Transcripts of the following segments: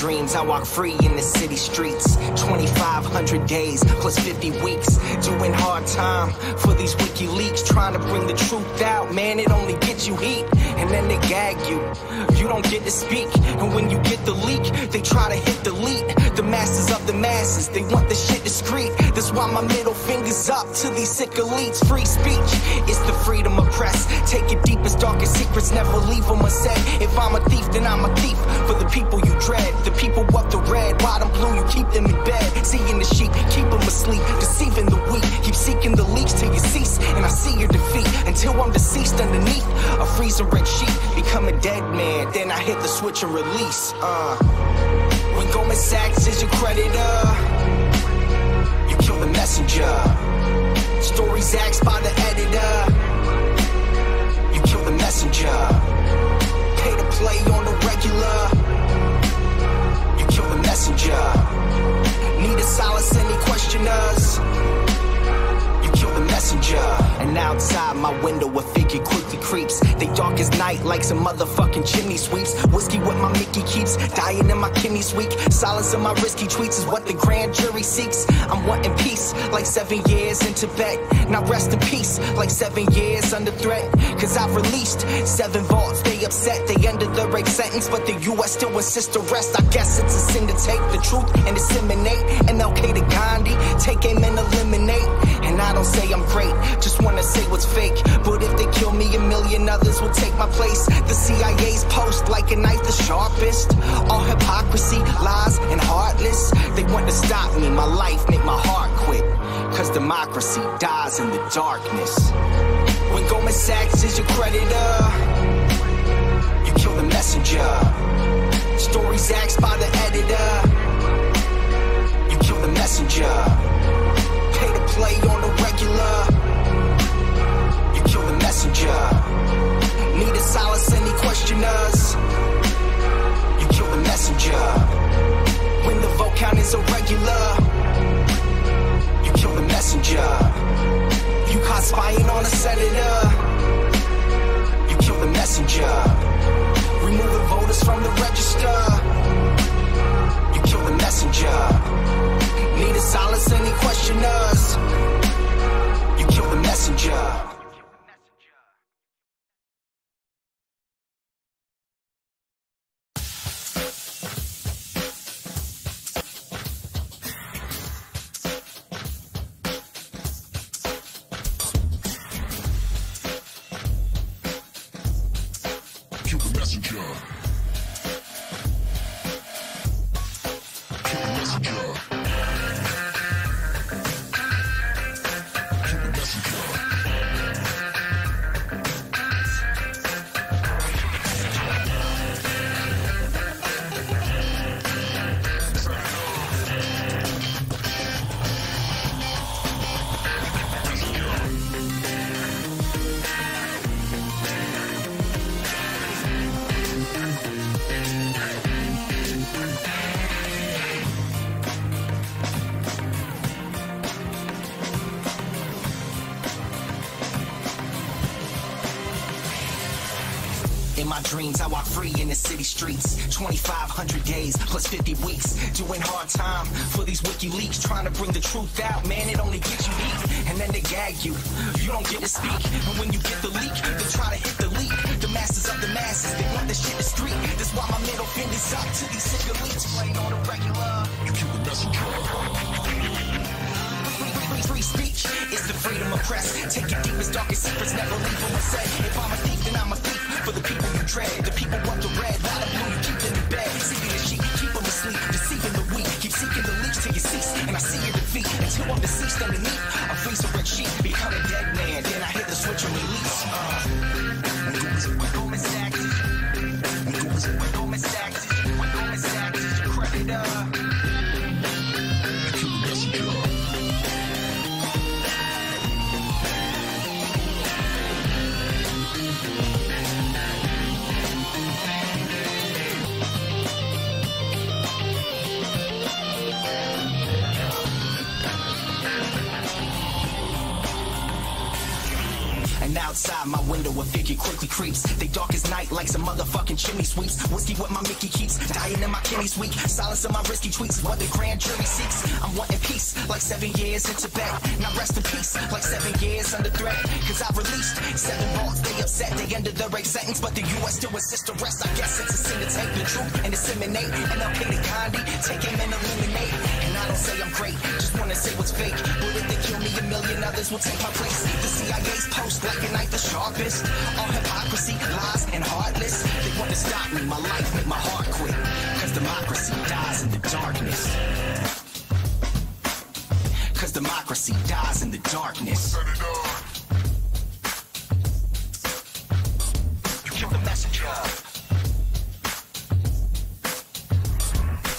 dreams, I walk free in the city streets. 2,500 days plus 50 weeks, doing hard time for these WikiLeaks, trying to bring the truth out. Man, it only gets you heat, and then they gag you. You don't get to speak, and when you get the leak, they try to hit delete. The masters of the masses, they want the shit discreet. That's why my middle finger's up to these sick elites. Free speech, it's the freedom of press. Take your deepest, darkest secrets, never leave them unsaid. If I'm a thief, then I'm a thief for the people you dread. The people of the red, white and blue, you keep them in bed. Seeing the sheep, keep them asleep, deceiving the weak. Keep seeking the leaks till you cease, and I see your defeat. Until I'm deceased underneath a freezing red sheet. Become a dead man, then I hit the switch and release. When Goldman Sachs is your creditor, you kill the messenger. Stories axed by the editor, you kill the messenger. Pay to play on the regular, you kill the messenger. Need to silence any questioners, you kill the messenger. And outside my window a figure quickly creeps. They dark as night like some motherfucking chimney sweeps. Whiskey with my Mickey keeps dying in my kidneys weak. Silence of my risky tweets is what the grand jury seeks. I'm wanting peace like 7 years in Tibet. Now rest in peace like 7 years under threat. Cause I've released 7 vaults. They upset, they under the rape sentence, but the US still insists to rest. I guess it's a sin to take the truth and disseminate. MLK to Gandhi, take aim and eliminate. And I don't say I'm great, just wanna say what's fake. But if they kill me, a million others will take my place. The CIA's post like a knife the sharpest. All hypocrisy, lies, and heartless. They want to stop me, my life make my heart quit. Cause democracy dies in the darkness. When Goldman Sachs is your creditor, you kill the messenger. Stories axed by the editor, you kill the messenger. Pay to play on the regular, you kill the messenger. Need to silence any questioners, you kill the messenger. When the vote count is irregular, you kill the messenger. You caught spying on a senator, you kill the messenger. Removing voters from the register, you kill the messenger. Need to silence any questioners, you kill the messenger. In my dreams, I walk free in the city streets. 2,500 days plus 50 weeks, doing hard time for these WikiLeaks, trying to bring the truth out. Man, it only gets you heat, and then they gag you. You don't get to speak, and when you get the leak, they try to hit the leak. The masters of the masses, they want the shit discreet. That's why my middle finger's up to these sick elites. Playing on the regular, you kill the messenger. Free speech, it's the freedom of press. Take your deepest, darkest secrets, never leave them unsaid. If I'm a thief, then I'm a thief for the people you dread. The people want the red, white and blue, you keep them in bed. Seeking the sheep, keep them asleep, deceiving the weak. Keep seeking the leaks till you cease, and I see your defeat. Until I'm deceased underneath a freezer red sheet. Become a dead man, then I hit the switch and release. When Goldman Sachs is your creditor, you kill the messenger. And outside Outside my window, a figure quickly creeps. They dark as night like some motherfucking chimney sweeps. Whiskey what my Mickey keeps, dying in my kidneys weak. Silence of my risky tweets is what the grand jury seeks. I'm wanting peace, like 7 years in Tibet. Now rest in peace, like 7 years under threat. Cause I've released 7 bars, they upset, they ended the rape sentence. But the US still insists to rest. I guess it's a sin to take the truth and disseminate. MLK to Gandhi, take him and eliminate. And I don't say I'm great, just wanna say what's fake. But if they kill me, a million others will take my place. The CIA's post like a knife the sharpest. All hypocrisy, lies, and heartless. They want to stop me, my life make my heart quit. Cause democracy dies in the darkness. Cause democracy dies in the darkness. You kill the messenger.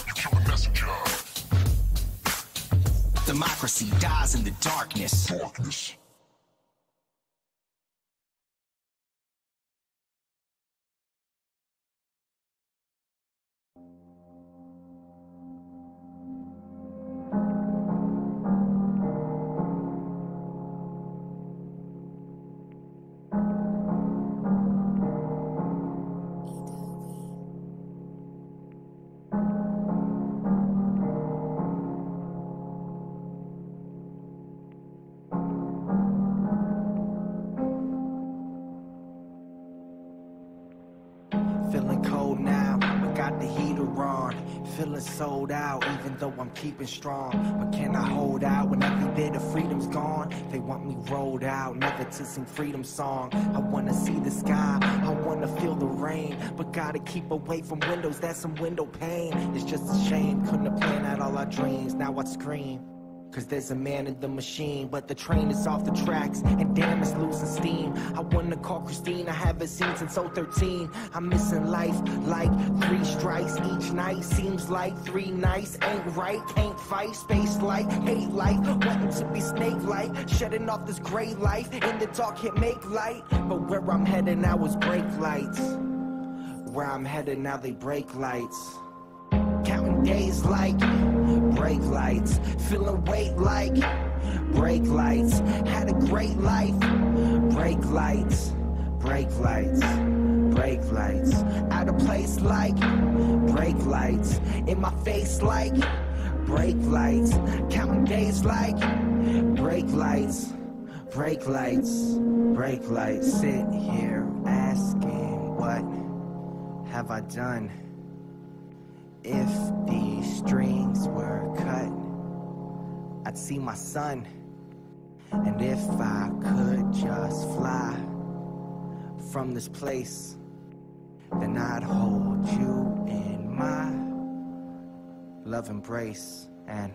You kill the messenger. Democracy dies in the darkness. Darkness. Feeling cold now, but got the heater on. Feeling sold out, even though I'm keeping strong. But can I hold out when every bit of freedom's gone? They want me rolled out, never to sing freedom song. I wanna see the sky, I wanna feel the rain. But gotta keep away from windows, that's some window pane. It's just a shame, couldn't have planned out all our dreams. Now I scream, cause there's a man in the machine. But the train is off the tracks, and damn it's losing steam. I wanna call Christine, I haven't seen since 013. I'm missing life like 3 strikes each night. Seems like 3 nights ain't right. Can't fight, space light, hate life. Wanting to be snake-like, shutting off this gray life. In the dark can't make light, but where I'm headed now is brake lights. Where I'm headed now they break lights. Counting days like brake lights. Feeling weight like brake lights. Had a great life. Brake lights. Brake lights. Brake lights. Out of place like brake lights. In my face like brake lights. Counting days like brake lights. Brake lights. Brake lights. Sit here asking, what have I done? If these strings were cut, I'd see my son. And if I could just fly from this place, then I'd hold you in my love embrace. And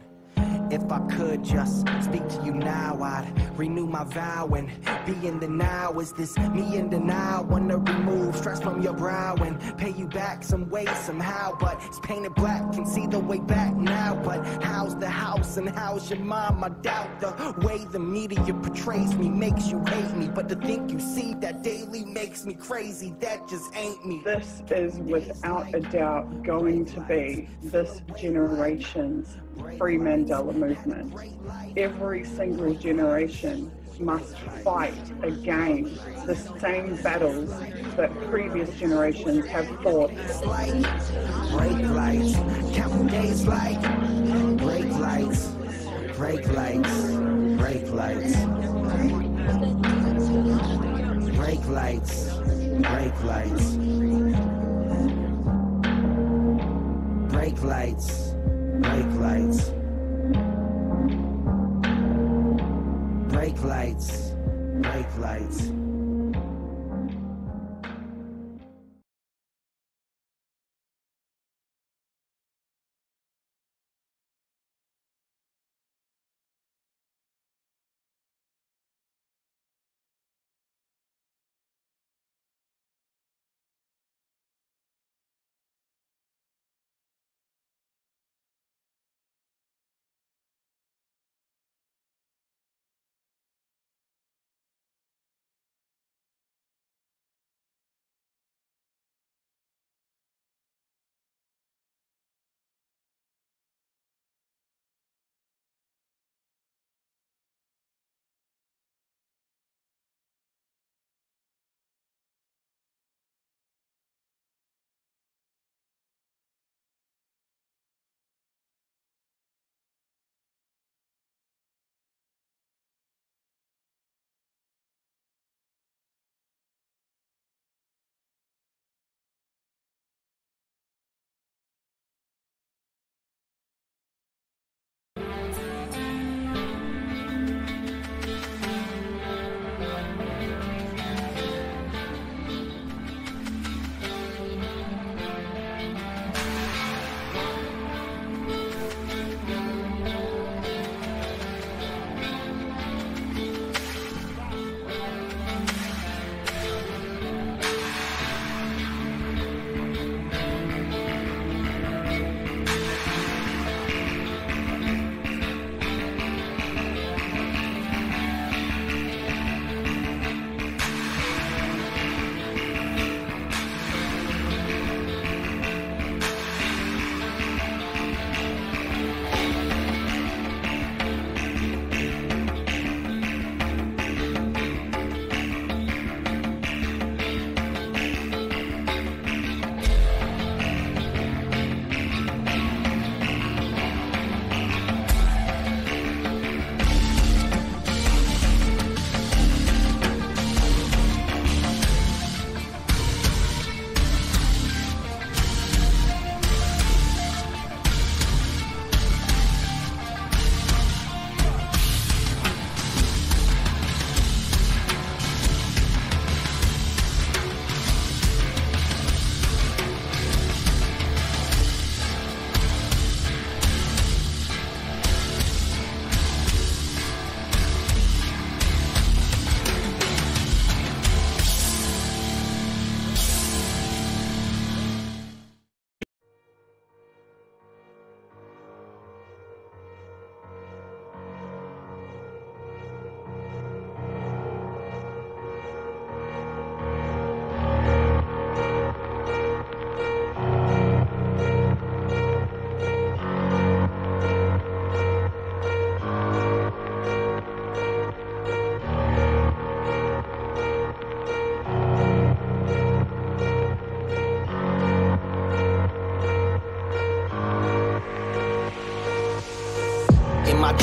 if I could just speak to you now, I'd renew my vow and be in the now. Is this me in denial? Wanna remove stress from your brow and pay you back some way, somehow. But it's painted black, can see the way back now. But how's the house and how's your mom? I doubt the way the media portrays me makes you hate me. But to think you see that daily makes me crazy, that just ain't me. This is without a doubt going to be this generation's Free Mandela movement. Every single generation must fight again the same battles that previous generations have fought. Brake lights, counting days like brake lights, brake lights, brake lights, brake lights, brake lights, brake lights. Brake lights. Brake lights. Brake lights.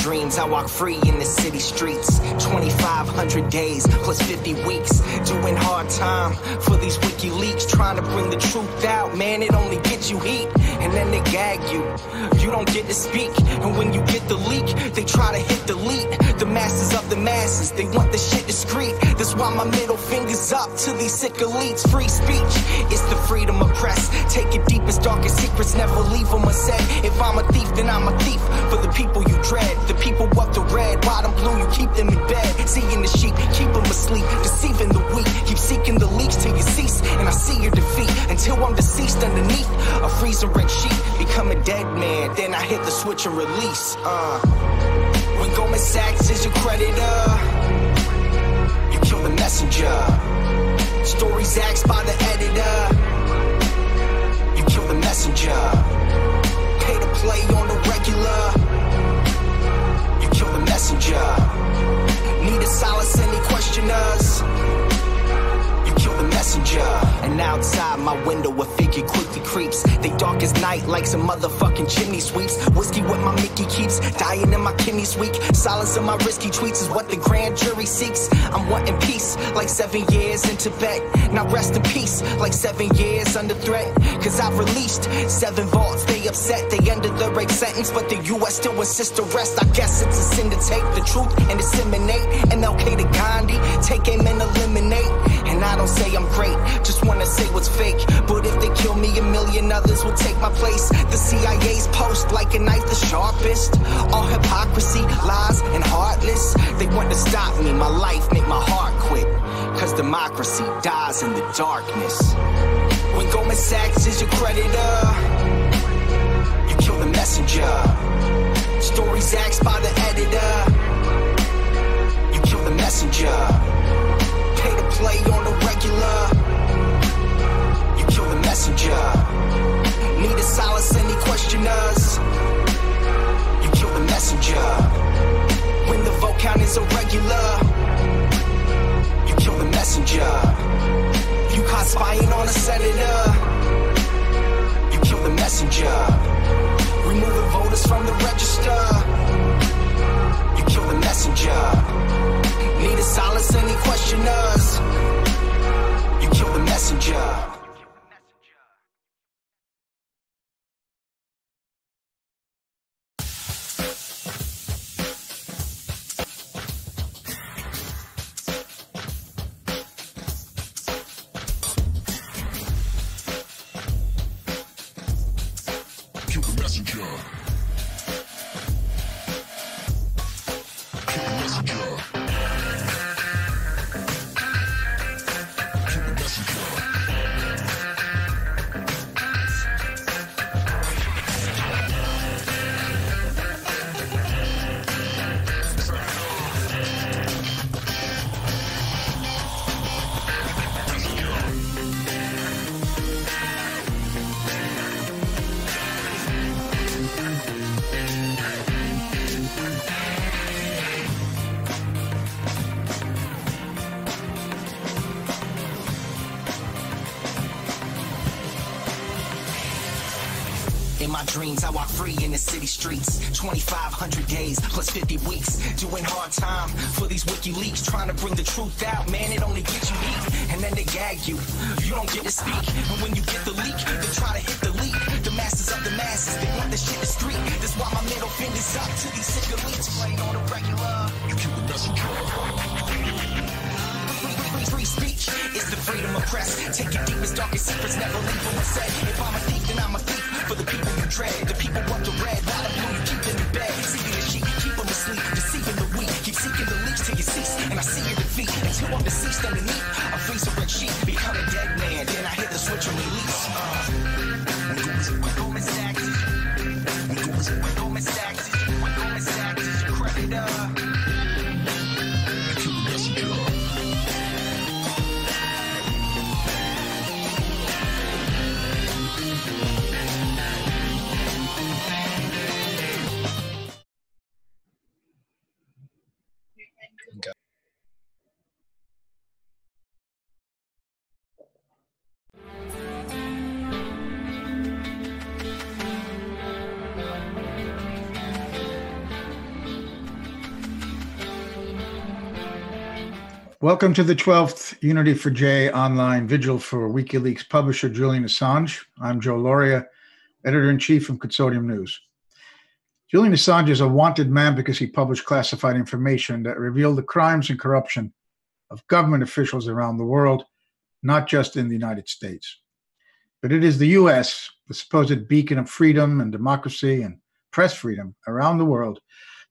dreams, I walk free in the city streets. 2,500 days plus 50 weeks, doing hard time for these WikiLeaks, trying to bring the truth out. Man, it only gets you heat, and then they gag you. You don't get to speak, and when you get the leak, they try to hit delete. The masters of the masses, they want the shit discreet. That's why my middle finger's up to these sick elites. Free speech, it's the freedom of press. Take your deepest, darkest secrets, never leave them unsaid. If I'm a thief, then I'm a thief for the people you dread. The people of the red, white and blue, you keep them in bed. Seeing the sheep, keep them asleep, deceiving the weak. Keep seeking the leaks till you cease, and I see your defeat. Until I'm deceased underneath a freezing red sheet. Become a dead man, then I hit the switch and release. When Goldman Sachs is your creditor, you kill the messenger. Stories axed by the editor, you kill the messenger. Pay to play on the regular, you kill the messenger. Need to silence any questioners, you kill the messenger. And outside my window a figure quickly creeps. They dark as night like some motherfucking chimney sweeps. Whiskey with my Mickey keeps dying in my kidneys weak. Silence of my risky tweets is what the grand jury seeks. I'm wanting peace like 7 years in Tibet. Now rest in peace like 7 years under threat. Cause I've released 7 vaults. They upset, they under the rape sentence, but the US still insists to rest. I guess it's a sin to take the truth and disseminate. MLK to Gandhi, take aim and eliminate. And I don't say I'm great, just wanna say what's fake. But if they kill me, a million others will take my place. The CIA's post like a knife the sharpest. All hypocrisy, lies, and heartless. They want to stop me, my life make my heart quit. Cause democracy dies in the darkness. When Goldman Sachs is your creditor, you kill the messenger. Stories axed by the editor, you kill the messenger. Pay to play on the regular, you kill the messenger. Need to silence any questioners, you kill the messenger. When the vote count is irregular, you kill the messenger. You caught spying on a senator, you kill the messenger. Removing voters from the register, you kill the messenger. Need to silence any questioners, you kill the messenger. In my dreams, I walk free in the city streets. 2,500 days plus 50 weeks, doing hard time for these WikiLeaks, trying to bring the truth out. Man, it only gets you heat, and then they gag you. You don't get to speak, and when you get the leak, they try to hit the leak. The masters of the masses, they want the shit discreet. That's why my middle finger's up to these sick elites. Playing on the regular, you kill the messenger. Free speech, it's the freedom of press. Take your deepest, darkest secrets, never leave them unsaid. If I'm a thief, then I'm a thief for the people you dread. The people want the red, white and blue, you keep them in bed. Seeking the sheep, keep them asleep, deceiving the weak. Keep seeking the leaks till you cease, and I see your defeat. Until I'm deceased underneath a freezer red sheet. Become a dead man, then I hit the switch and release. When Goldman Sachs is your creditor, you kill the messenger. Okay. Welcome to the 12th Unity for J online vigil for WikiLeaks publisher Julian Assange. I'm Joe Lauria, editor-in-chief of Consortium News. Julian Assange is a wanted man because he published classified information that revealed the crimes and corruption of government officials around the world, not just in the United States. But it is the US, the supposed beacon of freedom and democracy and press freedom around the world,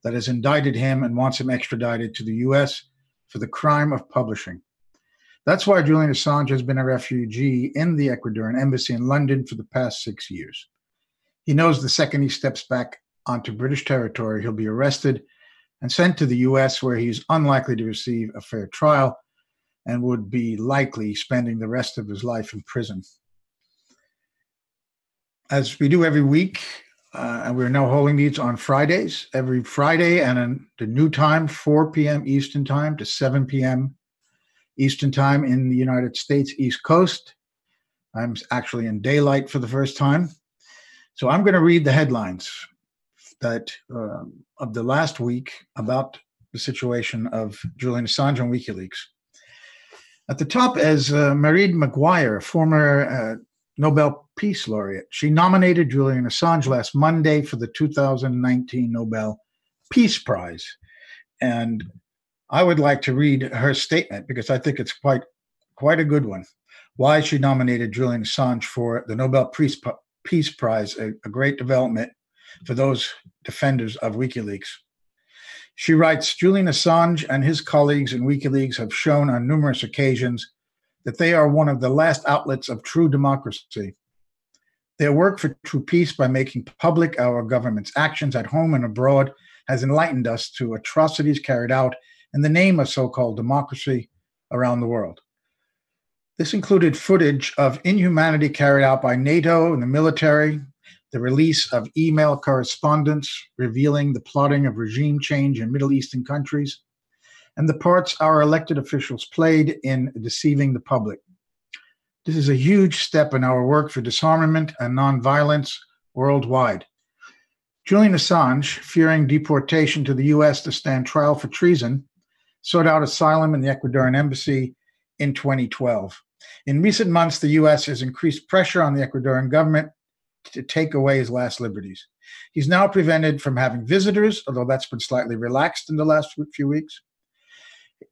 that has indicted him and wants him extradited to the US for the crime of publishing. That's why Julian Assange has been a refugee in the Ecuadorian embassy in London for the past 6 years. He knows the second he steps back onto British territory, he'll be arrested and sent to the US, where he's unlikely to receive a fair trial and would be likely spending the rest of his life in prison. As we do every week, and we're now holding these on Fridays, every Friday, and in the new time, 4 p.m. Eastern Time to 7 p.m. Eastern Time in the United States East Coast. I'm actually in daylight for the first time. So I'm going to read the headlines that of the last week about the situation of Julian Assange on WikiLeaks. At the top is Mairead Maguire, former Nobel Peace Laureate. She nominated Julian Assange last Monday for the 2019 Nobel Peace Prize. And I would like to read her statement because I think it's quite a good one. Why she nominated Julian Assange for the Nobel Peace Prize, a great development for those defenders of WikiLeaks. She writes, Julian Assange and his colleagues in WikiLeaks have shown on numerous occasions that they are one of the last outlets of true democracy. Their work for true peace by making public our government's actions at home and abroad has enlightened us to atrocities carried out in the name of so-called democracy around the world. This included footage of inhumanity carried out by NATO and the military, the release of email correspondence revealing the plotting of regime change in Middle Eastern countries, and the parts our elected officials played in deceiving the public. This is a huge step in our work for disarmament and nonviolence worldwide. Julian Assange, fearing deportation to the US to stand trial for treason, sought out asylum in the Ecuadorian embassy in 2012. In recent months, the US has increased pressure on the Ecuadorian government to take away his last liberties. He's now prevented from having visitors, although that's been slightly relaxed in the last few weeks,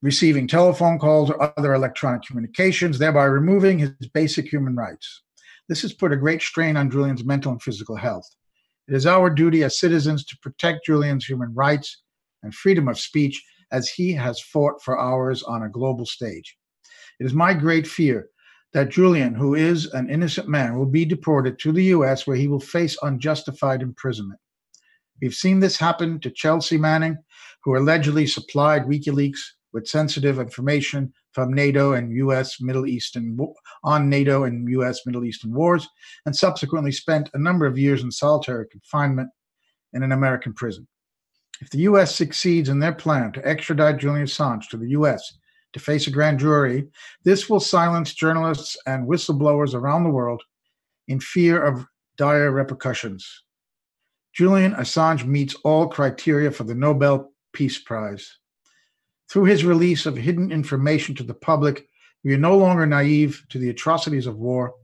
receiving telephone calls or other electronic communications, thereby removing his basic human rights. This has put a great strain on Julian's mental and physical health. It is our duty as citizens to protect Julian's human rights and freedom of speech as he has fought for ours on a global stage. It is my great fear that Julian, who is an innocent man, will be deported to the US, where he will face unjustified imprisonment. We've seen this happen to Chelsea Manning, who allegedly supplied WikiLeaks with sensitive information from NATO and U.S. Middle Eastern wars, and subsequently spent a number of years in solitary confinement in an American prison. If the U.S. succeeds in their plan to extradite Julian Assange to the U.S. to face a grand jury, this will silence journalists and whistleblowers around the world in fear of dire repercussions. Julian Assange meets all criteria for the Nobel Peace Prize. Through his release of hidden information to the public, we are no longer naive to the atrocities of war.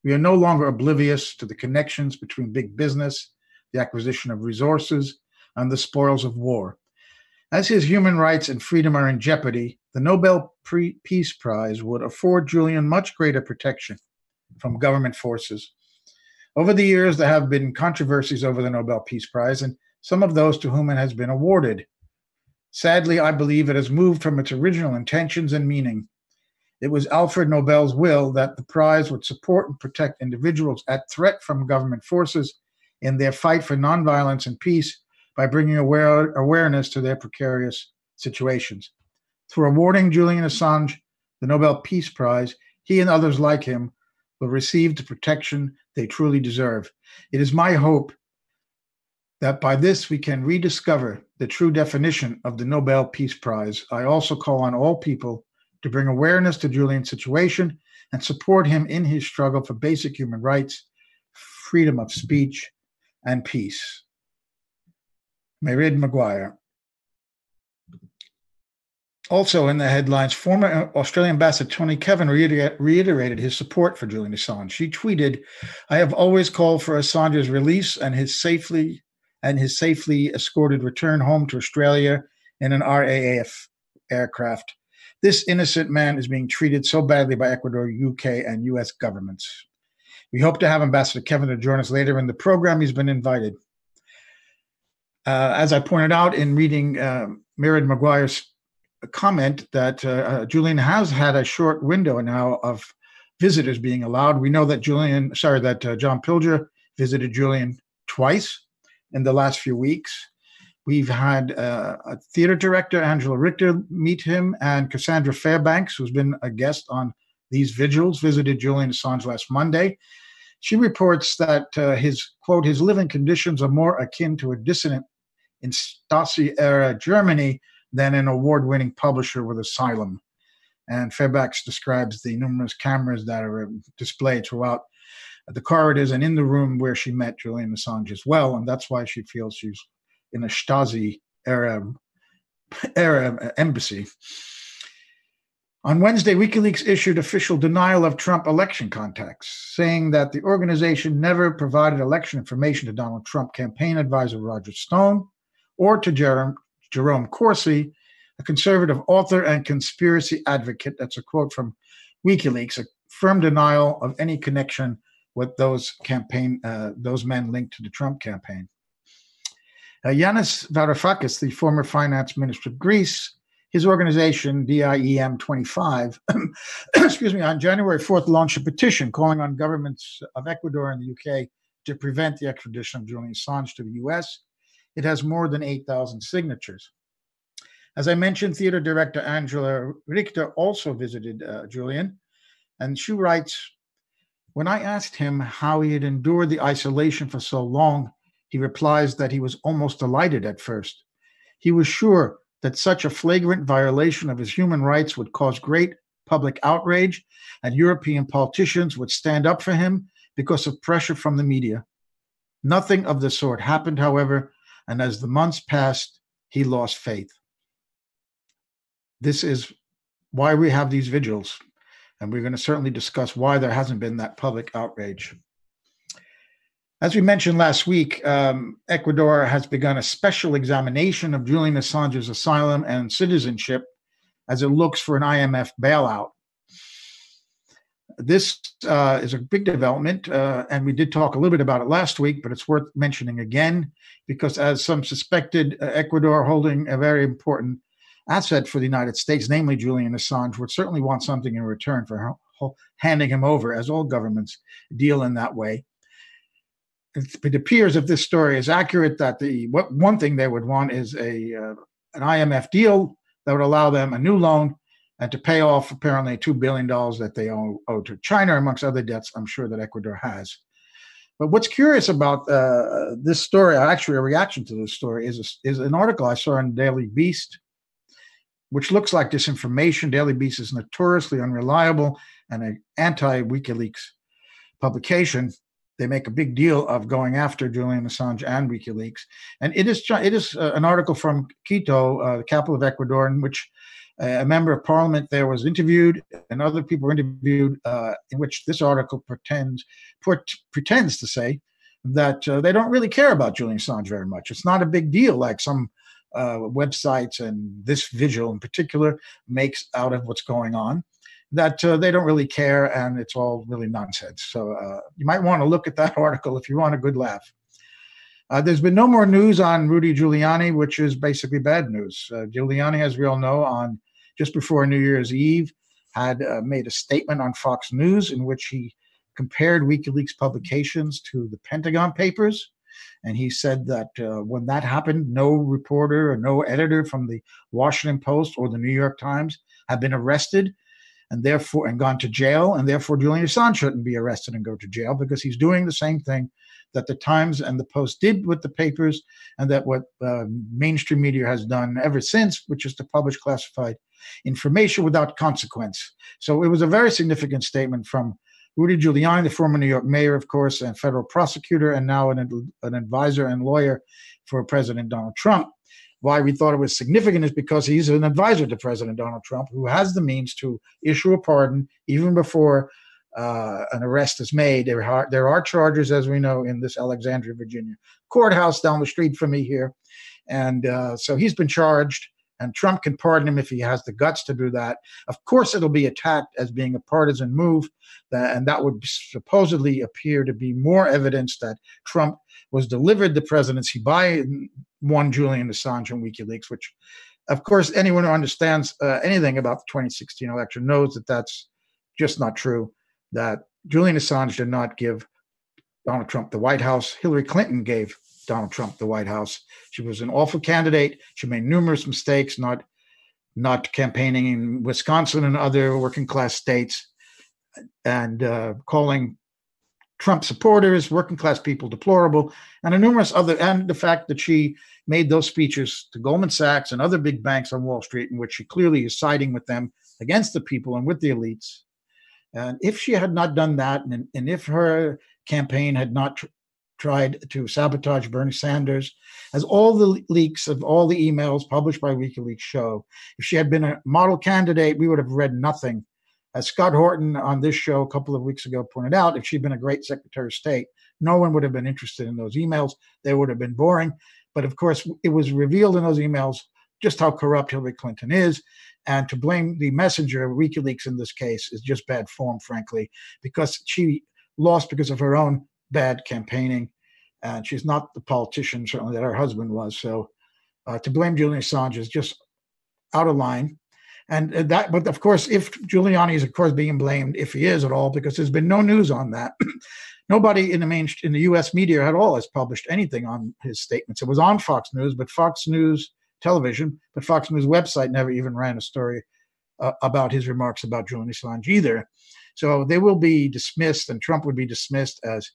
We are no longer oblivious to the connections between big business, the acquisition of resources, and the spoils of war. As his human rights and freedom are in jeopardy, the Nobel Peace Prize would afford Julian much greater protection from government forces. Over the years, there have been controversies over the Nobel Peace Prize, and some of those to whom it has been awarded. Sadly, I believe it has moved from its original intentions and meaning. It was Alfred Nobel's will that the prize would support and protect individuals at threat from government forces in their fight for nonviolence and peace by bringing awareness to their precarious situations. Through awarding Julian Assange the Nobel Peace Prize, he and others like him will receive the protection they truly deserve. It is my hope that by this we can rediscover the true definition of the Nobel Peace Prize. I also call on all people to bring awareness to Julian's situation and support him in his struggle for basic human rights, freedom of speech, and peace. Mairead Maguire. Also in the headlines, former Australian Ambassador Tony Kevin reiterated his support for Julian Assange. She tweeted, "I have always called for Assange's release and his safely escorted return home to Australia in an RAAF aircraft. This innocent man is being treated so badly by Ecuador, UK, and US governments. We hope to have Ambassador Kevin to join us later in the program. He's been invited." As I pointed out in reading Mairead Maguire's comment that Julian has had a short window now of visitors being allowed. We know that John Pilger visited Julian twice in the last few weeks. We've had a theater director, Angela Richter, meet him, and Cassandra Fairbanks, who's been a guest on these vigils, visited Julian Assange last Monday. She reports that his living conditions are more akin to a dissident in Stasi-era Germany than an award-winning publisher with asylum. And Fairbanks describes the numerous cameras that are displayed throughout the corridors and in the room where she met Julian Assange as well, and that's why she feels she's in a Stasi-era embassy. On Wednesday, WikiLeaks issued official denial of Trump election contacts, saying that the organization never provided election information to Donald Trump campaign advisor Roger Stone or to Jerome Corsi, a conservative author and conspiracy advocate. That's a quote from WikiLeaks, a firm denial of any connection with those men linked to the Trump campaign. Yanis Varoufakis, the former finance minister of Greece, his organization, DIEM 25, on January 4th launched a petition calling on governments of Ecuador and the UK to prevent the extradition of Julian Assange to the US. It has more than 8,000 signatures. As I mentioned, theater director Angela Richter also visited Julian, and she writes, "When I asked him how he had endured the isolation for so long, he replies that he was almost delighted at first. He was sure that such a flagrant violation of his human rights would cause great public outrage, and European politicians would stand up for him because of pressure from the media. Nothing of the sort happened, however, and as the months passed, he lost faith." This is why we have these vigils, and we're going to certainly discuss why there hasn't been that public outrage. As we mentioned last week, Ecuador has begun a special examination of Julian Assange's asylum and citizenship as it looks for an IMF bailout. This is a big development, and we did talk a little bit about it last week, but it's worth mentioning again, because as some suspected, Ecuador holding a very important asset for the United States, namely Julian Assange, would certainly want something in return for handing him over, as all governments deal in that way. It appears, if this story is accurate, that one thing they would want is an IMF deal that would allow them a new loan and to pay off apparently $2 billion that they owe to China, amongst other debts I'm sure that Ecuador has. But what's curious about this story, actually a reaction to this story, is an article I saw in Daily Beast, which looks like disinformation. Daily Beast is notoriously unreliable and an anti-WikiLeaks publication. They make a big deal of going after Julian Assange and WikiLeaks. And it is an article from Quito, the capital of Ecuador, in which a member of parliament there was interviewed and other people were interviewed, in which this article pretends to say that they don't really care about Julian Assange very much. It's not a big deal like some websites and this Vigil in particular makes out of what's going on, that they don't really care and it's all really nonsense. So you might want to look at that article if you want a good laugh. There's been no more news on Rudy Giuliani, which is basically bad news. Giuliani, as we all know, just before New Year's Eve, had made a statement on Fox News in which he compared WikiLeaks publications to the Pentagon Papers. And he said that when that happened, no reporter or no editor from the Washington Post or the New York Times had been arrested and gone to jail. And therefore, Julian Assange shouldn't be arrested and go to jail because he's doing the same thing that the Times and the Post did with the papers, and that what mainstream media has done ever since, which is to publish classified information without consequence. So it was a very significant statement from Rudy Giuliani, the former New York mayor, of course, and federal prosecutor, and now an advisor and lawyer for President Donald Trump. why we thought it was significant is because he's an advisor to President Donald Trump, who has the means to issue a pardon even before an arrest is made. There are charges, as we know, in this Alexandria, Virginia courthouse down the street from me here. And so he's been charged, and Trump can pardon him if he has the guts to do that. Of course, it'll be attacked as being a partisan move, and that would supposedly appear to be more evidence that Trump was delivered the presidency by one Julian Assange and WikiLeaks, which, of course, anyone who understands anything about the 2016 election knows that that's just not true, that Julian Assange did not give Donald Trump the White House. Hillary Clinton gave Donald Trump the White House. She was an awful candidate. She made numerous mistakes, not campaigning in Wisconsin and other working class states, and calling Trump supporters, working class people, deplorable, and the fact that she made those speeches to Goldman Sachs and other big banks on Wall Street, in which she clearly is siding with them against the people and with the elites. And if she had not done that, and if her campaign had not tried to sabotage Bernie Sanders, as all the leaks of all the emails published by WikiLeaks show, if she had been a model candidate, we would have read nothing. As Scott Horton on this show a couple of weeks ago pointed out, if she'd been a great Secretary of State, no one would have been interested in those emails. They would have been boring. But of course, it was revealed in those emails just how corrupt Hillary Clinton is. And to blame the messenger, WikiLeaks in this case, is just bad form, frankly, because she lost because of her own bad campaigning. And she's not the politician, certainly, that her husband was. So to blame Julian Assange is just out of line. But of course, if Giuliani is, of course, being blamed, if he is at all, because there's been no news on that. Nobody in the U.S. media at all has published anything on his statements. It was on Fox News, but Fox News television, but Fox News website never even ran a story about his remarks about Julian Assange either. So they will be dismissed, and Trump would be dismissed as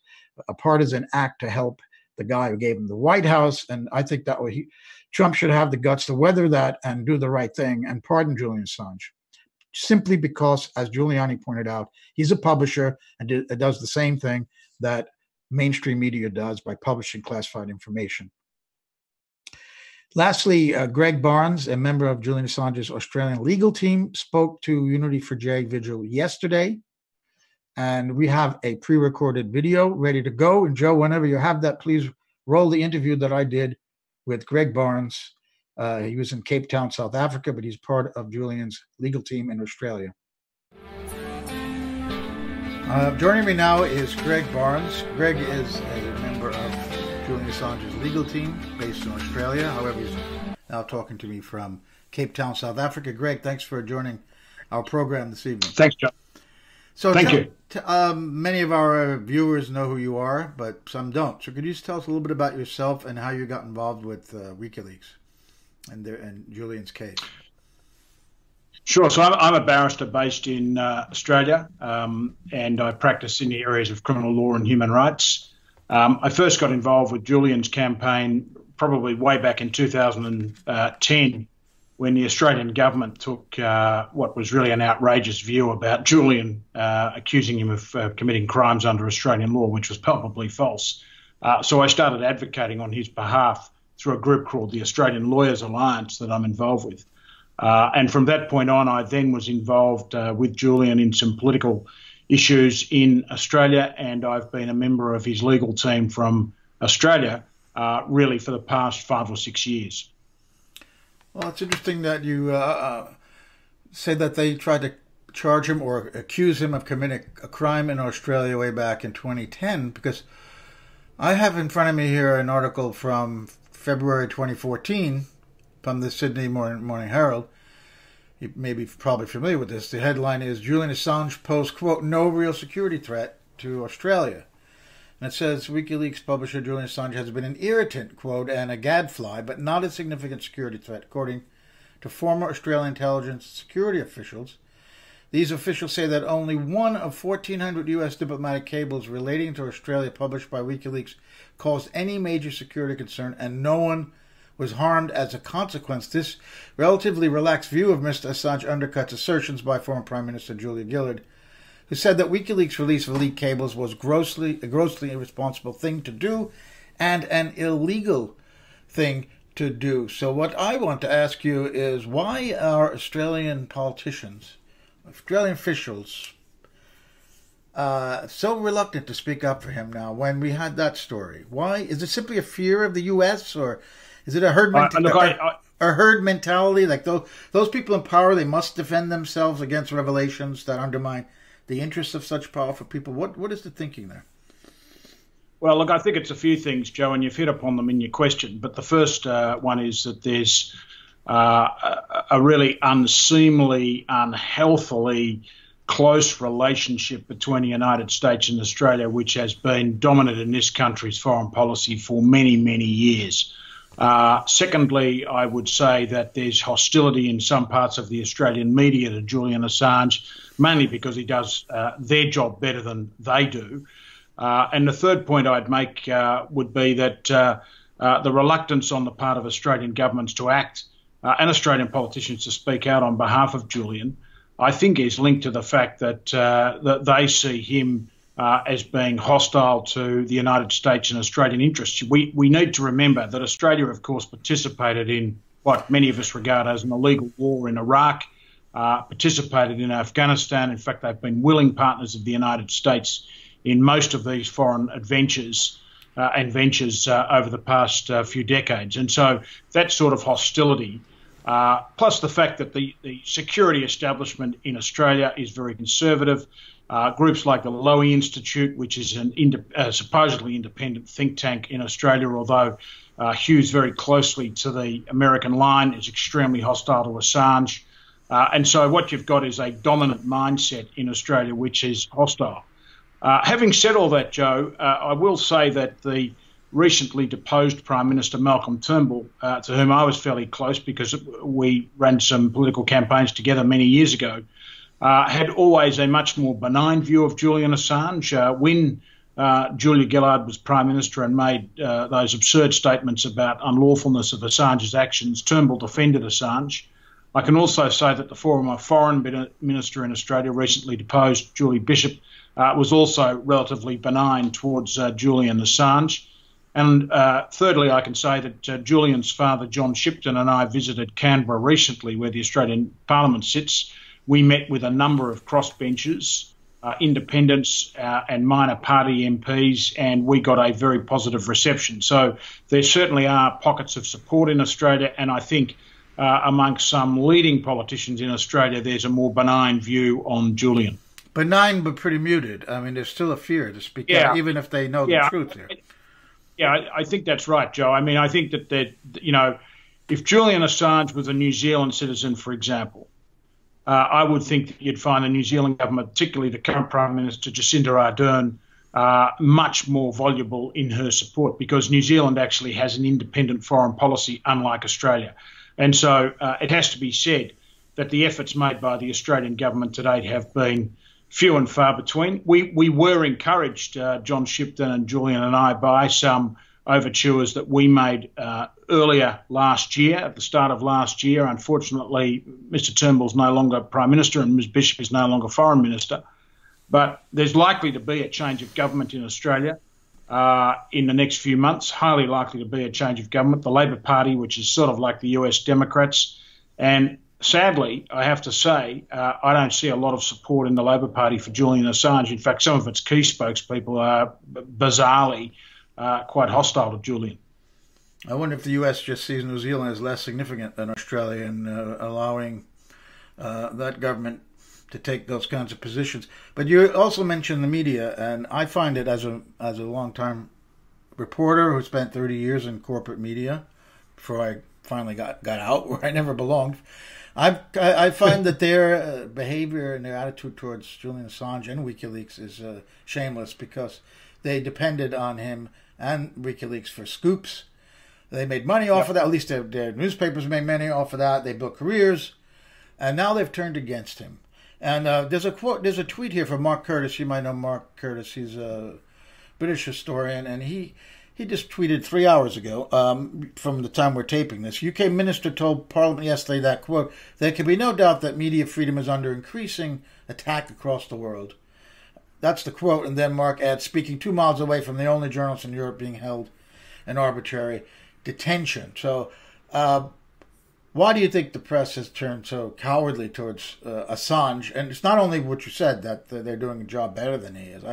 a partisan act to help the guy who gave him the White House. And I think that Trump should have the guts to weather that and do the right thing and pardon Julian Assange, simply because, as Giuliani pointed out, he's a publisher and does the same thing that mainstream media does by publishing classified information. Lastly, Greg Barnes, a member of Julian Assange's Australian legal team, spoke to Unity for J Vigil yesterday. And we have a pre-recorded video ready to go. And Joe, whenever you have that, please roll the interview that I did with Greg Barnes. He was in Cape Town, South Africa, but he's part of Julian's legal team in Australia. Joining me now is Greg Barnes. Greg is a member of Julian Assange's legal team based in Australia. However, he's now talking to me from Cape Town, South Africa. Greg, thanks for joining our program this evening. Thanks, John. So thank you. Many of our viewers know who you are, but some don't. So could you just tell us a little bit about yourself and how you got involved with WikiLeaks and Julian's case? Sure. So I'm a barrister based in Australia, and I practice in the areas of criminal law and human rights. I first got involved with Julian's campaign probably way back in 2010, when the Australian government took what was really an outrageous view about Julian, accusing him of committing crimes under Australian law, which was palpably false. So I started advocating on his behalf through a group called the Australian Lawyers Alliance that I'm involved with. And from that point on, I then was involved with Julian in some political issues in Australia, and I've been a member of his legal team from Australia really for the past 5 or 6 years. Well, it's interesting that you say that they tried to charge him or accuse him of committing a crime in Australia way back in 2010, because I have in front of me here an article from February 2014 from the Sydney Morning Herald. You may be probably familiar with this. The headline is, Julian Assange posed, quote, no real security threat to Australia. And it says, WikiLeaks publisher Julian Assange has been an irritant, quote, and a gadfly, but not a significant security threat, according to former Australian intelligence security officials. These officials say that only one of 1,400 U.S. diplomatic cables relating to Australia published by WikiLeaks caused any major security concern, and no one was harmed as a consequence. This relatively relaxed view of Mr. Assange undercuts assertions by former Prime Minister Julia Gillard, who said that WikiLeaks' release of leaked cables was a grossly irresponsible thing to do and an illegal thing to do. So what I want to ask you is, why are Australian politicians, Australian officials, so reluctant to speak up for him now when we had that story? Why? Is it simply a fear of the U.S., or is it a herd mentality? Like those people in power, they must defend themselves against revelations that undermine the interests of such powerful people. What is the thinking there? Well, look, I think it's a few things, Joe, and you've hit upon them in your question. But the first one is that there's a really unseemly, unhealthily close relationship between the United States and Australia, which has been dominant in this country's foreign policy for many, many years. Secondly, I would say that there's hostility in some parts of the Australian media to Julian Assange, mainly because he does their job better than they do. And the third point I'd make would be that the reluctance on the part of Australian governments to act and Australian politicians to speak out on behalf of Julian, I think is linked to the fact that they see him as being hostile to the United States and Australian interests. We need to remember that Australia, of course, participated in what many of us regard as an illegal war in Iraq, participated in Afghanistan. In fact, they've been willing partners of the United States in most of these foreign adventures and ventures over the past few decades. And so that sort of hostility, plus the fact that the security establishment in Australia is very conservative, groups like the Lowy Institute, which is a supposedly independent think tank in Australia, although hews very closely to the American line, is extremely hostile to Assange. And so what you've got is a dominant mindset in Australia, which is hostile. Having said all that, Joe, I will say that the recently deposed Prime Minister Malcolm Turnbull, to whom I was fairly close because we ran some political campaigns together many years ago, had always a much more benign view of Julian Assange. When Julia Gillard was Prime Minister and made those absurd statements about unlawfulness of Assange's actions, Turnbull defended Assange. I can also say that the former Foreign Minister in Australia, recently deposed, Julie Bishop, was also relatively benign towards Julian Assange. And thirdly, I can say that Julian's father, John Shipton, and I visited Canberra recently, where the Australian Parliament sits. We met with a number of crossbenchers, independents and minor party MPs, and we got a very positive reception. So there certainly are pockets of support in Australia, and I think amongst some leading politicians in Australia, there's a more benign view on Julian. Benign but pretty muted. I mean, there's still a fear to speak out, even if they know the truth here. Yeah, I think that's right, Joe. I mean, I think that if Julian Assange was a New Zealand citizen, for example, I would think that you'd find the New Zealand government, particularly the current Prime Minister, Jacinda Ardern, much more voluble in her support, because New Zealand actually has an independent foreign policy, unlike Australia. And so it has to be said that the efforts made by the Australian government to date have been few and far between. We were encouraged, John Shipton and Julian and I, by some overtures that we made earlier last year, at the start of last year. Unfortunately, Mr Turnbull's no longer Prime Minister and Ms Bishop is no longer Foreign Minister. But there's likely to be a change of government in Australia in the next few months, highly likely to be a change of government. The Labor Party, which is sort of like the US Democrats, and sadly, I have to say, I don't see a lot of support in the Labor Party for Julian Assange. In fact, some of its key spokespeople are bizarrely quite hostile to Julian. I wonder if the US just sees New Zealand as less significant than Australia and allowing that government to take those kinds of positions. But you also mentioned the media, and I find it as a long-time reporter who spent 30 years in corporate media before I finally got out where I never belonged. I find that their behavior and their attitude towards Julian Assange and WikiLeaks is shameless, because they depended on him and WikiLeaks for scoops. They made money off of that. At least their newspapers made money off of that. They built careers, and now they've turned against him. And there's a tweet here from Mark Curtis. You might know Mark Curtis. He's a British historian, and he just tweeted 3 hours ago, from the time we're taping this. UK minister told Parliament yesterday that, quote, "There can be no doubt that media freedom is under increasing attack across the world." That's the quote. And then Mark adds, "Speaking 2 miles away from the only journalist in Europe being held an arbitrary detention. So why do you think the press has turned so cowardly towards Assange? And it's not only what you said, that they're doing a job better than he is.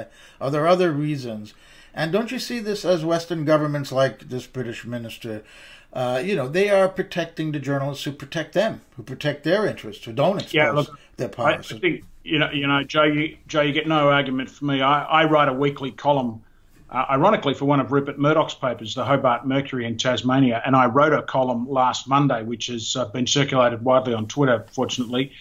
Are there other reasons? And don't you see this as Western governments like this British minister, they are protecting the journalists who protect them, who protect their interests, who don't expose their powers? I think, Joe, you get no argument from me. I write a weekly column, ironically, for one of Rupert Murdoch's papers, the Hobart Mercury in Tasmania, and I wrote a column last Monday, which has been circulated widely on Twitter, fortunately,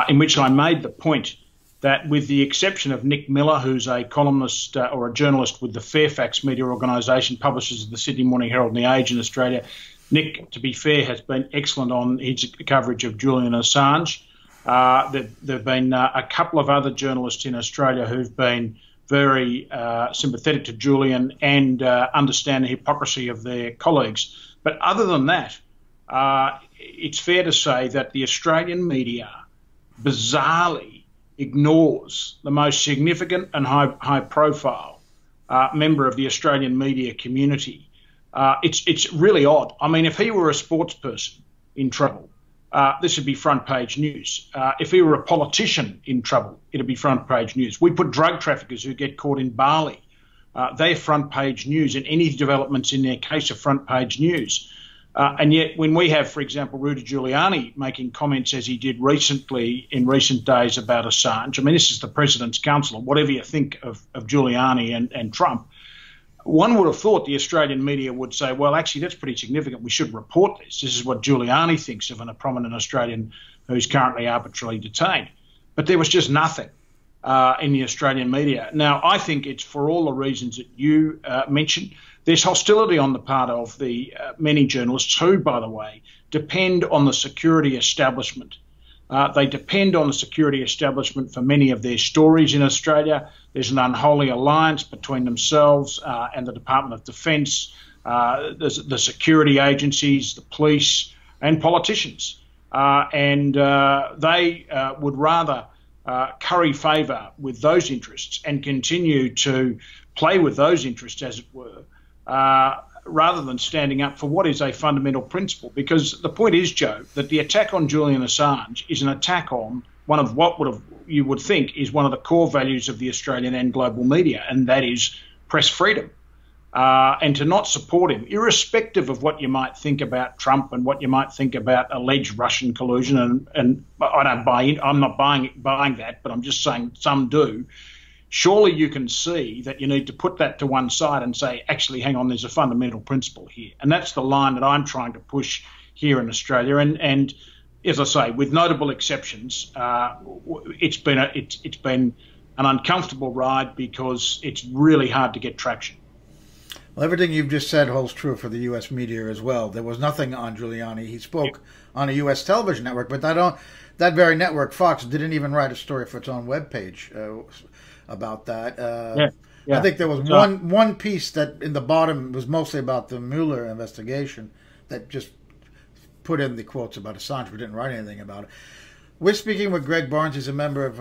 in which I made the point that with the exception of Nick Miller, who's a columnist or a journalist with the Fairfax media organisation, publishes the Sydney Morning Herald and The Age in Australia, Nick, to be fair, has been excellent on his coverage of Julian Assange. There have been a couple of other journalists in Australia who've been very sympathetic to Julian and understand the hypocrisy of their colleagues. But other than that, it's fair to say that the Australian media bizarrely ignores the most significant and high-profile member of the Australian media community. It's really odd. I mean, if he were a sports person in trouble, this would be front-page news. If he were a politician in trouble, it'd be front-page news. We put drug traffickers who get caught in Bali. They're front-page news, and any developments in their case are front-page news. And yet when we have, for example, Rudy Giuliani making comments as he did recently in recent days about Assange, I mean, this is the president's counselor, whatever you think of Giuliani and Trump, one would have thought the Australian media would say, well, actually, that's pretty significant. We should report this. This is what Giuliani thinks of a prominent Australian who's currently arbitrarily detained. But there was just nothing in the Australian media. Now, I think it's for all the reasons that you mentioned. There's hostility on the part of the many journalists who, by the way, depend on the security establishment. They depend on the security establishment for many of their stories in Australia. There's an unholy alliance between themselves and the Department of Defence, the security agencies, the police and politicians. And they would rather curry favour with those interests and continue to play with those interests, as it were, rather than standing up for what is a fundamental principle. Because the point is, Joe, that the attack on Julian Assange is an attack on one of what you would think is one of the core values of the Australian and global media, and that is press freedom. And to not support him, irrespective of what you might think about Trump and what you might think about alleged Russian collusion, and I don't buy in, I'm not buying that, but I'm just saying some do. Surely you can see that you need to put that to one side and say, actually, hang on, there's a fundamental principle here. And that's the line that I'm trying to push here in Australia. And as I say, with notable exceptions, it's been an uncomfortable ride because it's really hard to get traction. Well, everything you've just said holds true for the U.S. media as well. There was nothing on Giuliani. He spoke on a U.S. television network, but that very network, Fox, didn't even write a story for its own webpage about that. I think there was one piece that in the bottom was mostly about the Mueller investigation that just put in the quotes about Assange, but didn't write anything about it. We're speaking with Greg Barnes. He's a member of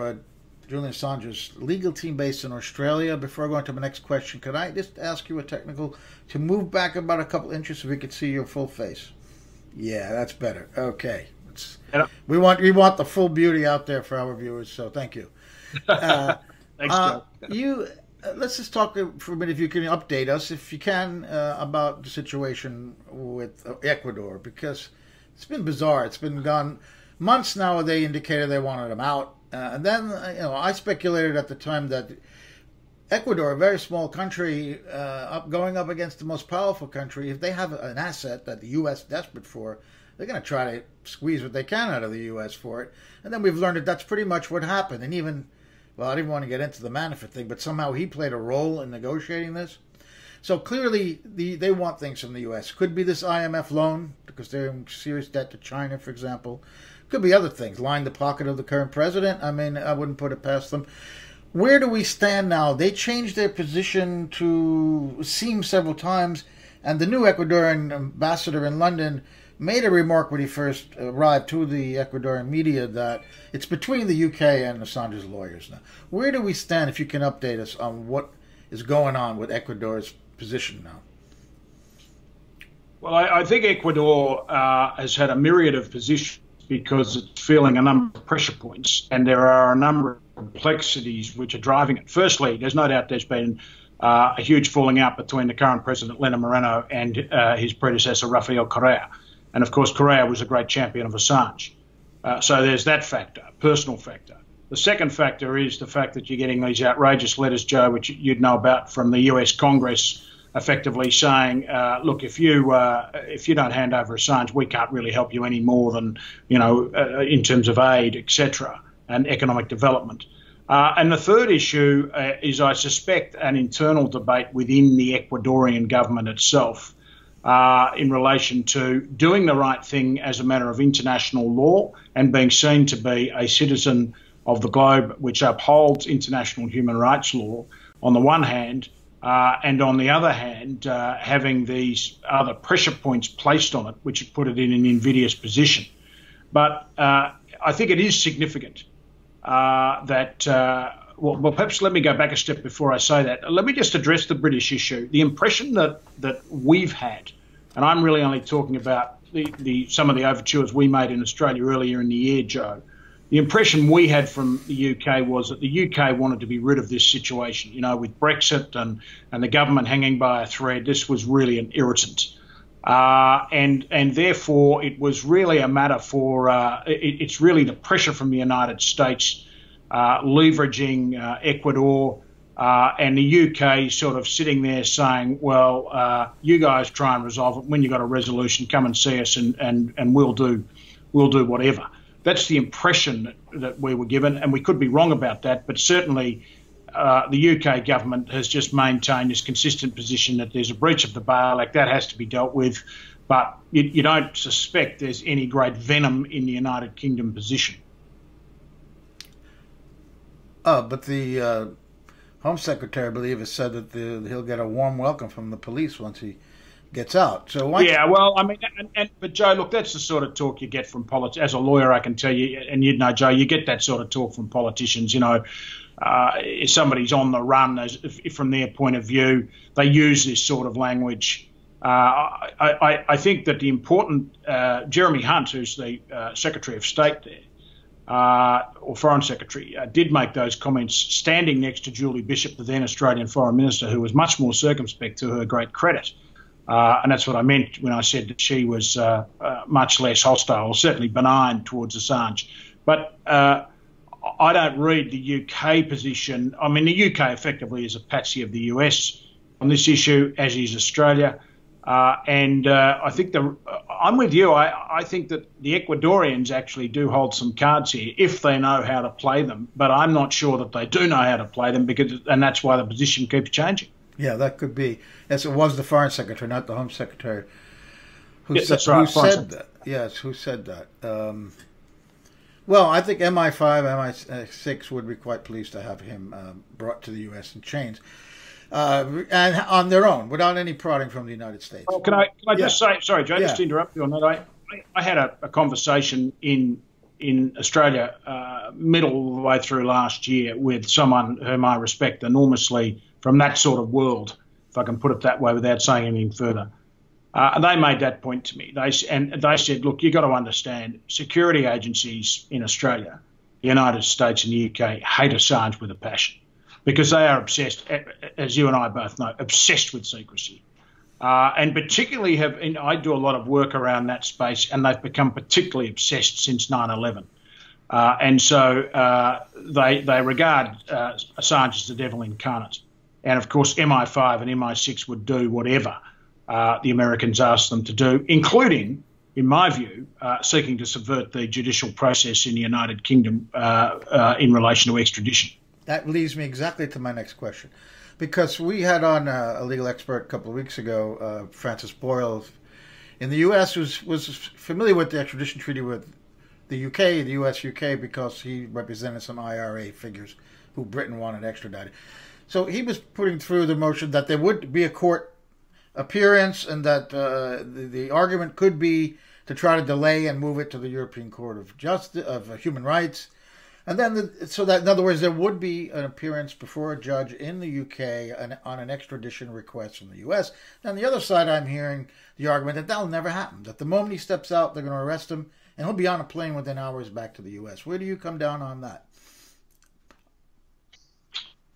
Julian Assange's legal team based in Australia. Before going to my next question, could I just ask you to move back about a couple inches so we could see your full face? Yeah, that's better. Okay. We want the full beauty out there for our viewers, so thank you. Thanks, Joe. Let's just talk for a minute, if you can update us, if you can, about the situation with Ecuador, because it's been bizarre. It's been gone months now. They indicated they wanted him out. And then, I speculated at the time that Ecuador, a very small country, going up against the most powerful country, if they have an asset that the U.S. is desperate for, they're going to try to squeeze what they can out of the U.S. for it. And then we've learned that that's pretty much what happened. And even, well, I didn't want to get into the Manafort thing, but somehow he played a role in negotiating this. So clearly they want things from the U.S. Could be this IMF loan, because they're in serious debt to China, for example. Could be other things. Line the pocket of the current president. I mean, I wouldn't put it past them. Where do we stand now? They changed their position to seem several times, and the new Ecuadorian ambassador in London made a remark when he first arrived to the Ecuadorian media that it's between the UK and Assange's lawyers now. Where do we stand, if you can update us on what is going on with Ecuador's position now? Well, I think Ecuador has had a myriad of positions because it's feeling a number of pressure points, and there are a number of complexities which are driving it. Firstly, there's no doubt there's been a huge falling out between the current president, Lenin Moreno, and his predecessor, Rafael Correa. And, of course, Correa was a great champion of Assange. So there's that factor, personal factor. The second factor is the fact that you're getting these outrageous letters, Joe, which you'd know about, from the US Congress, effectively saying, look, if you don't hand over Assange, we can't really help you any more than, in terms of aid, etc., and economic development. And the third issue is, I suspect, an internal debate within the Ecuadorian government itself in relation to doing the right thing as a matter of international law and being seen to be a citizen of the globe which upholds international human rights law on the one hand, and on the other hand, having these other pressure points placed on it, which have put it in an invidious position. But I think it is significant that, well, perhaps let me go back a step before I say that. Let me just address the British issue. The impression that we've had, and I'm really only talking about some of the overtures we made in Australia earlier in the year, Joe. The impression we had from the UK was that the UK wanted to be rid of this situation. With Brexit and the government hanging by a thread, this was really an irritant. And therefore, it was really a matter for, it's really the pressure from the United States leveraging Ecuador and the UK sort of sitting there saying, well, you guys try and resolve it. When you've got a resolution, come and see us and we'll do whatever. That's the impression that we were given, and we could be wrong about that, but certainly the UK government has just maintained this consistent position that there's a breach of the Bail Act, that has to be dealt with, but you don't suspect there's any great venom in the United Kingdom position. But the Home Secretary, I believe, has said that he'll get a warm welcome from the police once he gets out. So well, I mean, but Joe, look, that's the sort of talk you get from politics. As a lawyer, I can tell you, and you'd know, Joe, you get that sort of talk from politicians. If somebody's on the run, from their point of view, they use this sort of language. I think that the important Jeremy Hunt, who's the Secretary of State there, or Foreign Secretary, did make those comments standing next to Julie Bishop, the then Australian Foreign Minister, who was much more circumspect, to her great credit. And that's what I meant when I said that she was much less hostile, or certainly benign towards Assange. But I don't read the UK position. I mean, the UK effectively is a patsy of the US on this issue, as is Australia. And I think I'm with you. I think that the Ecuadorians actually do hold some cards here if they know how to play them. But I'm not sure that they do know how to play them, and that's why the position keeps changing. Yeah, that could be. Yes, it was the Foreign Secretary, not the Home Secretary, who yes, said, that's right. who said that. Yes, who said that. Well, I think MI5, MI6 would be quite pleased to have him brought to the U.S. in chains, and on their own, without any prodding from the United States. Oh, can I just say, sorry, Joe, just to interrupt you on that. I had a conversation in Australia middle of the way through last year with someone whom I respect enormously from that sort of world, if I can put it that way without saying anything further. And they made that point to me. They said, look, you've got to understand, security agencies in Australia, the United States and the UK hate Assange with a passion because they are obsessed, as you and I both know, obsessed with secrecy. And particularly I do a lot of work around that space, and they've become particularly obsessed since 9/11. And so they regard Assange as the devil incarnate. And, of course, MI5 and MI6 would do whatever the Americans asked them to do, including, in my view, seeking to subvert the judicial process in the United Kingdom in relation to extradition. That leads me exactly to my next question. Because we had on a legal expert a couple of weeks ago, Francis Boyle, in the U.S., was familiar with the extradition treaty with the UK, the US-UK, because he represented some IRA figures who Britain wanted extradited. So he was putting through the motion that there would be a court appearance and that the argument could be to try to delay and move it to the European Court of Justice, of Human Rights. And then, so that in other words, there would be an appearance before a judge in the UK on an extradition request from the US. And on the other side, I'm hearing the argument that that'll never happen. That the moment he steps out, they're going to arrest him, and he'll be on a plane within hours back to the US. Where do you come down on that?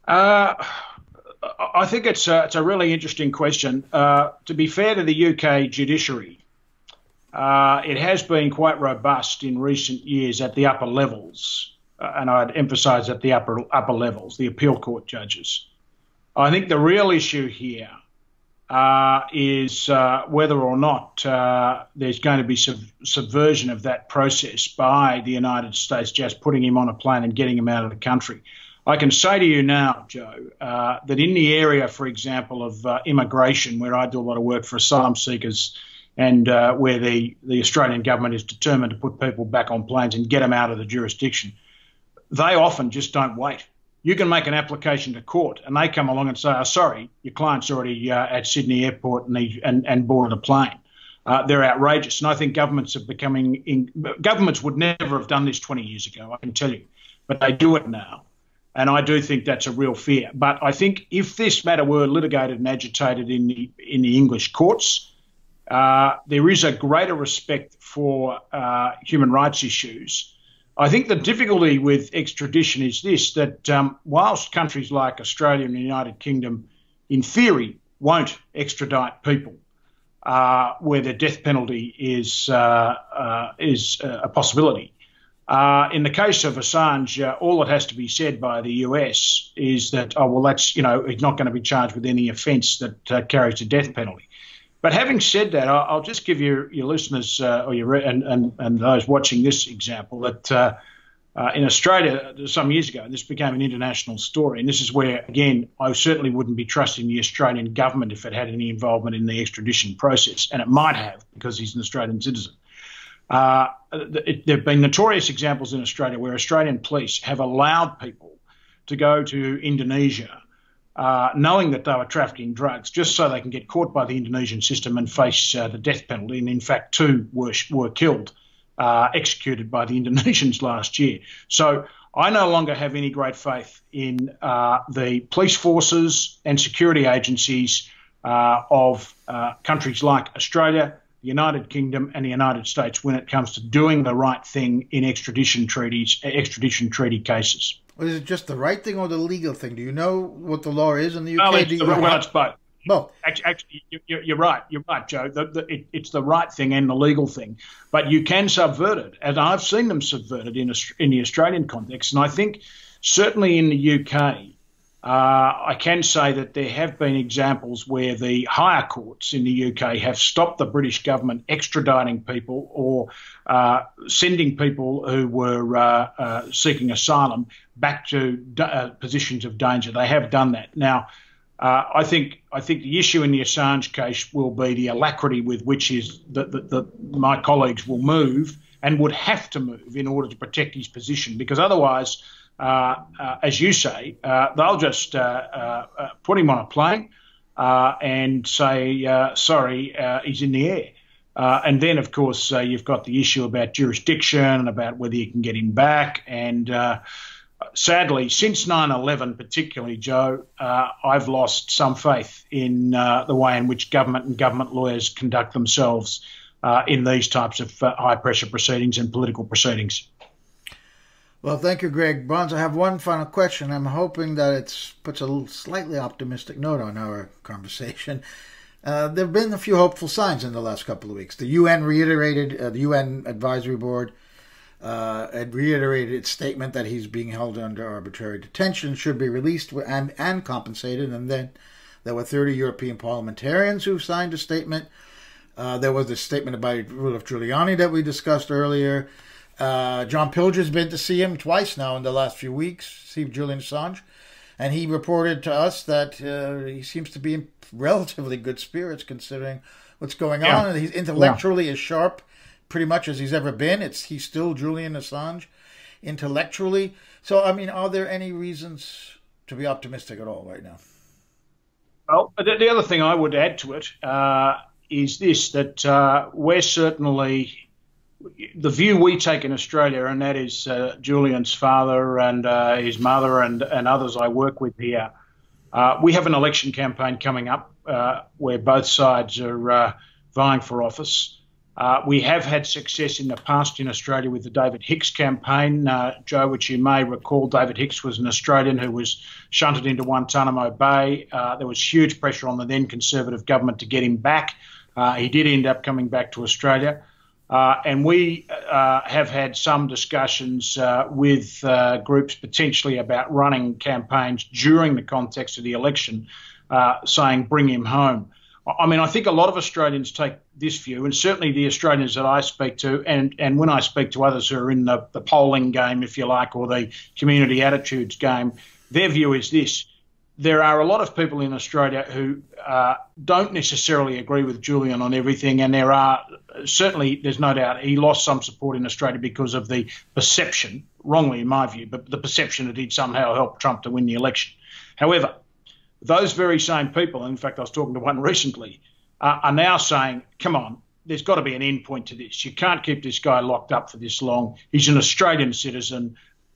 I think it's a really interesting question. To be fair to the UK judiciary, it has been quite robust in recent years at the upper levels. And I'd emphasise at the upper levels, the appeal court judges. I think the real issue here is whether or not there's going to be subversion of that process by the United States just putting him on a plane and getting him out of the country. I can say to you now, Joe, that in the area, for example, of immigration, where I do a lot of work for asylum seekers and where the Australian government is determined to put people back on planes and get them out of the jurisdiction, they often just don't wait. You can make an application to court and they come along and say, oh, sorry, your client's already at Sydney Airport and boarded a plane. They're outrageous. And I think governments governments would never have done this 20 years ago, I can tell you, but they do it now. And I do think that's a real fear. But I think if this matter were litigated and agitated in the English courts, there is a greater respect for human rights issues. I think the difficulty with extradition is this, that whilst countries like Australia and the United Kingdom, in theory, won't extradite people where the death penalty is a possibility, in the case of Assange, all that has to be said by the US is that, oh, well, that's, he's not going to be charged with any offence that carries a death penalty. But having said that, I'll just give your listeners and those watching this example that in Australia some years ago, this became an international story. And this is where, again, I certainly wouldn't be trusting the Australian government if it had any involvement in the extradition process. And it might have, because he's an Australian citizen. There have been notorious examples in Australia where Australian police have allowed people to go to Indonesia knowing that they were trafficking drugs, just so they can get caught by the Indonesian system and face the death penalty. And in fact, 2 were killed, executed by the Indonesians last year. So I no longer have any great faith in the police forces and security agencies of countries like Australia, the United Kingdom and the United States when it comes to doing the right thing in extradition treaty cases. Well, is it just the right thing or the legal thing? Do you know what the law is in the UK? Well, it's both. Both. Actually, you're right. You're right, Joe. It's the right thing and the legal thing. But you can subvert it, and I've seen them subverted in the Australian context. And I think certainly in the UK, I can say that there have been examples where the higher courts in the UK have stopped the British government extraditing people or sending people who were seeking asylum back to positions of danger. They have done that. Now, I think the issue in the Assange case will be the alacrity with which my colleagues will move and would have to move in order to protect his position, because otherwise, as you say, they'll just put him on a plane and say, sorry, he's in the air. And then, of course, you've got the issue about jurisdiction and about whether you can get him back. And sadly, since 9/11 particularly, Joe, I've lost some faith in the way in which government and government lawyers conduct themselves in these types of high-pressure proceedings and political proceedings. Well, thank you, Greg. Bonds, I have one final question. I'm hoping that it puts a slightly optimistic note on our conversation. There have been a few hopeful signs in the last couple of weeks. The UN reiterated, the UN Advisory Board had reiterated its statement that he's being held under arbitrary detention, should be released and compensated. And then there were 30 European parliamentarians who signed a statement. There was a statement by Rudy Giuliani that we discussed earlier. John Pilger's been to see him twice now in the last few weeks, see Julian Assange, and he reported to us that he seems to be in relatively good spirits considering what's going on. And he's intellectually as sharp pretty much as he's ever been. He's still Julian Assange intellectually. So, I mean, are there any reasons to be optimistic at all right now? Well, the other thing I would add to it is this, that we're certainly the view we take in Australia, and that is Julian's father and his mother and others I work with here, we have an election campaign coming up where both sides are vying for office. We have had success in the past in Australia with the David Hicks campaign, Joe, which you may recall. David Hicks was an Australian who was shunted into Guantanamo Bay. There was huge pressure on the then Conservative government to get him back. He did end up coming back to Australia. And we have had some discussions with groups potentially about running campaigns during the context of the election, saying bring him home. I mean, I think a lot of Australians take this view, and certainly the Australians that I speak to, and when I speak to others who are in the polling game, if you like, or the community attitudes game, their view is this. There are a lot of people in Australia who don't necessarily agree with Julian on everything, and there are certainly, there's no doubt, he lost some support in Australia because of the perception, wrongly in my view, but the perception that he'd somehow helped Trump to win the election. However, those very same people, and in fact I was talking to one recently, are now saying, come on, there's got to be an end point to this. You can't keep this guy locked up for this long. He's an Australian citizen.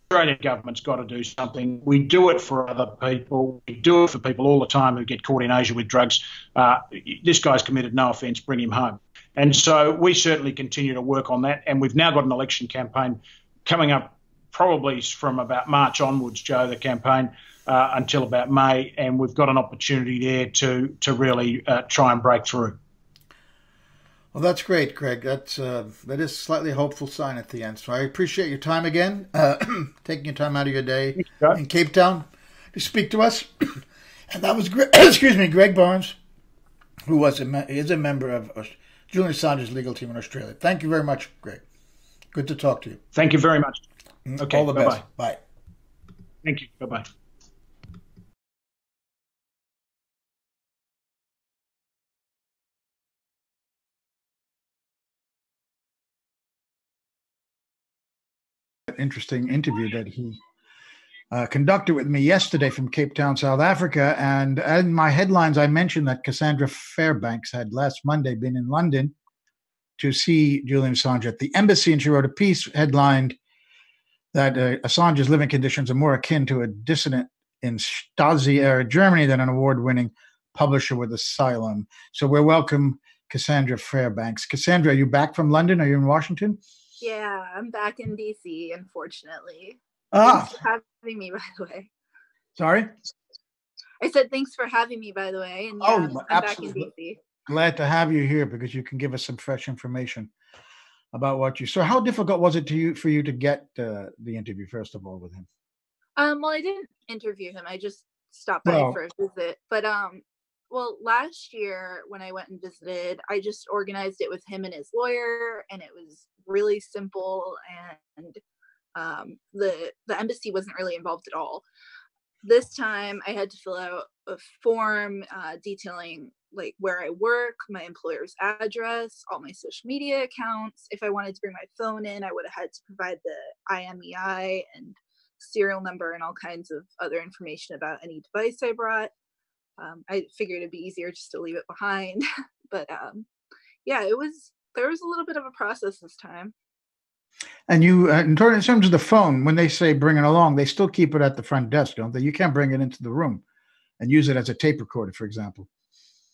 The Australian government's got to do something. We do it for other people. We do it for people all the time who get caught in Asia with drugs. This guy's committed no offence, bring him home. And so we certainly continue to work on that. And we've now got an election campaign coming up probably from about March onwards, Joe, the campaign, until about May, and we've got an opportunity there to really try and break through. Well, that's great, Greg. That is a slightly hopeful sign at the end. So I appreciate your time again, taking your time out of your day in Cape Town to speak to us. And that was Greg Barnes, who is a member of Julian Assange's legal team in Australia. Thank you very much, Greg. Good to talk to you. Thank you very much. Okay, all the best. Bye. Thank you. Bye-bye. Interesting interview that he conducted with me yesterday from Cape Town, South Africa. And in my headlines, I mentioned that Cassandra Fairbanks had last Monday been in London to see Julian Assange at the embassy. And she wrote a piece headlined that Assange's living conditions are more akin to a dissident in Stasi-era Germany than an award-winning publisher with asylum. So we welcome Cassandra Fairbanks. Cassandra, are you back from London? Are you in Washington? Yeah, I'm back in DC, unfortunately. Thanks for having me, by the way. Sorry? I said thanks for having me, by the way. And yeah, I'm back in DC. Glad to have you here because you can give us some fresh information about what you saw. How difficult was it for you to get the interview, first of all, with him? Well, I didn't interview him. I just stopped by for a visit. But well, last year when I went and visited, I just organized it with him and his lawyer, and it was really simple, and the embassy wasn't really involved at all. This time I had to fill out a form detailing like where I work, my employer's address, all my social media accounts. If I wanted to bring my phone in, I would have had to provide the IMEI and serial number and all kinds of other information about any device I brought. I figured it'd be easier just to leave it behind. But yeah, there was a little bit of a process this time. And you, in terms of the phone, when they say bring it along, they still keep it at the front desk, don't they? You can't bring it into the room and use it as a tape recorder, for example.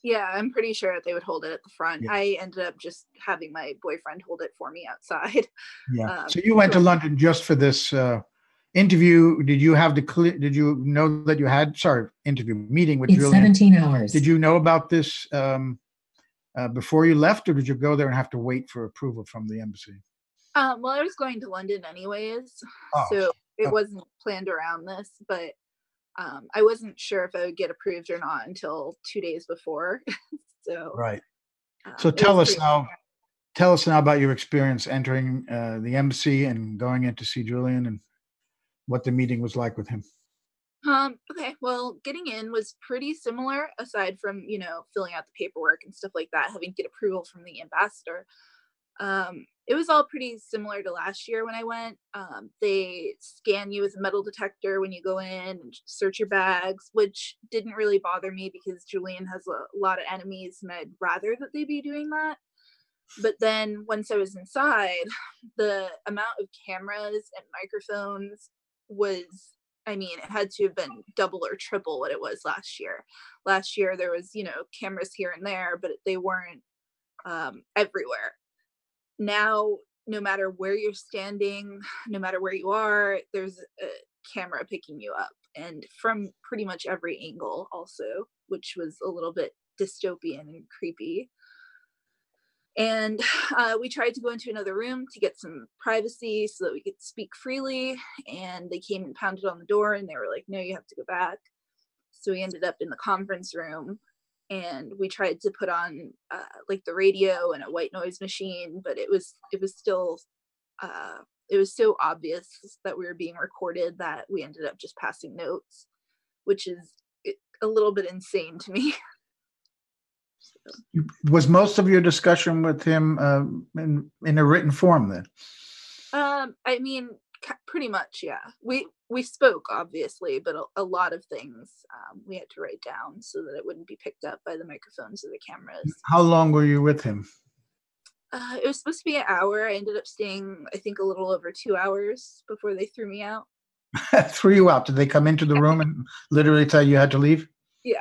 Yeah, I'm pretty sure they would hold it at the front. Yeah. I ended up just having my boyfriend hold it for me outside. Yeah. So you went to London just for this interview. Did you have did you know that you had, meeting with Julian? 17 hours. Did you know about this before you left, or did you go there and have to wait for approval from the embassy? Well, I was going to London anyways, so it wasn't planned around this, but I wasn't sure if I would get approved or not until 2 days before. So right. So tell us now about your experience entering the embassy and going in to see Julian and what the meeting was like with him. Okay, well, getting in was pretty similar, aside from, filling out the paperwork and stuff like that, having to get approval from the ambassador. It was all pretty similar to last year when I went. They scan you with a metal detector when you go in and search your bags, which didn't really bother me because Julian has a lot of enemies and I'd rather that they be doing that. But then once I was inside, the amount of cameras and microphones was, I mean, it had to have been double or triple what it was last year. Last year there was, cameras here and there, but they weren't everywhere. Now, no matter where you're standing, no matter where you are, there's a camera picking you up, and from pretty much every angle also, which was a little bit dystopian and creepy. And we tried to go into another room to get some privacy so that we could speak freely. And they came and pounded on the door and they were like, no, you have to go back. So we ended up in the conference room and we tried to put on like the radio and a white noise machine, but it was still, it was so obvious that we were being recorded that we ended up just passing notes, which is a little bit insane to me. Was most of your discussion with him in a written form then? I mean, pretty much, yeah. We spoke, obviously, but a lot of things we had to write down so that it wouldn't be picked up by the microphones or the cameras. How long were you with him? It was supposed to be an hour. I ended up staying, I think, a little over 2 hours before they threw me out. Threw you out? Did they come into the room and literally tell you had to leave? Yeah.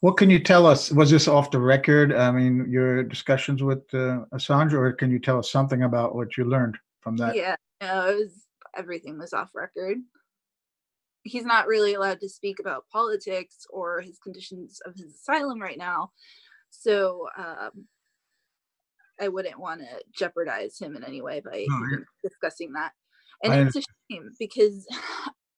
What can you tell us? Was this off the record? I mean, your discussions with Assange, or can you tell us something about what you learned from that? Yeah, no, everything was off record. He's not really allowed to speak about politics or his conditions of his asylum right now. So I wouldn't want to jeopardize him in any way by discussing that. And it's a shame because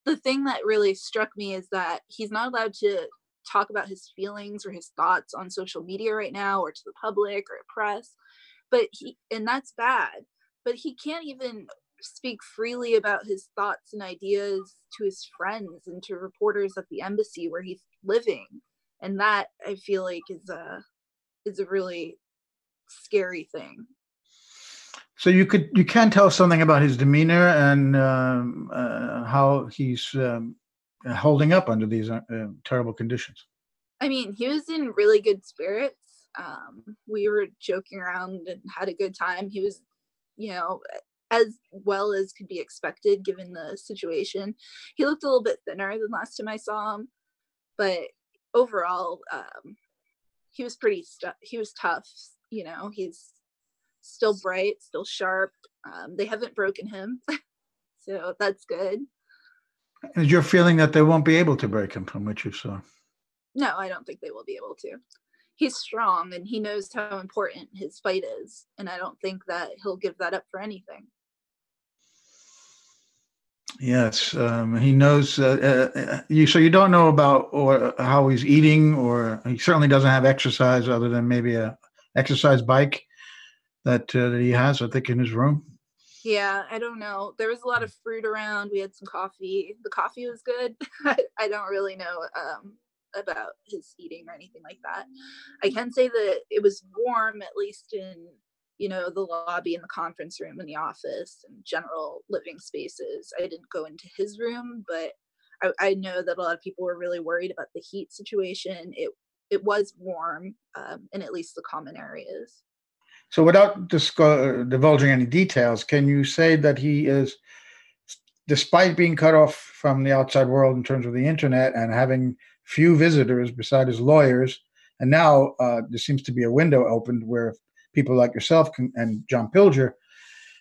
the thing that really struck me is that he's not allowed to talk about his feelings or his thoughts on social media right now or to the public or press, and that's bad, but he can't even speak freely about his thoughts and ideas to his friends and to reporters at the embassy where he's living, and that I feel like is a really scary thing. So you can tell something about his demeanor and how he's holding up under these terrible conditions. I mean, he was in really good spirits. We were joking around and had a good time. He was, as well as could be expected given the situation. He looked a little bit thinner than last time I saw him, but overall, he was he was tough. He's still bright, still sharp. They haven't broken him, so that's good. Is your feeling that they won't be able to break him from what you saw? No, I don't think they will be able to. He's strong and he knows how important his fight is. And I don't think that he'll give that up for anything. Yes, he knows. So you don't know about how he's eating, or he certainly doesn't have exercise other than maybe a exercise bike that he has, I think, in his room. Yeah, I don't know. There was a lot of fruit around. We had some coffee. The coffee was good. I don't really know about his eating or anything like that. I can say that it was warm, at least in, the lobby and the conference room and the office and general living spaces. I didn't go into his room, but I know that a lot of people were really worried about the heat situation. It was warm in at least the common areas. So without divulging any details, can you say that he is, despite being cut off from the outside world in terms of the internet and having few visitors beside his lawyers, and now there seems to be a window opened where people like yourself and John Pilger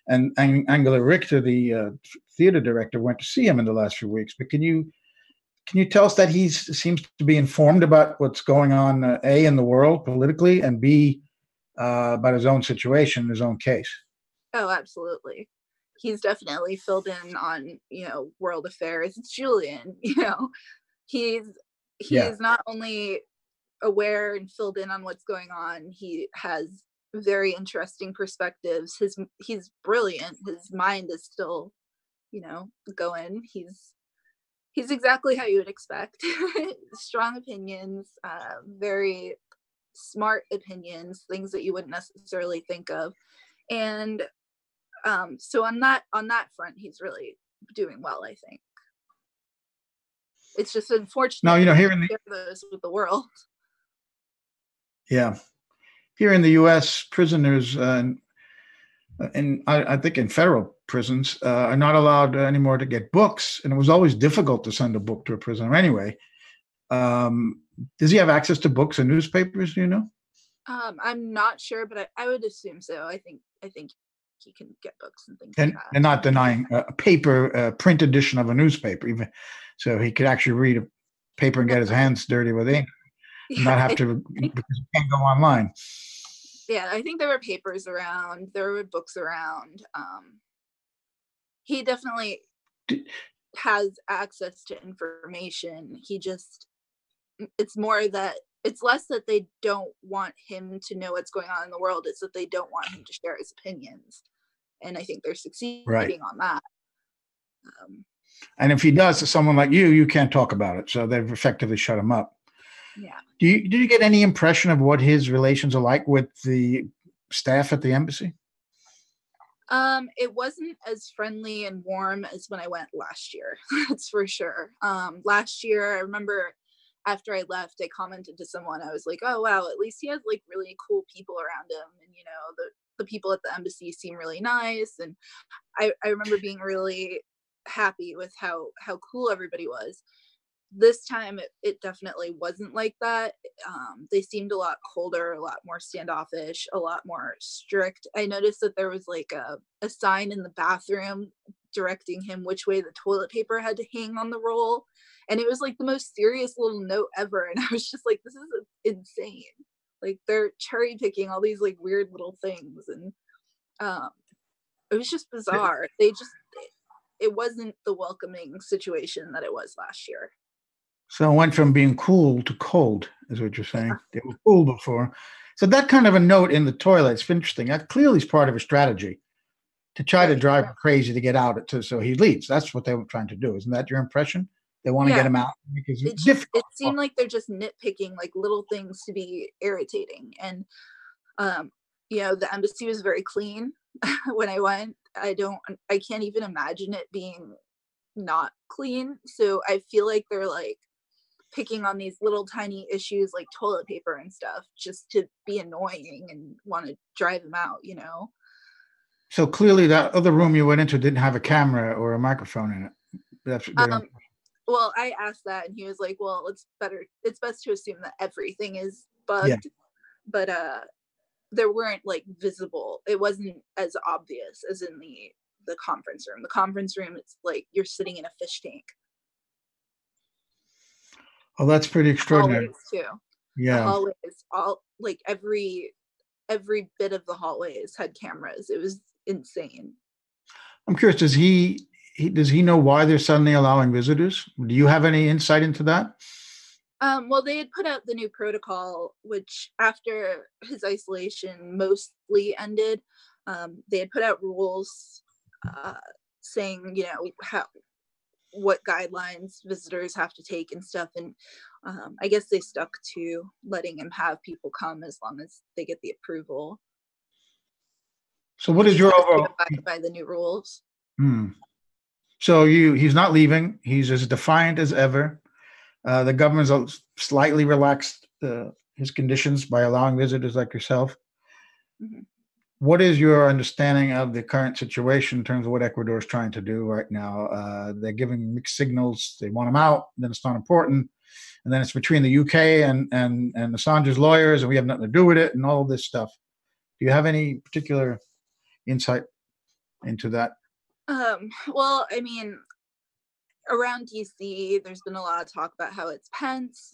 and Angela Richter, the theater director, went to see him in the last few weeks. But can you tell us that he seems to be informed about what's going on, A, in the world politically, and B, about his own situation, his own case? Oh, absolutely. He's definitely filled in on, world affairs. It's Julian, he's not only aware and filled in on what's going on, he has very interesting perspectives. He's brilliant. His mind is still, going. He's exactly how you would expect. Strong opinions, very smart opinions, things that you wouldn't necessarily think of, and so on that front, he's really doing well. I think it's just unfortunate. Now, here in those with the world. Yeah, Here in the U.S., prisoners, and I think in federal prisons, are not allowed anymore to get books. And it was always difficult to send a book to a prisoner anyway. Does he have access to books and newspapers? Do you know? I'm not sure, but I would assume so. I think he can get books and things And like that. they're not denying a paper, print edition of a newspaper, even so he could actually read a paper and get his hands dirty with ink, and not have to because he can't go online. Yeah, I think there were papers around. There were books around. He definitely has access to information. It's more that it's less that they don't want him to know what's going on in the world. It's that they don't want him to share his opinions. And I think they're succeeding on that. And if he does to someone like you can't talk about it. So they've effectively shut him up. Yeah. Did you get any impression of what his relations are like with the staff at the embassy? It wasn't as friendly and warm as when I went last year. That's for sure. Last year, I remember after I left, I commented to someone, I was like, oh, wow, at least he has like really cool people around him. And, you know, the people at the embassy seem really nice. And I remember being really happy with how cool everybody was. This time, it definitely wasn't like that. They seemed a lot colder, a lot more standoffish, a lot more strict. I noticed that there was like a sign in the bathroom directing him which way the toilet paper had to hang on the roll. And it was like the most serious little note ever. And I was just like, this is insane. Like they're cherry picking all these like weird little things. And it was just bizarre. It wasn't the welcoming situation that it was last year. So it went from being cool to cold, is what you're saying. They were cool before. So that kind of a note in the toilet, it's interesting. That clearly is part of a strategy to try to drive him crazy to get out so he leaves. That's what they were trying to do. Isn't that your impression? They want to get him out because it's difficult. It seemed like they're just nitpicking like little things to be irritating. And you know, the embassy was very clean when I went. I can't even imagine it being not clean. So I feel like they're like picking on these little tiny issues like toilet paper and stuff just to be annoying and want to drive him out, you know? So clearly that other room you went into didn't have a camera or a microphone in it. Well, I asked that and he was like, well, it's best to assume that everything is bugged. But there weren't like visible, it wasn't as obvious as in the conference room. The conference room, it's like you're sitting in a fish tank. Oh, that's pretty extraordinary. The hallways too. Yeah. The hallways, all like every bit of the hallways had cameras. It was insane. I'm curious, does he know why they're suddenly allowing visitors? Do you have any insight into that? Well, they had put out the new protocol, which after his isolation mostly ended, they had put out rules saying, you know, what guidelines visitors have to take and stuff. And I guess they stuck to letting him have people come as long as they get the approval. So what is your overall by the new rules? So he's not leaving. He's as defiant as ever. The government's slightly relaxed his conditions by allowing visitors like yourself. Mm-hmm. What is your understanding of the current situation in terms of what Ecuador is trying to do right now? They're giving mixed signals. They want him out, then it's not important. And then it's between the UK and Assange's lawyers, and we have nothing to do with it, and all of this stuff. Do you have any particular insight into that? Well, I mean, around DC, there's been a lot of talk about how it's Pence,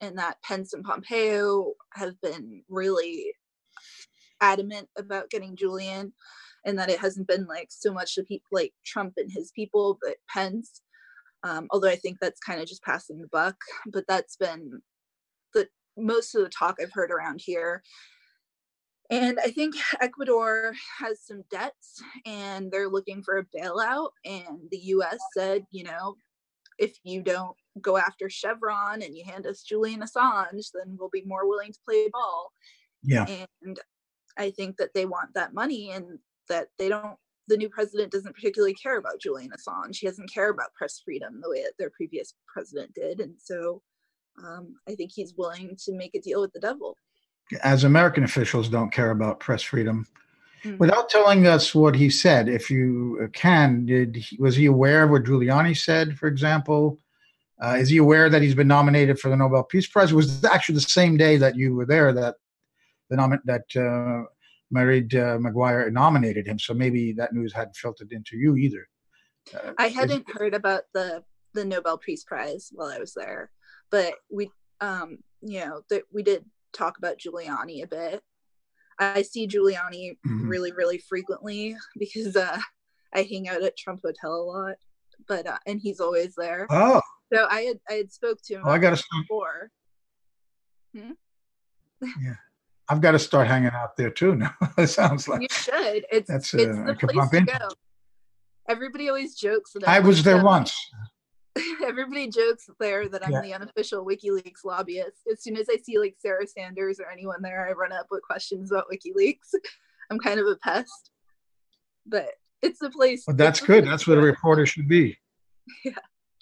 and that Pence and Pompeo have been really adamant about getting Julian, and that it hasn't been like so much the people like Trump and his people, but Pence. Although I think that's kind of just passing the buck, but that's been the most of the talk I've heard around here. And I think Ecuador has some debts and they're looking for a bailout. And the US said, you know, if you don't go after Chevron and you hand us Julian Assange, then we'll be more willing to play ball. Yeah. And I think that they want that money, and that the new president doesn't particularly care about Julian Assange. He doesn't care about press freedom the way that their previous president did. And so I think he's willing to make a deal with the devil. as American officials don't care about press freedom. Without telling us what he said, if you can, was he aware of what Giuliani said, for example? Is he aware that he's been nominated for the Nobel Peace Prize? It was actually the same day that you were there that Maguire nominated him. So maybe that news hadn't filtered into you either. I hadn't heard about the Nobel Peace Prize while I was there, but we, we did talk about Giuliani a bit. I see Giuliani really, really frequently because I hang out at Trump Hotel a lot, but and he's always there. Oh, so I had spoke to him. I got to before. Yeah, I've got to start hanging out there too now. It sounds like you should. It's the place to go. Everybody always jokes that I was there once. Everybody jokes there that I'm the unofficial WikiLeaks lobbyist. As soon as I see like Sarah Sanders or anyone there, I run up with questions about WikiLeaks. I'm kind of a pest, but it's a place. Well, that's good. That's what a reporter should be. Yeah.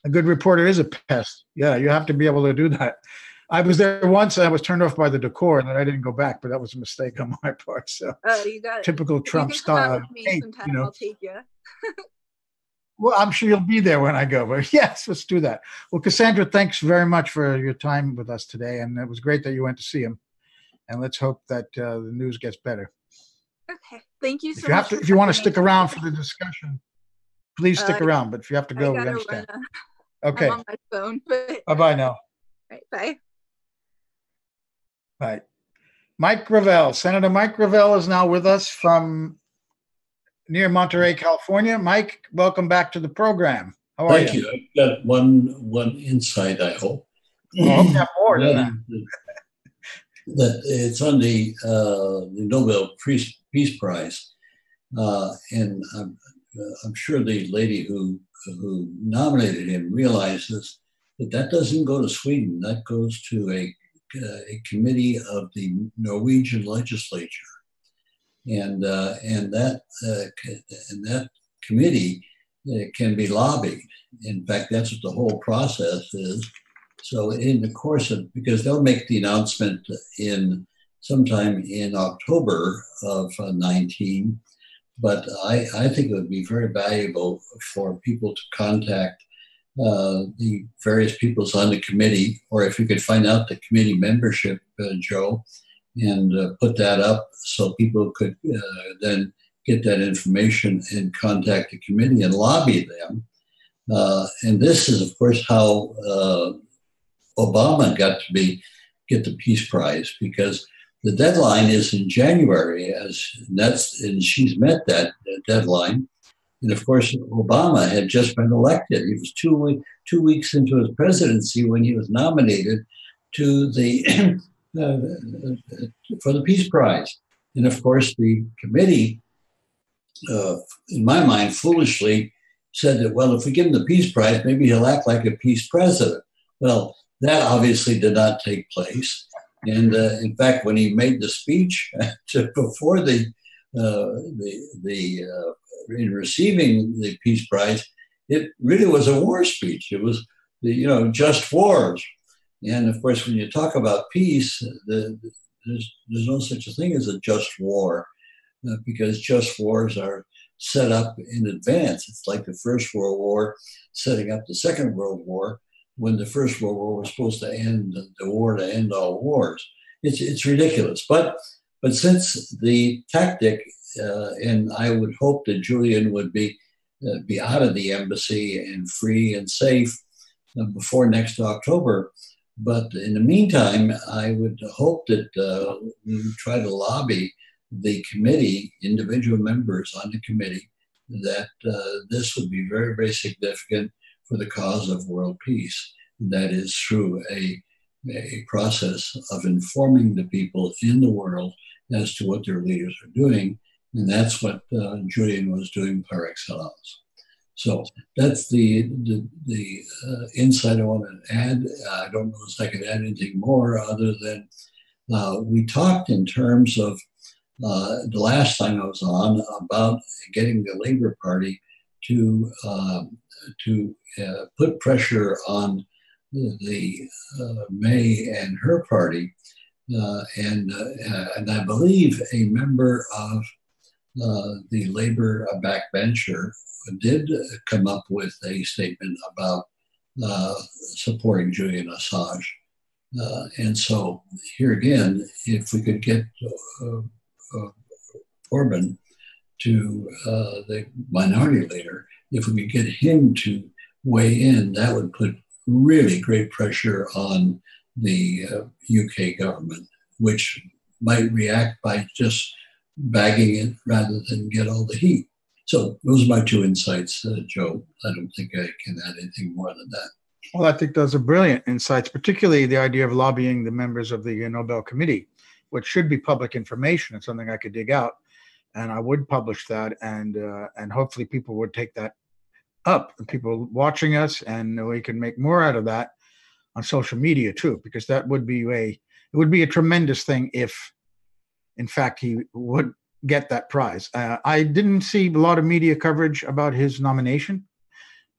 A good reporter is a pest. Yeah, you have to be able to do that. I was there once. I was turned off by the decor, and then I didn't go back. But that was a mistake on my part. So, you got typical Trump style. Sometime, I'll take you. Well, I'm sure you'll be there when I go. But yes, let's do that. Well, Cassandra, thanks very much for your time with us today, and it was great that you went to see him. And let's hope that the news gets better. Okay, thank you so much. If you want to stick around for the discussion, please stick around. But if you have to go, we understand. Okay. I'm on my phone. Bye-bye now. Right, bye. Bye. Mike Gravel. Senator Mike Gravel is now with us from near Monterey, California. Mike, welcome back to the program. How are you? Thank you. I've got one insight, I hope. Well, I'll have more than that it's on the Nobel Peace Prize. And I'm sure the lady who nominated him realizes that doesn't go to Sweden. That goes to a committee of the Norwegian legislature. And that committee can be lobbied. In fact, that's what the whole process is. So in the course of, because they'll make the announcement sometime in October of 19, but I think it would be very valuable for people to contact the various peoples on the committee, or if you could find out the committee membership, Joe, and put that up so people could then get that information and contact the committee and lobby them. And this is, of course, how Obama got to get the Peace Prize, because the deadline is in January, and she's met that deadline. And of course, Obama had just been elected. He was two weeks into his presidency when he was nominated to the for the Peace Prize. And of course, the committee, in my mind, foolishly said that, well, if we give him the Peace Prize, maybe he'll act like a peace president. Well, that obviously did not take place. And in fact, when he made the speech before in receiving the Peace Prize, it really was a war speech. It was just wars. And of course, when you talk about peace, there's no such a thing as a just war, because just wars are set up in advance. It's like the First World War setting up the Second World War, when the First World War was supposed to end the war to end all wars. It's ridiculous. But since the tactic, and I would hope that Julian would be out of the embassy and free and safe before next October. But in the meantime, I would hope that we would try to lobby the committee, individual members on the committee, that this would be very, very significant for the cause of world peace. That is through a process of informing the people in the world as to what their leaders are doing. And that's what Julian was doing par excellence. So that's the insight I want to add. I don't know if I could add anything more other than we talked in terms of the last time I was on about getting the Labour Party to put pressure on the May and her party and I believe a member of the Labor backbencher did come up with a statement about supporting Julian Assange. And so here again, if we could get Corbyn to the minority leader, if we could get him to weigh in, that would put really great pressure on the UK government, which might react by just bagging it rather than get all the heat. So those are my two insights, Joe. I don't think I can add anything more than that. Well, I think those are brilliant insights, particularly the idea of lobbying the members of the Nobel Committee, which should be public information. It's something I could dig out, and I would publish that, and hopefully people would take that up, and people watching us, and we can make more out of that on social media too, because that would be a tremendous thing if, in fact, he would get that prize. I didn't see a lot of media coverage about his nomination,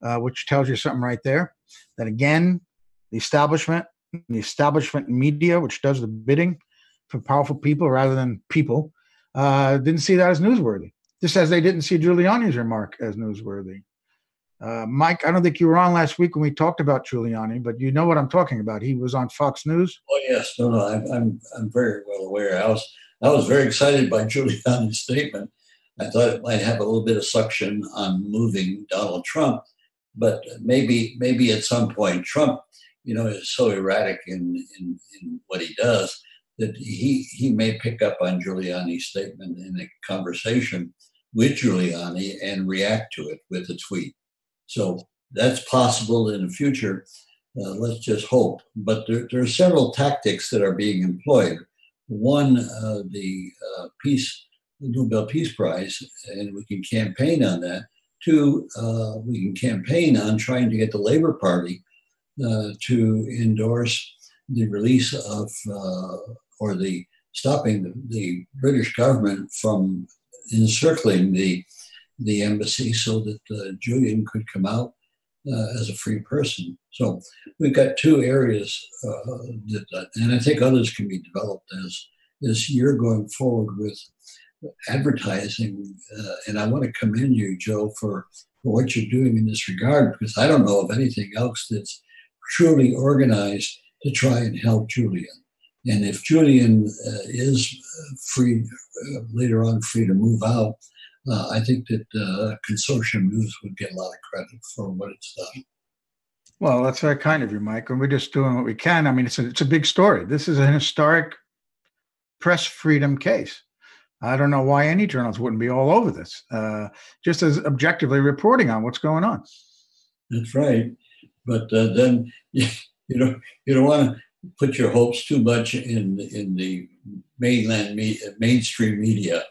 which tells you something right there. That again, the establishment media, which does the bidding for powerful people rather than people, didn't see that as newsworthy. Just as they didn't see Giuliani's remark as newsworthy. Mike, I don't think you were on last week when we talked about Giuliani, but you know what I'm talking about. He was on Fox News. Oh yes, no, I'm very well aware. I was very excited by Giuliani's statement. I thought it might have a little bit of suction on moving Donald Trump, but maybe at some point Trump, is so erratic in what he does that he may pick up on Giuliani's statement in a conversation with Giuliani and react to it with a tweet. So that's possible in the future. Let's just hope. But there are several tactics that are being employed. One, the Nobel Peace Prize, and we can campaign on that. Two, we can campaign on trying to get the Labour Party to endorse the release of or the stopping the British government from encircling the embassy so that Julian could come out as a free person. So we've got two areas and I think others can be developed as you're going forward with advertising. And I want to commend you, Joe, for what you're doing in this regard, because I don't know of anything else that's truly organized to try and help Julian. And if Julian is free, later on free to move out, I think that Consortium News would get a lot of credit for what it's done. Well, that's very kind of you, Mike. And we're just doing what we can. I mean, it's a big story. This is an historic press freedom case. I don't know why any journalists wouldn't be all over this, just as objectively reporting on what's going on. That's right. But then you don't want to put your hopes too much in the mainstream media,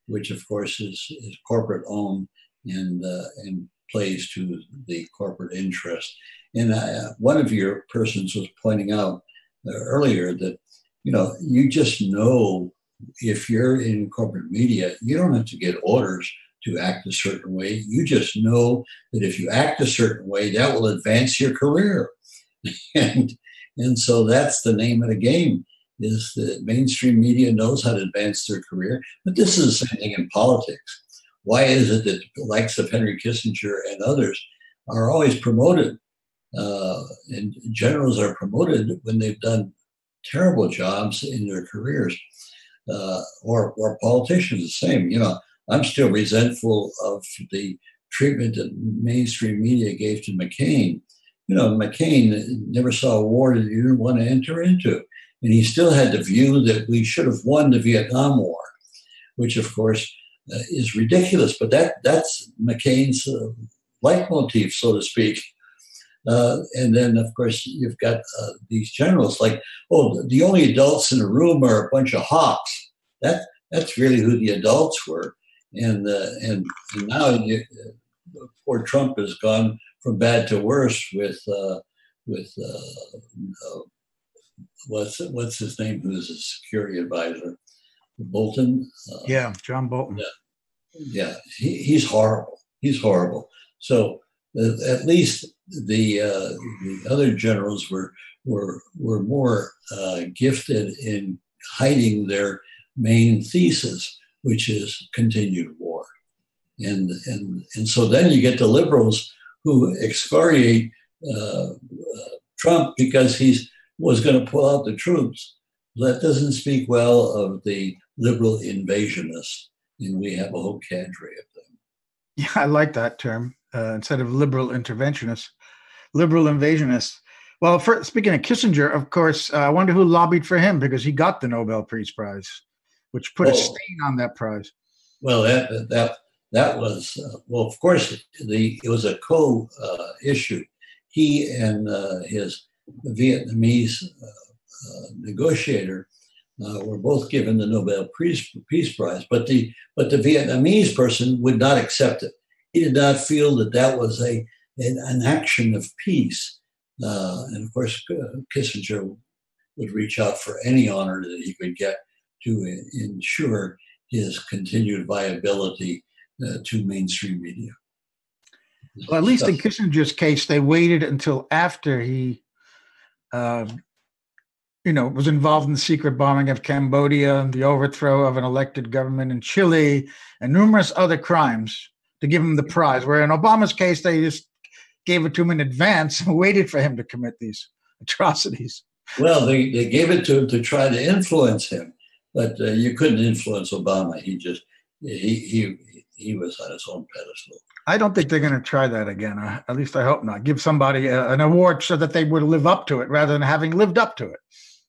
which of course is corporate owned and plays to the corporate interest. And one of your persons was pointing out earlier that you just know if you're in corporate media, you don't have to get orders to act a certain way. You just know that if you act a certain way, that will advance your career. And so that's the name of the game, is that mainstream media knows how to advance their career. But this is the same thing in politics. Why is it that the likes of Henry Kissinger and others are always promoted? And generals are promoted when they've done terrible jobs in their careers. Or politicians the same. I'm still resentful of the treatment that mainstream media gave to McCain. McCain never saw a war that he didn't want to enter into. And he still had the view that we should have won the Vietnam War, which of course is ridiculous. But that's McCain's leitmotif, so to speak. And then, of course, you've got these generals like, the only adults in the room are a bunch of hawks. That's really who the adults were. And now poor Trump has gone from bad to worse with what's his name, who's a security advisor, Bolton. John Bolton. Yeah, he's horrible. He's horrible. So at least the other generals were more gifted in hiding their main thesis, which is continued war. And so then you get the liberals who excoriate Trump because he was going to pull out the troops. That doesn't speak well of the liberal invasionists, and we have a whole cadre of them. Yeah, I like that term. Instead of liberal interventionists, liberal invasionists. Well, speaking of Kissinger, of course, I wonder who lobbied for him, because he got the Nobel Peace Prize, which put a stain on that prize. Well, that was well, of course, it was a co-issue. He and his Vietnamese negotiator were both given the Nobel Peace Prize, but the Vietnamese person would not accept it. He did not feel that was an action of peace. And of course, Kissinger would reach out for any honor that he could get to ensure his continued viability to mainstream media. Well, at least in Kissinger's case, they waited until after he, was involved in the secret bombing of Cambodia, the overthrow of an elected government in Chile, and numerous other crimes to give him the prize. Where in Obama's case, they just gave it to him in advance and waited for him to commit these atrocities. Well, they gave it to him to try to influence him, but you couldn't influence Obama. He was on his own pedestal. I don't think they're going to try that again. At least I hope not. Give somebody an award so that they would live up to it rather than having lived up to it.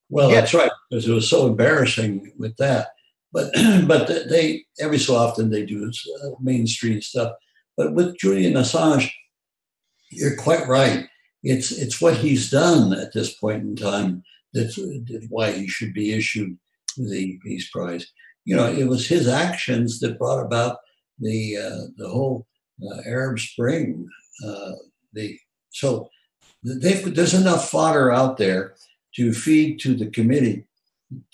Well, that's right, because it was so embarrassing with that. But they every so often they do mainstream stuff. But with Julian Assange, you're quite right. It's what he's done at this point in time that's why he should be issued the Peace Prize. It was his actions that brought about the whole Arab Spring. So there's enough fodder out there to feed to the committee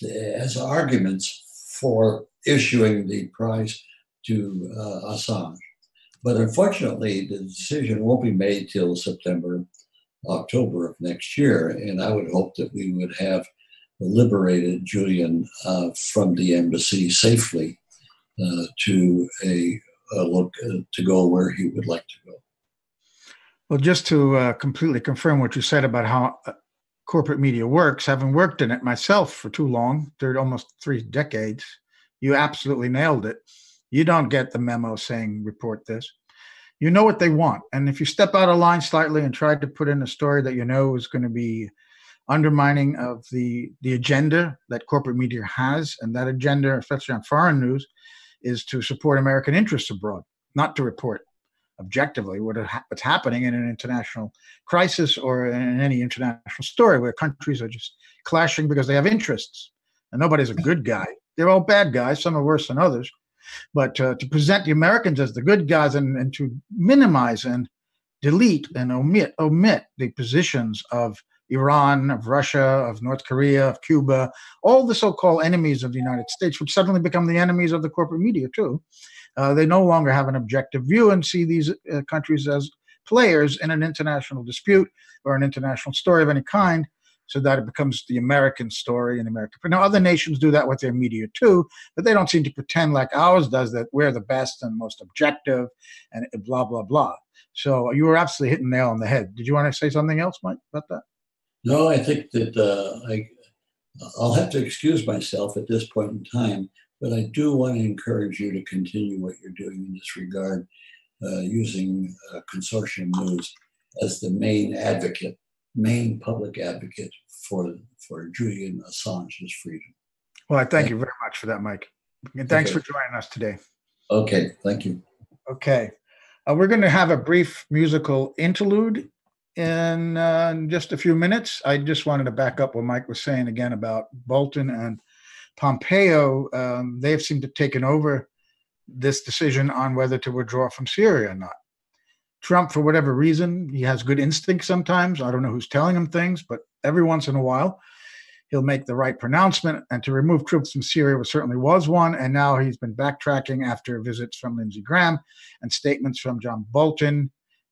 as arguments for issuing the prize to Assange. But unfortunately, the decision won't be made till September, October of next year. And I would hope that we would have liberated Julian from the embassy safely to to go where he would like to go. Well, just to completely confirm what you said about how corporate media works, having worked in it myself for too long, almost 3 decades, you absolutely nailed it. You don't get the memo saying report this. You know what they want. And if you step out of line slightly and try to put in a story that you know is going to be undermining of the agenda that corporate media has, and that agenda, especially on foreign news, is to support American interests abroad, not to report objectively what's happening in an international crisis or in any international story where countries are just clashing because they have interests. And nobody's a good guy. They're all bad guys. Some are worse than others. But to present the Americans as the good guys and to minimize and delete and omit the positions of Iran, of Russia, of North Korea, of Cuba, all the so-called enemies of the United States, which suddenly become the enemies of the corporate media too. They no longer have an objective view and see these countries as players in an international dispute or an international story of any kind, so that it becomes the American story in America. But now other nations do that with their media too, but they don't seem to pretend like ours does, that we're the best and most objective and blah, blah, blah. So you were absolutely hitting the nail on the head. Did you want to say something else, Mike, about that? No, I think that I'll have to excuse myself at this point in time, but I do want to encourage you to continue what you're doing in this regard, using Consortium News as the main public advocate for Julian Assange's freedom. Well, I thank you very much for that, Mike. And thanks for joining us today. Okay, thank you. Okay. We're going to have a brief musical interlude in just a few minutes. I just wanted to back up what Mike was saying again about Bolton and Pompeo. They've seemed to have taken over this decision on whether to withdraw from Syria or not. Trump, for whatever reason, he has good instincts sometimes. I don't know who's telling him things, but every once in a while, he'll make the right pronouncement. And to remove troops from Syria certainly was one. And now he's been backtracking after visits from Lindsey Graham and statements from John Bolton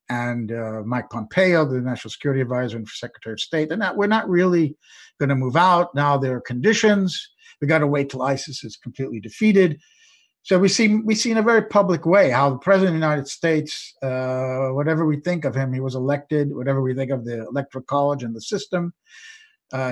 and Mike Pompeo, the National Security Advisor and Secretary of State. And that we're not really going to move out. Now there are conditions. We got to wait till ISIS is completely defeated. So we see in a very public way how the president of the United States, whatever we think of him, he was elected, whatever we think of the Electoral College and the system,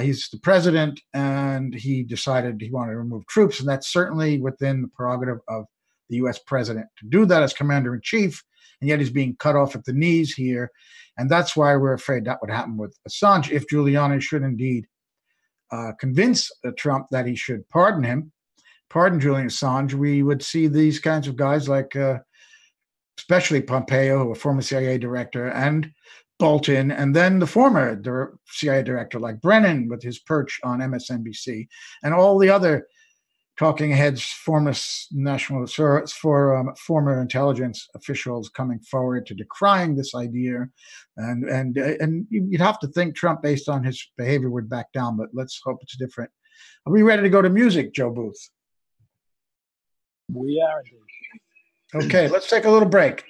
he's the president, and he decided he wanted to remove troops. And that's certainly within the prerogative of the U.S. president to do that as commander-in-chief, and yet he's being cut off at the knees here. And that's why we're afraid that would happen with Assange. If Giuliani should indeed convince Trump that he should pardon Julian Assange, we would see these kinds of guys like especially Pompeo, a former CIA director, and Bolton, and then the former CIA director like Brennan with his perch on MSNBC, and all the other talking heads, former intelligence officials coming forward to decrying this idea, and you'd have to think Trump, based on his behavior, would back down. But let's hope it's different. Are we ready to go to music, Joe Booth? We are. Okay, let's take a little break.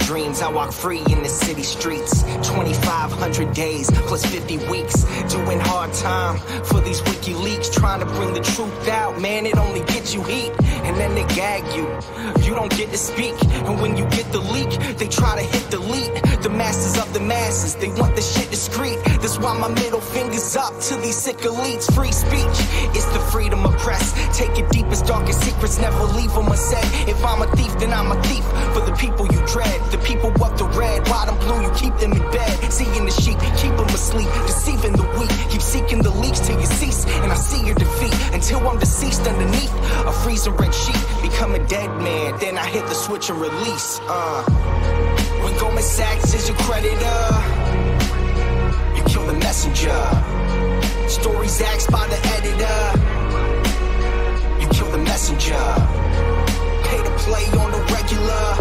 Dreams, I walk free in the city streets. 2,500 days plus 50 weeks, doing hard time for these WikiLeaks, trying to bring the truth out. Man, it only gets you heat, and then they gag you. You don't get to speak, and when you get the leak, they try to hit delete. The masters of the masses, they want the shit discreet. That's why my middle finger's up to these sick elites. Free speech, it's the freedom of press. Take your deepest, darkest secrets, never leave them unsaid. If I'm a thief, then I'm a thief for the people you dread. The people of the red, white and blue, you keep them in bed. Seeing the sheep, keep them asleep, deceiving the weak. Keep seeking the leaks till you cease, and I see your defeat. Until I'm deceased underneath a freezing red sheet. Become a dead man, then I hit the switch and release. When Goldman Sachs is your creditor, you kill the messenger. Stories axed by the editor, you kill the messenger. Pay to play on the regular,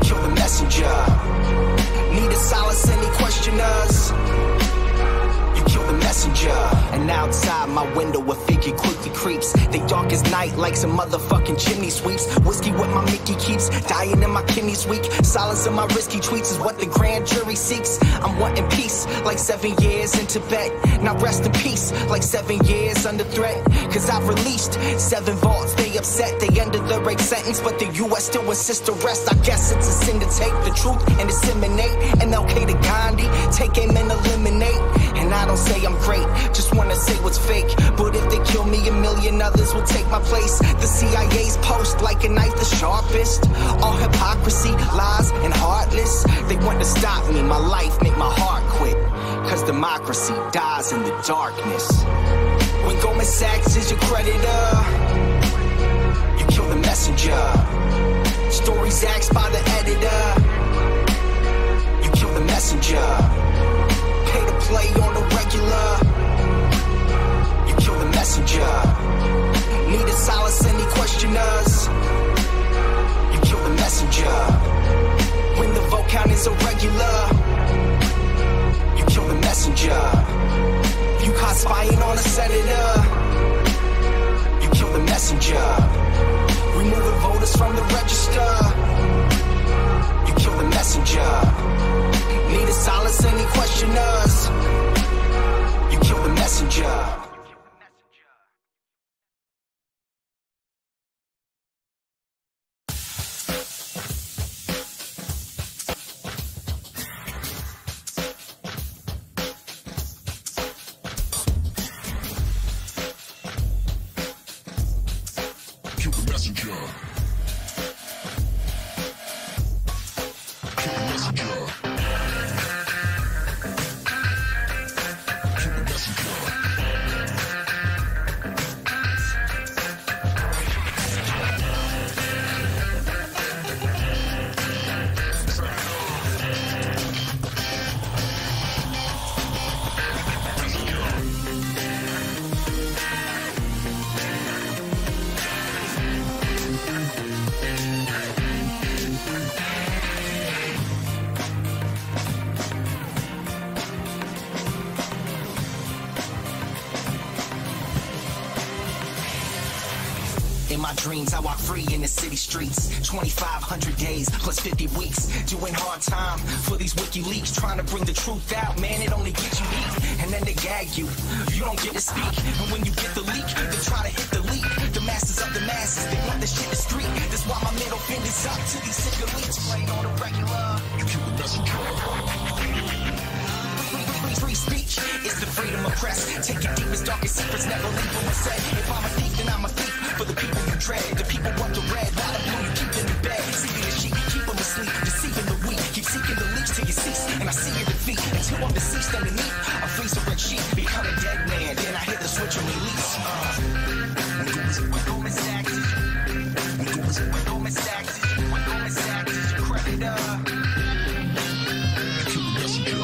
kill the messenger. Need a solace, any questioners, you kill the messenger. And outside my window a figure quickly creeps. They dark as night like some motherfucking chimney sweeps. Whiskey with my Mickey keeps dying in my kidneys weak. Silence in my risky tweets is what the grand jury seeks. I'm wanting peace like 7 years in Tibet. Now rest in peace like 7 years under threat. Cause I've released 7 vaults, they upset. They ended the rape sentence, but the US still insists to rest. I guess it's a sin to take the truth and disseminate. MLK to Gandhi, take aim and eliminate. And And I don't say I'm great, just wanna say what's fake. But if they kill me, a million others will take my place. The CIA's post like a knife the sharpest. All hypocrisy, lies, and heartless. They want to stop me, my life, make my heart quit. Cause democracy dies in the darkness. When Goldman Sachs is your creditor, you kill the messenger. Stories axed by the editor, you kill the messenger. Pay to play on the regular, you kill the messenger. Need to silence any questioners, you kill the messenger. When the vote count is irregular, you kill the messenger. If you caught spying on a senator, you kill the messenger. Removing voters from the register, you kill the messenger. Need to silence any questioners, you kill the messenger. In my dreams, I walk free in the city streets. 2,500 days plus 50 weeks. Doing hard time for these WikiLeaks. Trying to bring the truth out, man, it only gets you heat. And then they gag you, you don't get to speak. And when you get the leak, they try to hit the leak. The masters of the masses, they want this shit discreet. That's why my middle finger's up to these sick elites. Playing on the regular, you kill the messenger. Free speech is the freedom of press. Take your deepest, darkest secrets, never leave them unsaid. If I'm a thief, then I'm a thief for the people you dread. The people want the red, while the blue you keep them in bed. Seeking the sheep, keep them asleep, deceiving the weak. Keep seeking the leaks till you cease, and I see your defeat. Until I'm deceased underneath a freeze a red sheet. Become a dead man, then I hit the switch and release. When Goldman Sachs is your creditor, you kill the messenger.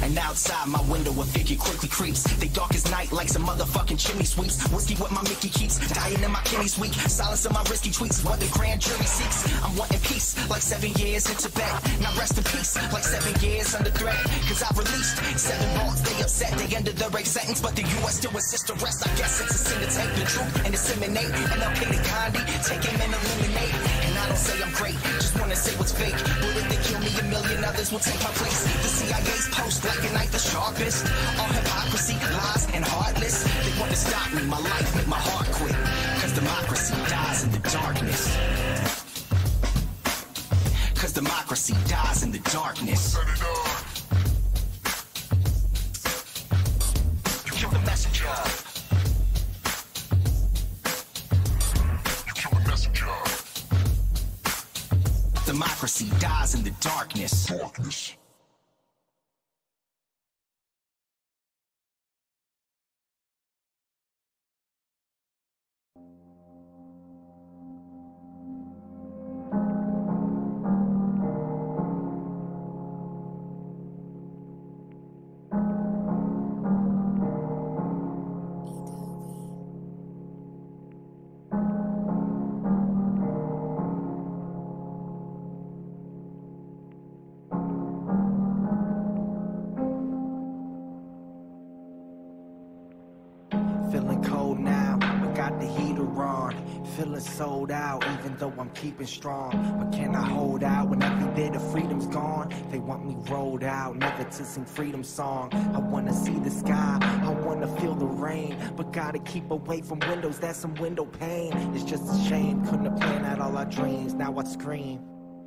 And outside my window a figure quickly creeps. They dark as night like some motherfucking chimney sweeps. Whiskey what my Mickey keeps, dying in my kidneys weak. Silence of my risky tweets, what the grand jury seeks. I'm wanting peace, like 7 years in Tibet. Now rest in peace, like 7 years under threat. Cause I released 7 vaults, they upset. They ended the rape sentence, but the US still insists arrest. I guess it's a sin to take the truth and disseminate. And I'll pay the Gandhi, take him and eliminate. And I don't say I'm great, just wanna say what's fake. But if they kill me, a million others will take my place. The CIA's post like a knife the sharpest. All hypocrisy, lies, and heartless. They want to stop me, my life, make my heart quit. Cause democracy dies in the darkness. Cause democracy dies in the darkness. You kill the messenger. You kill the messenger. Democracy dies in the darkness. feeling sold out, even though I'm keeping strong. But can I hold out when every bit of freedom's gone? They want me rolled out, never to sing freedom song. I wanna see the sky, I wanna feel the rain, but gotta keep away from windows, that's some window pane. It's just a shame, couldn't have planned out all our dreams. Now I scream,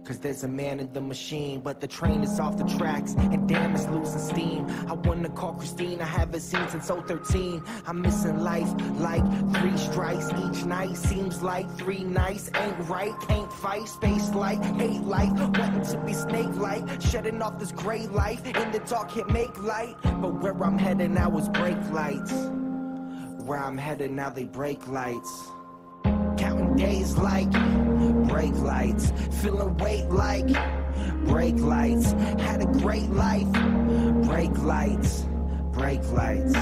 cause there's a man in the machine, but the train is off the tracks, and damn, it's losing steam. I wanna call Christine, I haven't seen since 013. I'm missing life like 3 strikes each night. Seems like 3 nights ain't right. Can't fight, space light, hate life, wanting to be snake-like, shedding off this gray life. In the dark can't make light, but where I'm headed now is brake lights. Where I'm headed now they break lights. Counting days like brake lights, feeling weight like brake lights. Had a great life, brake lights, brake lights,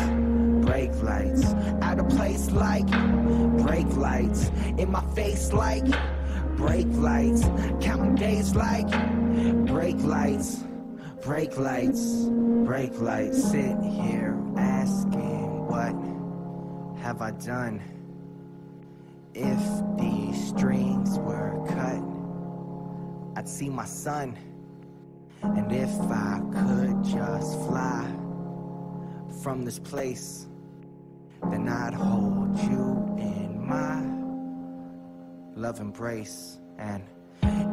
brake lights. Out of place like brake lights, in my face like brake lights. Counting days like brake lights, brake lights, brake lights. Sit here asking, what have I done? If these strings were cut, I'd see my son. And if I could just fly from this place, then I'd hold you in my love embrace. And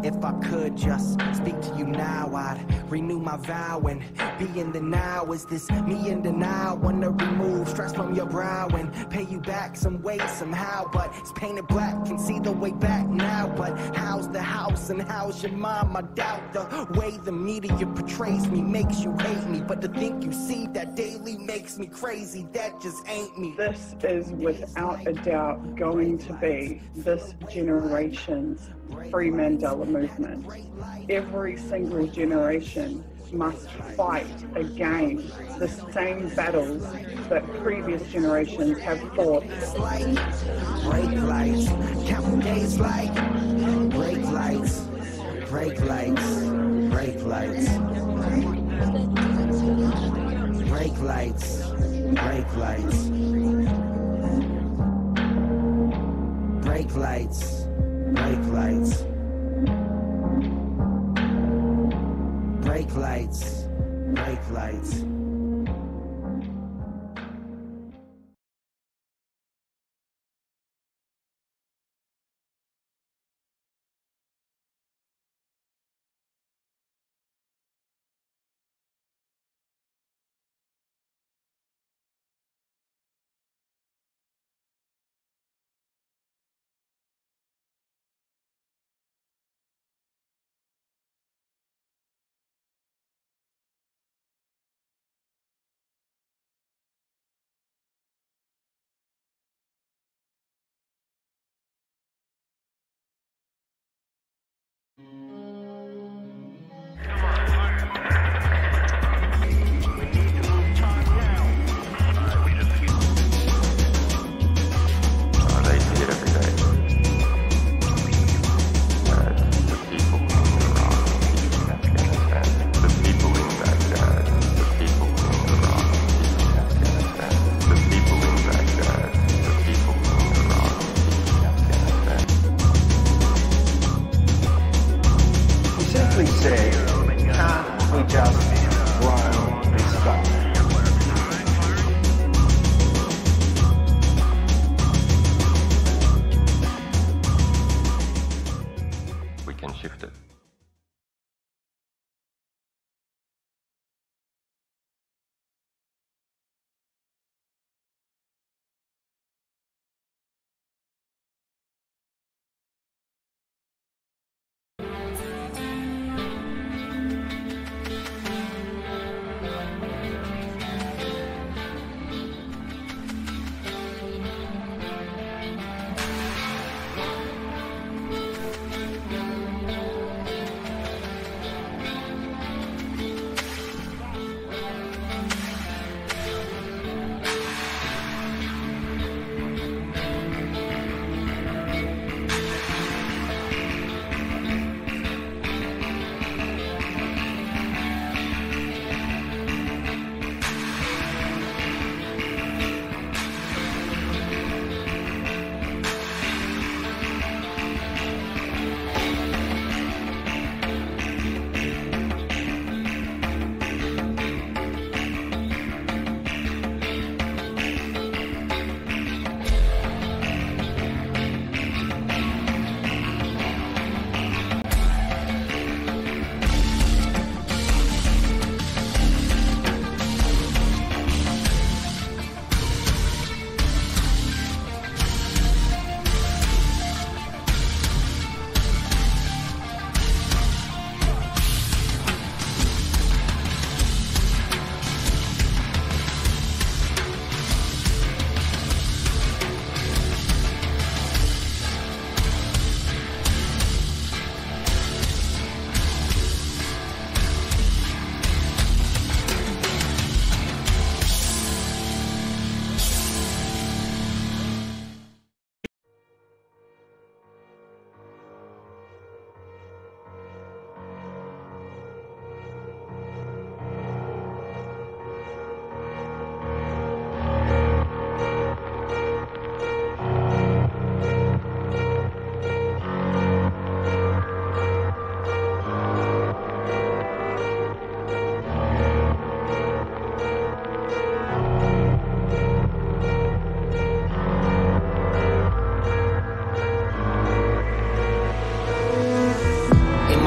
if I could just speak to you now, I'd renew my vow and be in the now. Is this me in the now? Wanna remove stress from your brow and pay you back some way, somehow. But it's painted black, can see the way back now. But how's the house and how's your mom? I doubt the way the media portrays me makes you hate me. But to think you see that daily makes me crazy, that just ain't me. This is without a doubt going to be this generation's Free Mandela movement. Every single generation must fight again the same battles that previous generations have fought. Brake lights, counting days like brake lights, brake lights, brake lights, brake lights, brake lights, brake lights. Brake lights, brake lights, brake lights.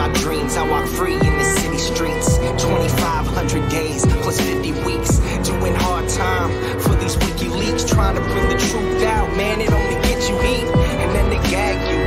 my dreams. I walk free in the city streets. 2,500 days plus 50 weeks. Doing hard time for these WikiLeaks. Trying to bring the truth out, man, it only gets you heat. And then they gag you.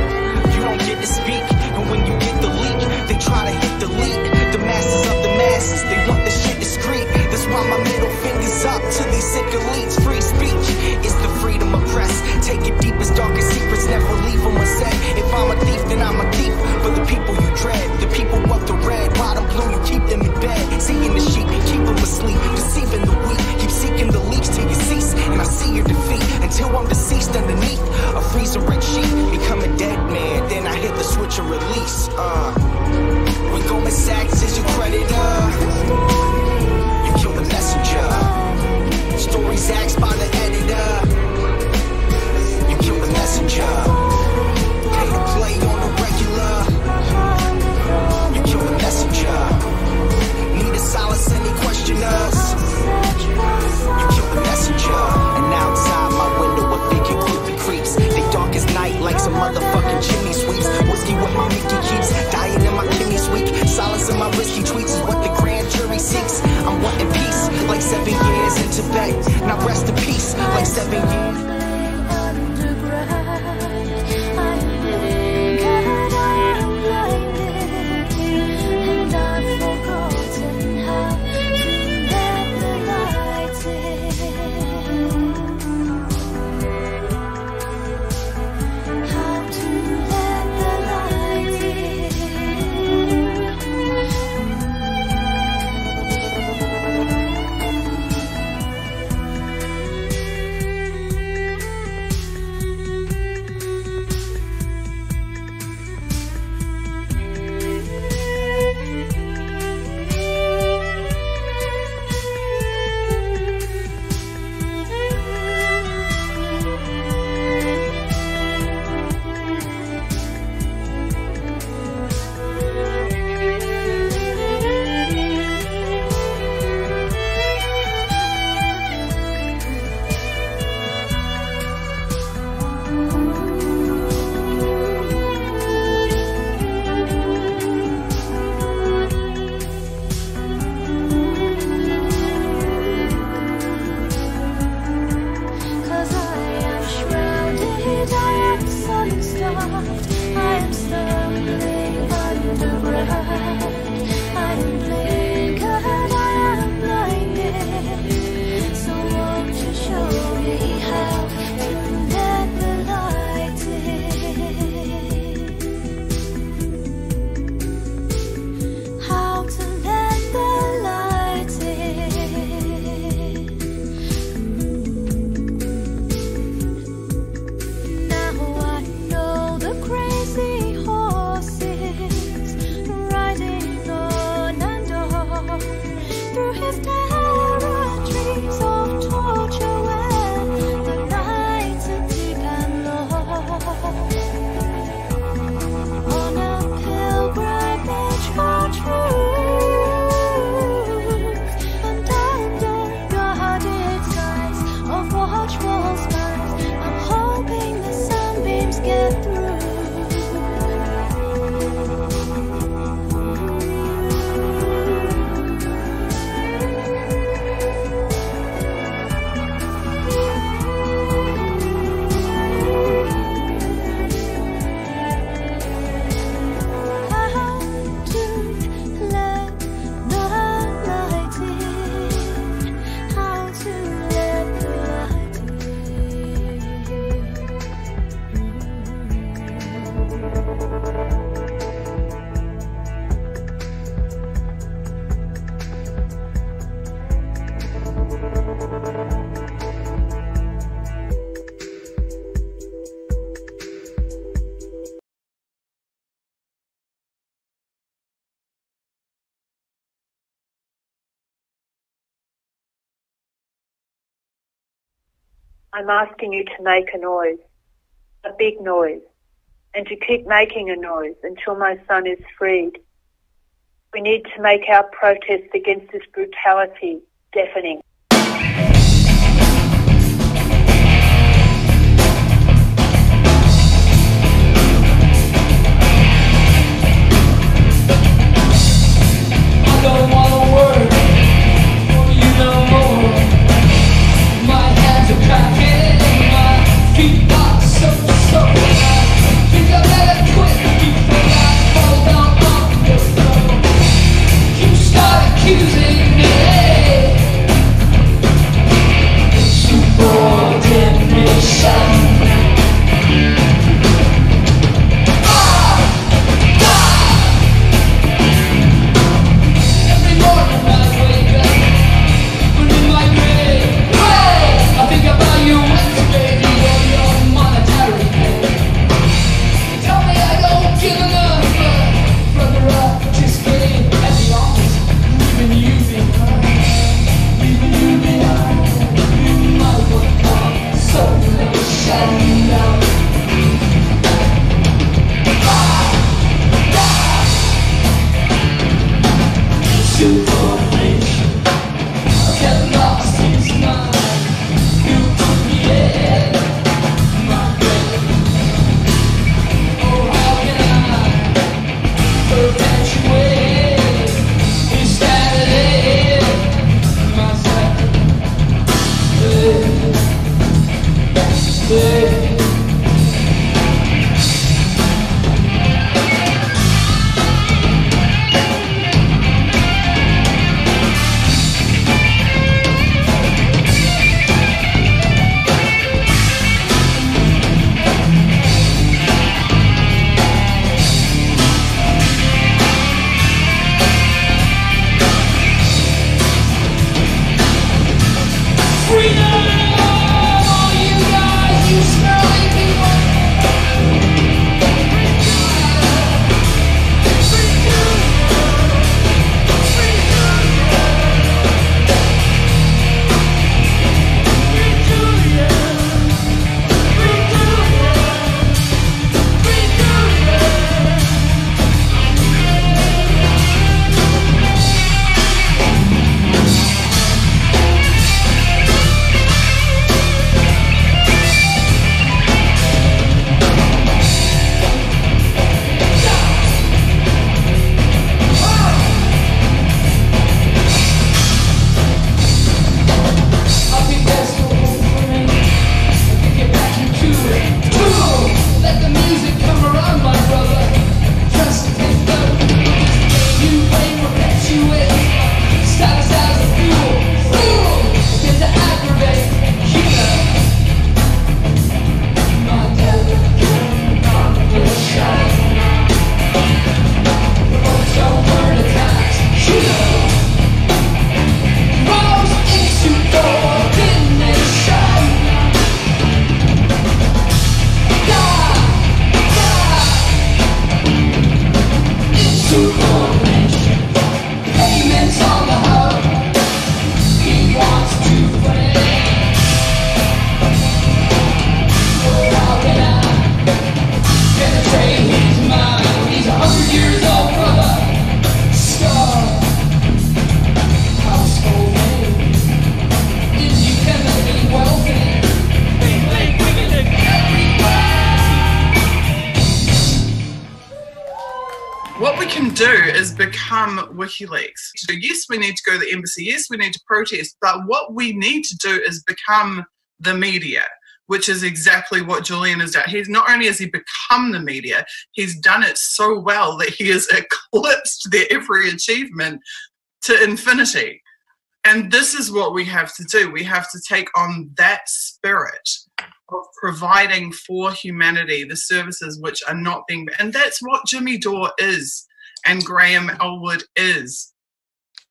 You don't get to speak. And when you get the leak, they try to hit delete. The masses of the masses, they want this shit discreet. That's why my middle finger's up to these sick elites. Free speech is the freedom of press. Take it deepest, darkest secrets, never leave them unsaid. If I'm a thief, then I'm a thief. For the people you dread, the people of the red, white and blue, you keep them in bed. Seeing the sheep, keep them asleep, deceiving the weak. Keep seeking the leaks till you cease, and I see your defeat until I'm deceased underneath a freezer red sheet. Become a dead man, then I hit the switch and release. When Goldman Sachs is your creditor, you kill the messenger. Stories axed by the editor, you kill the messenger. Pay to play on the regular, you kill the messenger. Need a solace, any questioners, you kill the messenger. And outside my window a figure creepy creeps. They dark as night like some motherfucking chimney sweeps. Whiskey with my Mickey keeps dying in my kidneys weak. Silence in my risky tweets is what the grand jury seeks. I'm wanting peace like 7 years in Tibet. Now rest in peace like 7 years. I'm asking you to make a noise, a big noise, and to keep making a noise until my son is freed. We need to make our protest against this brutality deafening. What we can do is become WikiLeaks. So yes, we need to go to the embassy. Yes, we need to protest. But what we need to do is become the media, which is exactly what Julian has done. He's not only has he become the media, he's done it so well that he has eclipsed their every achievement to infinity. And this is what we have to do. We have to take on that spirit of providing for humanity the services which are not being, and that's what Jimmy Dore is and Graham Elwood is.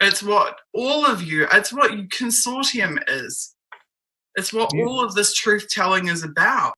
It's what all of you, it's what Consortium is. It's what all of this truth telling is about.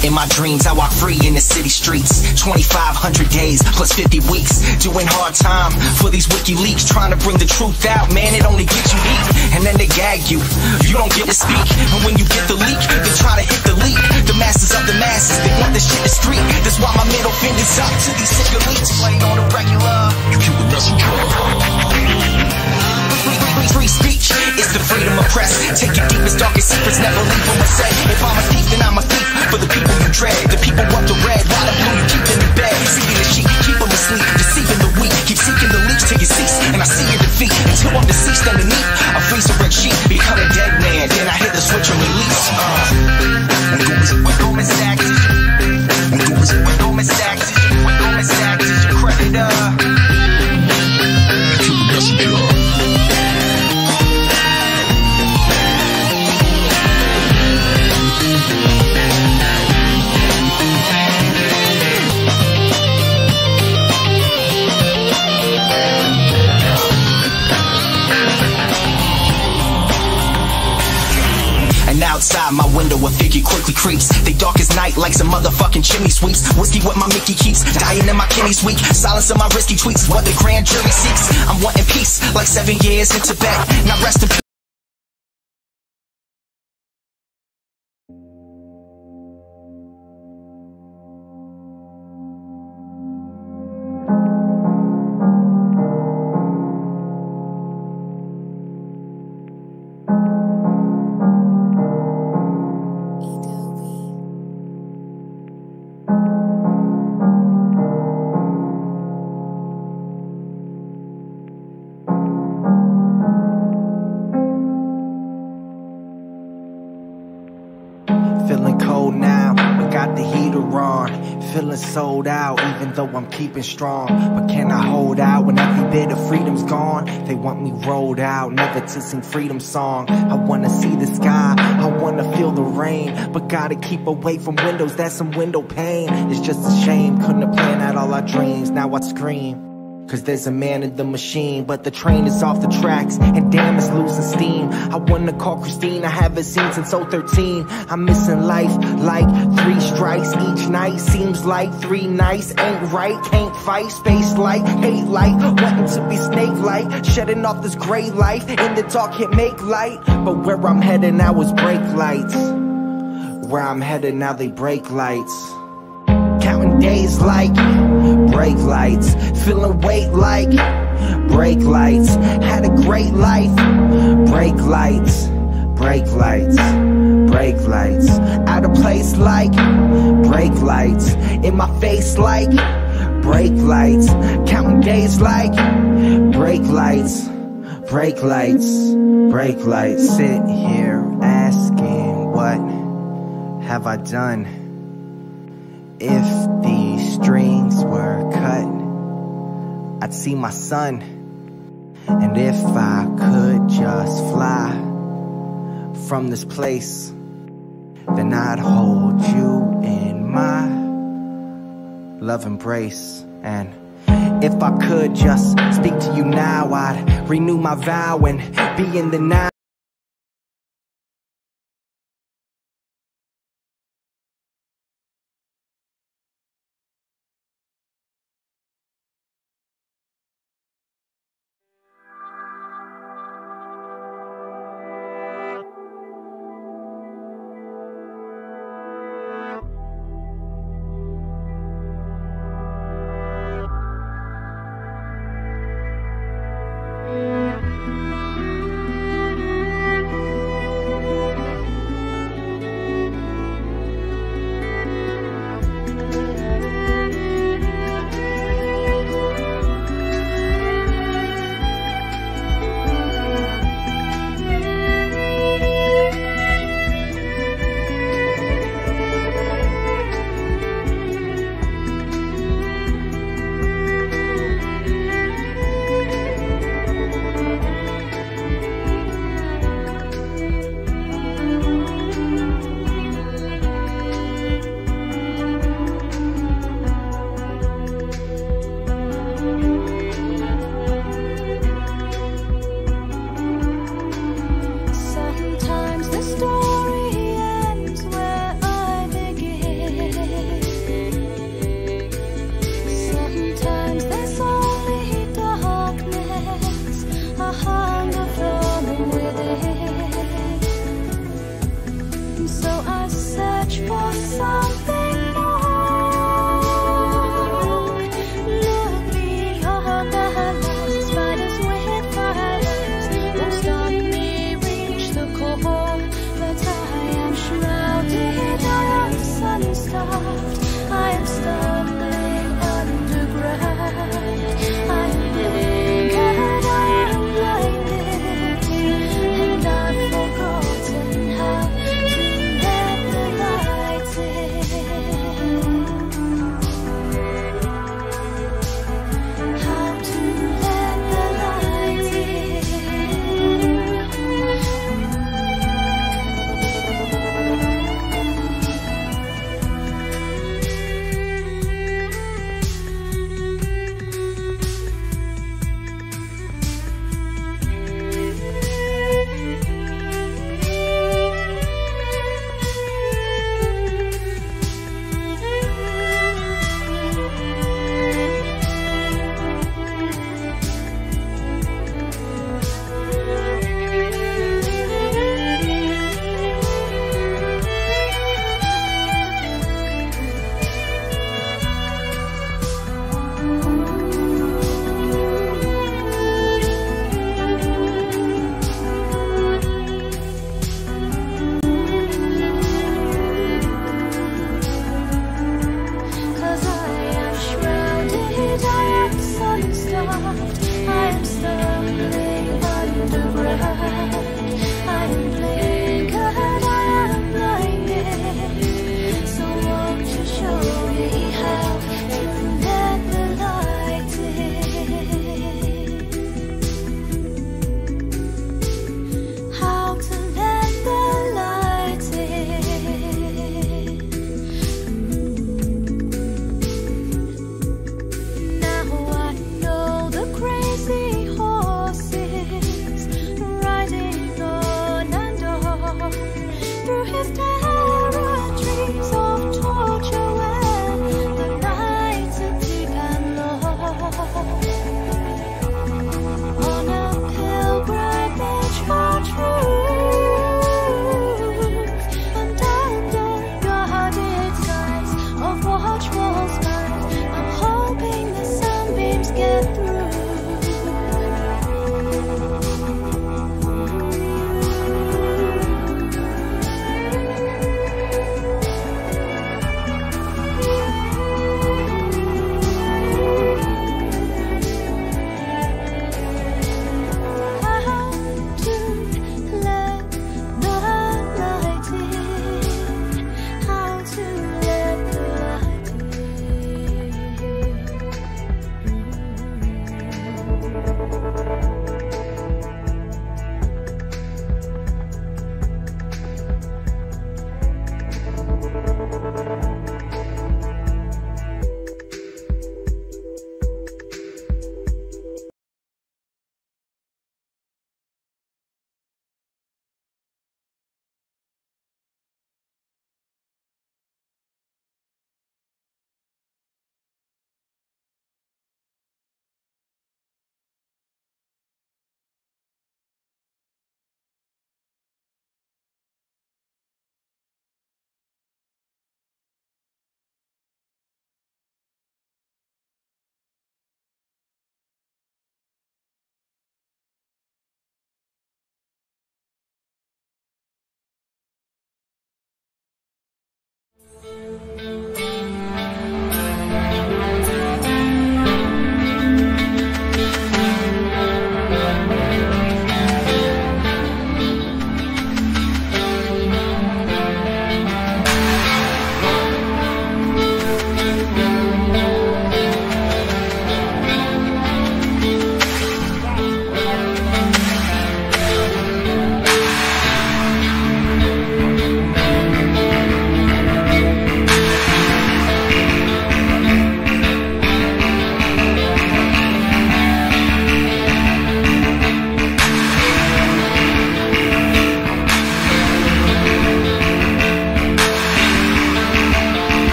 In my dreams, I walk free in the city streets. 2,500 days plus 50 weeks, doing hard time for these WikiLeaks, trying to bring the truth out. Man, it only gets you weak, and then they gag you. You don't get to speak, and when you get the leak, they try to hit the leak. The masses of the masses, they want this shit to street. That's why my middle finger's up to these sick elites. Playing on the regular, you keep the messenger. Free speech is the freedom of press. Take your deepest, darkest secrets, never leave them unsaid. If I'm a thief, then I'm a thief for the people you dread. The people want the red, while the blue you keep them in bed. Seeking the sheep, keep them asleep, deceiving the weak. Keep seeking the leech till you cease, and I see your defeat. Until I'm deceased underneath a freeze a red sheet. Become a dead man, then I hit the switch and release. Goldman Sachs is your Goldman Sachs is your creditor. Keep the messenger. Outside my window, a figure quickly creeps. They dark as night like some motherfucking chimney sweeps. Whiskey what my Mickey keeps, dying in my kidneys weak. Silence of my risky tweets, what the grand jury seeks. I'm wanting peace, like 7 years in Tibet. Now rest in peace. Feeling sold out, even though I'm keeping strong. But can I hold out when every bit of freedom's gone? They want me rolled out, never to sing freedom song. I wanna see the sky, I wanna feel the rain, but gotta keep away from windows, that's some window pane. It's just a shame, couldn't have planned out all our dreams. Now I scream, cause there's a man in the machine. But the train is off the tracks, and damn it's losing steam. I wanna call Christine, I haven't seen since 013. I'm missing life like 3 strikes each night. Seems like 3 nights ain't right. Can't fight, space light, hate light, wanting to be snake like, shedding off this gray life. In the dark can't make light, but where I'm headed now is brake lights. Where I'm headed now they break lights. Counting days like brake lights, feeling weight like brake lights. Had a great life, brake lights, brake lights, brake lights. Out of place like brake lights, in my face like brake lights. Counting days like brake lights, brake lights, brake lights. Sit here asking, what have I done? If these strings were cut, I'd see my son. And if I could just fly from this place, then I'd hold you in my love embrace. And if I could just speak to you now, I'd renew my vow and be in the now.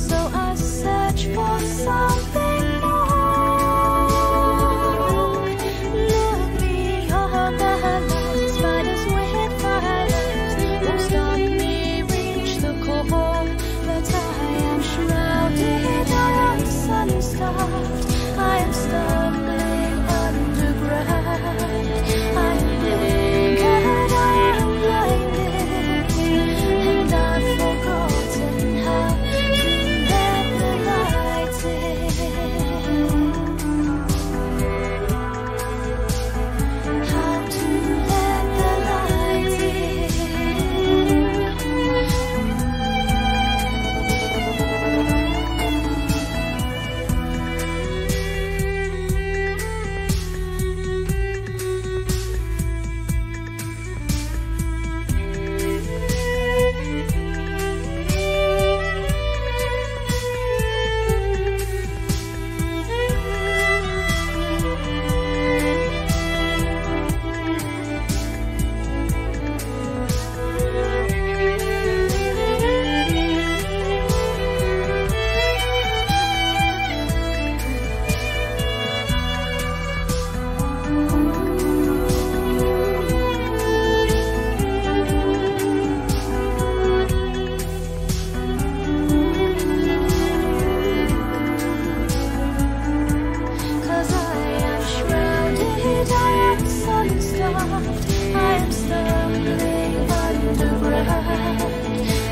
So I search for something more. Look beyond the headlines, spiders with violence won't stop me, reach the core. But I am shrouded, I am sun-starved, I am stumbling underground. I am blinkered, I am blinded, and I've forgotten how to let the light in. How to let the light Cause I am shrouded, I am sun-starved, I am stumbling underground.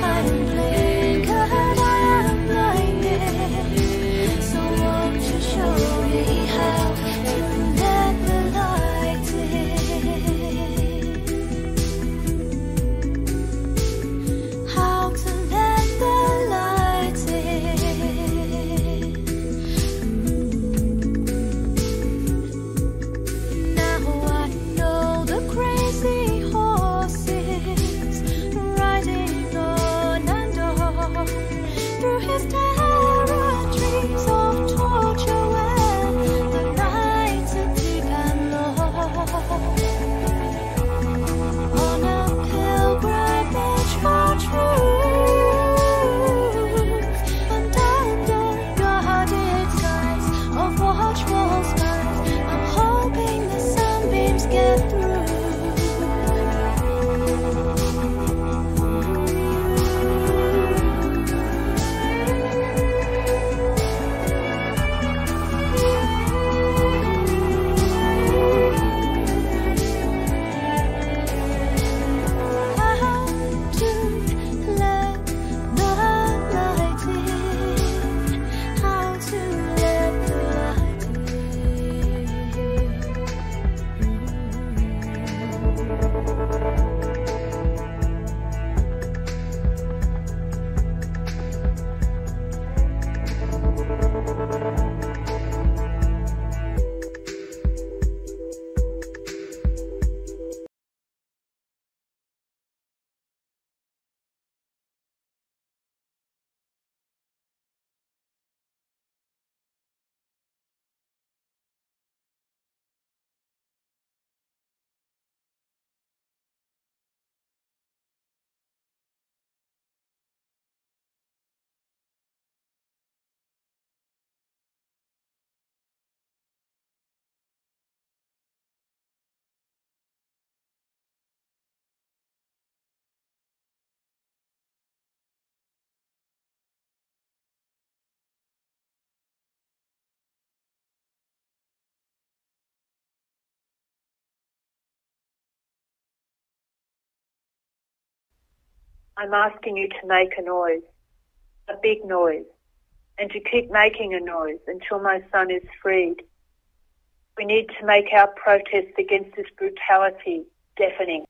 I am blinkered, I am blinded. So won't you show me how to let the light in? How to let the light in? Now I know the crazy horses riding on and on through his territories of torture where the nights are deep and long. On a pilgrimage for truth, and under guarded skies of watchful skies, I'm hoping the sunbeams get through. How to let the light in? How to let the light I'm asking you to make a noise, a big noise, and to keep making a noise until my son is freed. We need to make our protest against this brutality deafening.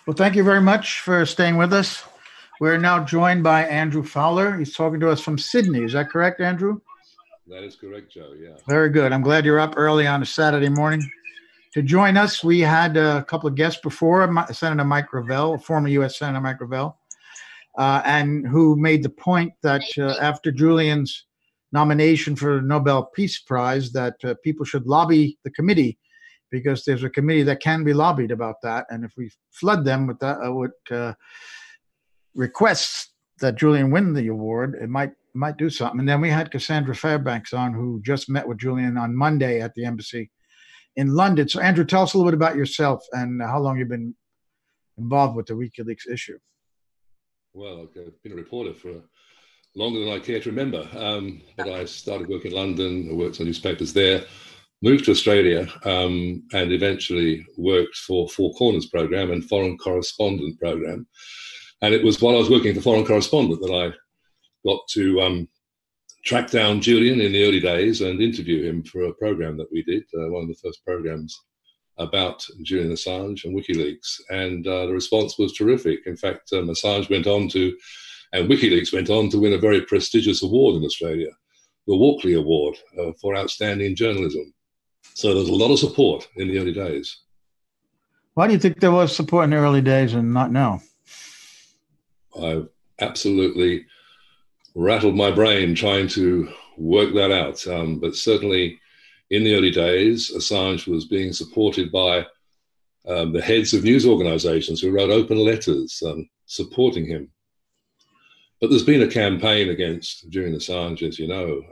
Well, thank you very much for staying with us. We're now joined by Andrew Fowler. He's talking to us from Sydney. Is that correct, Andrew? That is correct, Joe, yeah. Very good. I'm glad you're up early on a Saturday morning to join us. We had a couple of guests before, Senator Mike Gravel, former U.S. Senator Mike Gravel, and who made the point that after Julian's nomination for the Nobel Peace Prize, that people should lobby the committee, because there's a committee that can be lobbied about that. And if we flood them with that, requests that Julian win the award, it might do something. And then we had Cassandra Fairbanks on, who just met with Julian on Monday at the embassy in London. So Andrew, tell us a little bit about yourself and how long you've been involved with the WikiLeaks issue. Well, I've been a reporter for longer than I care to remember. But I started work in London, I worked on newspapers there, moved to Australia, and eventually worked for Four Corners program and Foreign Correspondent program. And it was while I was working for Foreign Correspondent that I got to track down Julian in the early days and interview him for a program that we did, one of the first programs about Julian Assange and WikiLeaks. And the response was terrific. In fact, Assange went on to, and WikiLeaks went on to win a very prestigious award in Australia, the Walkley Award for outstanding journalism. So there was a lot of support in the early days. Why do you think there was support in the early days and not now? I've absolutely rattled my brain trying to work that out. But certainly in the early days, Assange was being supported by the heads of news organizations who wrote open letters supporting him. But there's been a campaign against Julian Assange, as you know,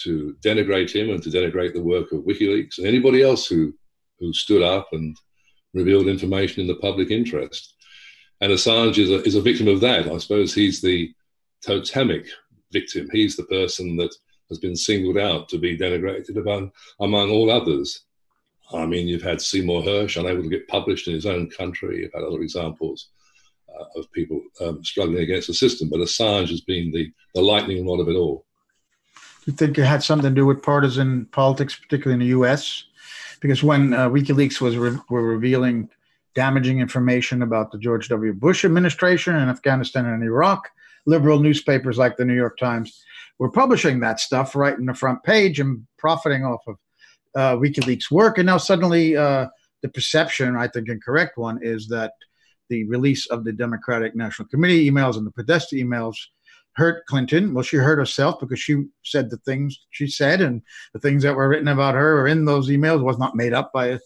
to denigrate him and to denigrate the work of WikiLeaks and anybody else who stood up and revealed information in the public interest. And Assange is a victim of that. I suppose he's the totemic victim. He's the person that has been singled out to be denigrated among all others. I mean, you've had Seymour Hersh unable to get published in his own country. You've had other examples of people struggling against the system. But Assange has been the lightning rod of it all. Do you think it had something to do with partisan politics, particularly in the U.S.? Because when WikiLeaks were revealing damaging information about the George W. Bush administration in Afghanistan and Iraq, liberal newspapers like the New York Times were publishing that stuff right in the front page and profiting off of WikiLeaks work. And now suddenly the perception, I think incorrect one, is that the release of the Democratic National Committee emails and the Podesta emails hurt Clinton. Well, she hurt herself because she said the things she said, and the things that were written about her or in those emails was not made up by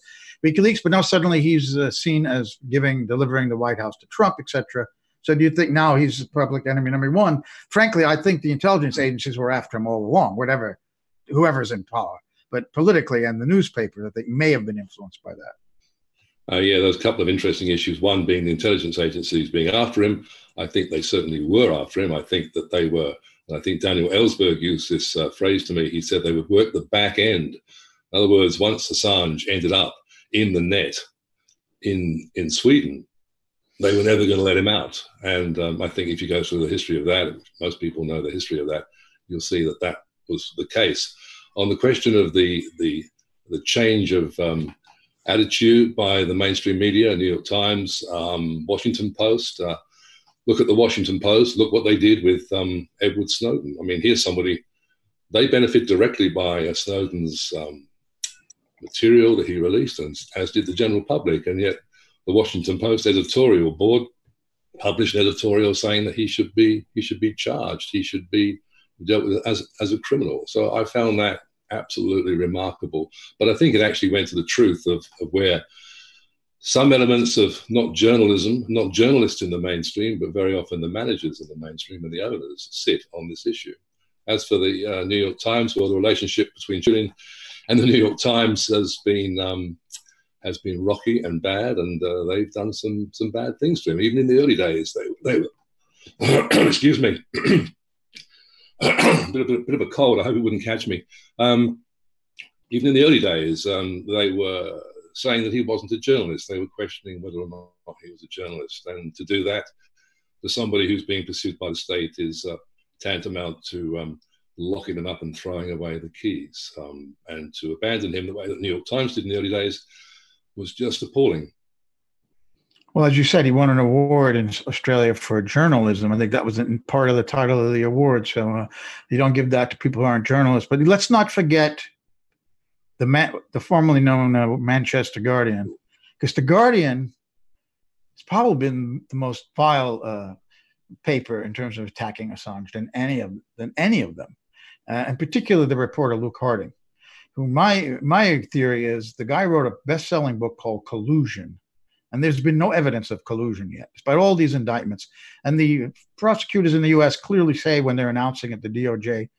WikiLeaks. But now suddenly he's seen as delivering the White House to Trump, etc. So do you think now he's public enemy number one? Frankly, I think the intelligence agencies were after him all along, whoever's in power. But politically and the newspaper, I think, may have been influenced by that. Yeah, there's a couple of interesting issues. One being the intelligence agencies being after him. I think they certainly were after him. I think that they were, and I think Daniel Ellsberg used this phrase to me. He said they would work the back end. In other words, once Assange ended up in the net in Sweden, they were never going to let him out. And I think if you go through the history of that, most people know the history of that, you'll see that that was the case. On the question of the change of attitude by the mainstream media, New York Times, Washington Post. Look at the Washington Post. Look what they did with Edward Snowden. I mean, here's somebody, they benefit directly by Snowden's material that he released, and as did the general public. And yet the Washington Post editorial board published an editorial saying that he should be charged. He should be dealt with as a criminal. So I found that absolutely remarkable. But I think it actually went to the truth of where some elements of not journalism, not journalists in the mainstream, but very often the managers in the mainstream and the owners sit on this issue. As for the New York Times, well, the relationship between Julian and the New York Times has been rocky and bad, and they've done some bad things to him. Even in the early days, they were excuse me, bit of a cold. I hope it wouldn't catch me. Even in the early days, they were saying that he wasn't a journalist. They were questioning whether or not he was a journalist. And to do that to somebody who's being pursued by the state is tantamount to locking them up and throwing away the keys. And to abandon him the way that the New York Times did in the early days was just appalling. Well, as you said, he won an award in Australia for journalism. I think that was part of the title of the award. So you don't give that to people who aren't journalists. But let's not forget the formerly known Manchester Guardian, because the Guardian has probably been the most vile paper in terms of attacking Assange than any of them, in particular the reporter Luke Harding, who my theory is the guy wrote a best-selling book called Collusion. And there's been no evidence of collusion yet, despite all these indictments. And the prosecutors in the U.S. clearly say when they're announcing at the DOJ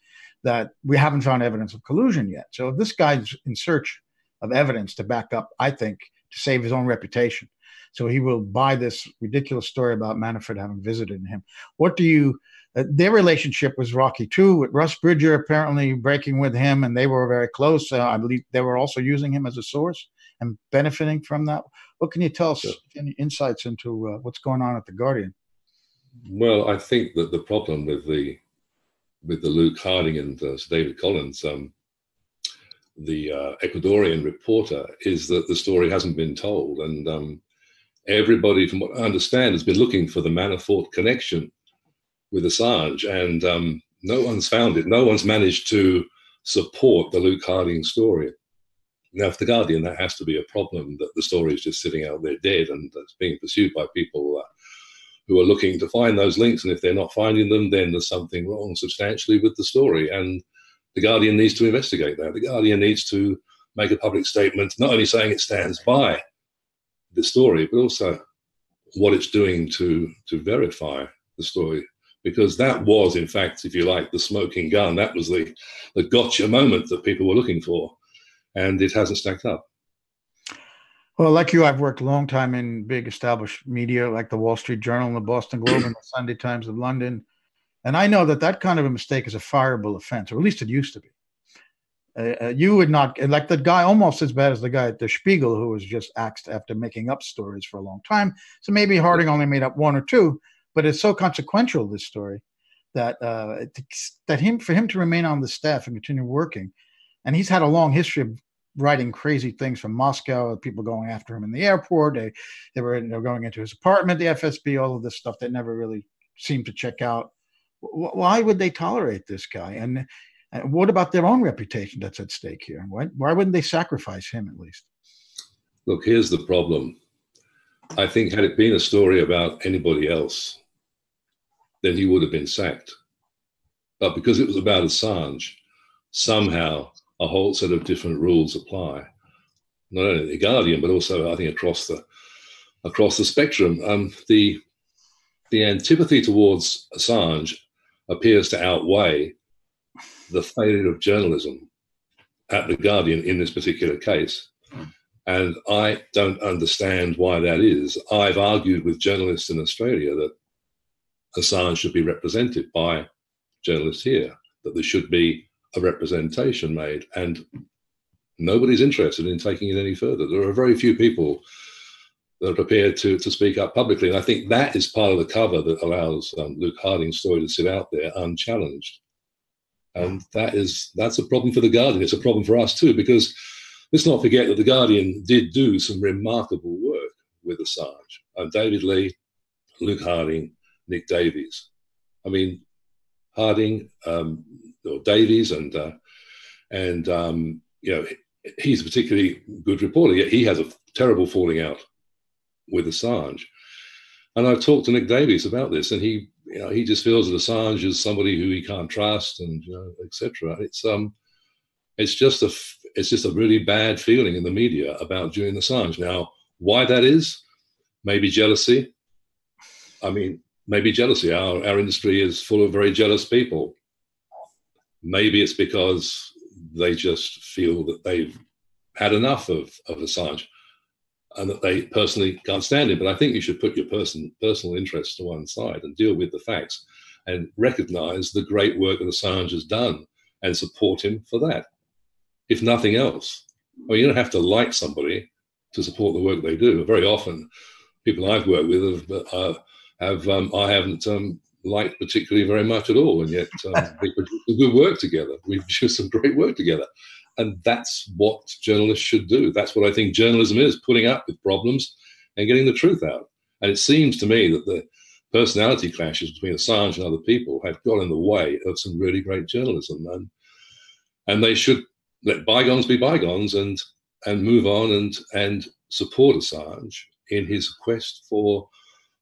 that we haven't found evidence of collusion yet. So if this guy's in search of evidence to back up, I think, to save his own reputation. So he will buy this ridiculous story about Manafort having visited him. What do you... their relationship was rocky, too, with Russ Bridger apparently breaking with him, and they were very close. I believe they were also using him as a source and benefiting from that. What can you tell us, any insights into what's going on at The Guardian? Well, I think that the problem with the Luke Harding and David Collins, the Ecuadorian reporter, is that the story hasn't been told. And everybody, from what I understand, has been looking for the Manafort connection with Assange, and no one's found it. No one's managed to support the Luke Harding story. Now, for The Guardian, that has to be a problem, that the story is just sitting out there dead and it's being pursued by people who are looking to find those links. And if they're not finding them, then there's something wrong substantially with the story. And The Guardian needs to investigate that. The Guardian needs to make a public statement, not only saying it stands by the story, but also what it's doing to verify the story. Because that was, in fact, if you like, the smoking gun. That was the gotcha moment that people were looking for. And it hasn't stacked up. Well, like you, I've worked a long time in big established media like the Wall Street Journal and the Boston Globe and the Sunday Times of London. And I know that kind of a mistake is a fireable offense, or at least it used to be. You would not, like the guy, almost as bad as the guy at the Spiegel, who was just axed after making up stories for a long time. So maybe Harding only made up one or two, but it's so consequential, this story, that for him to remain on the staff and continue working. And he's had a long history of writing crazy things from Moscow, people going after him in the airport. They were going into his apartment, the FSB, all of this stuff that never really seemed to check out. Why would they tolerate this guy? And what about their own reputation that's at stake here? Why wouldn't they sacrifice him at least? Look, here's the problem. I think had it been a story about anybody else, then he would have been sacked. But because it was about Assange, somehow a whole set of different rules apply, not only The Guardian, but also I think across the spectrum. The antipathy towards Assange appears to outweigh the failure of journalism at The Guardian in this particular case. And I don't understand why that is. I've argued with journalists in Australia that Assange should be represented by journalists here, that there should be a representation made, and nobody's interested in taking it any further. There are very few people that are prepared to speak up publicly, and I think that is part of the cover that allows Luke Harding's story to sit out there unchallenged. And that's a problem for The Guardian. It's a problem for us too, because let's not forget that The Guardian did do some remarkable work with Assange. David Lee, Luke Harding, Nick Davies. I mean, Harding, or Davies, and he's a particularly good reporter, yet he has a terrible falling out with Assange. And I've talked to Nick Davies about this, and he just feels that Assange is somebody who he can't trust, and etc. It's just a really bad feeling in the media about Julian Assange. Now, why that is? Maybe jealousy. I mean, maybe jealousy. Our industry is full of very jealous people. Maybe it's because they just feel that they've had enough of Assange and that they personally can't stand him. But I think you should put your personal interests to one side and deal with the facts and recognize the great work that Assange has done and support him for that, if nothing else. I mean, you don't have to like somebody to support the work they do. Very often, people I've worked with I haven't liked particularly very much at all, and yet we produce good work together. We produce some great work together, and that's what journalists should do. That's what I think journalism is: putting up with problems and getting the truth out. And it seems to me that the personality clashes between Assange and other people have got in the way of some really great journalism. And they should let bygones be bygones and move on and support Assange in his quest for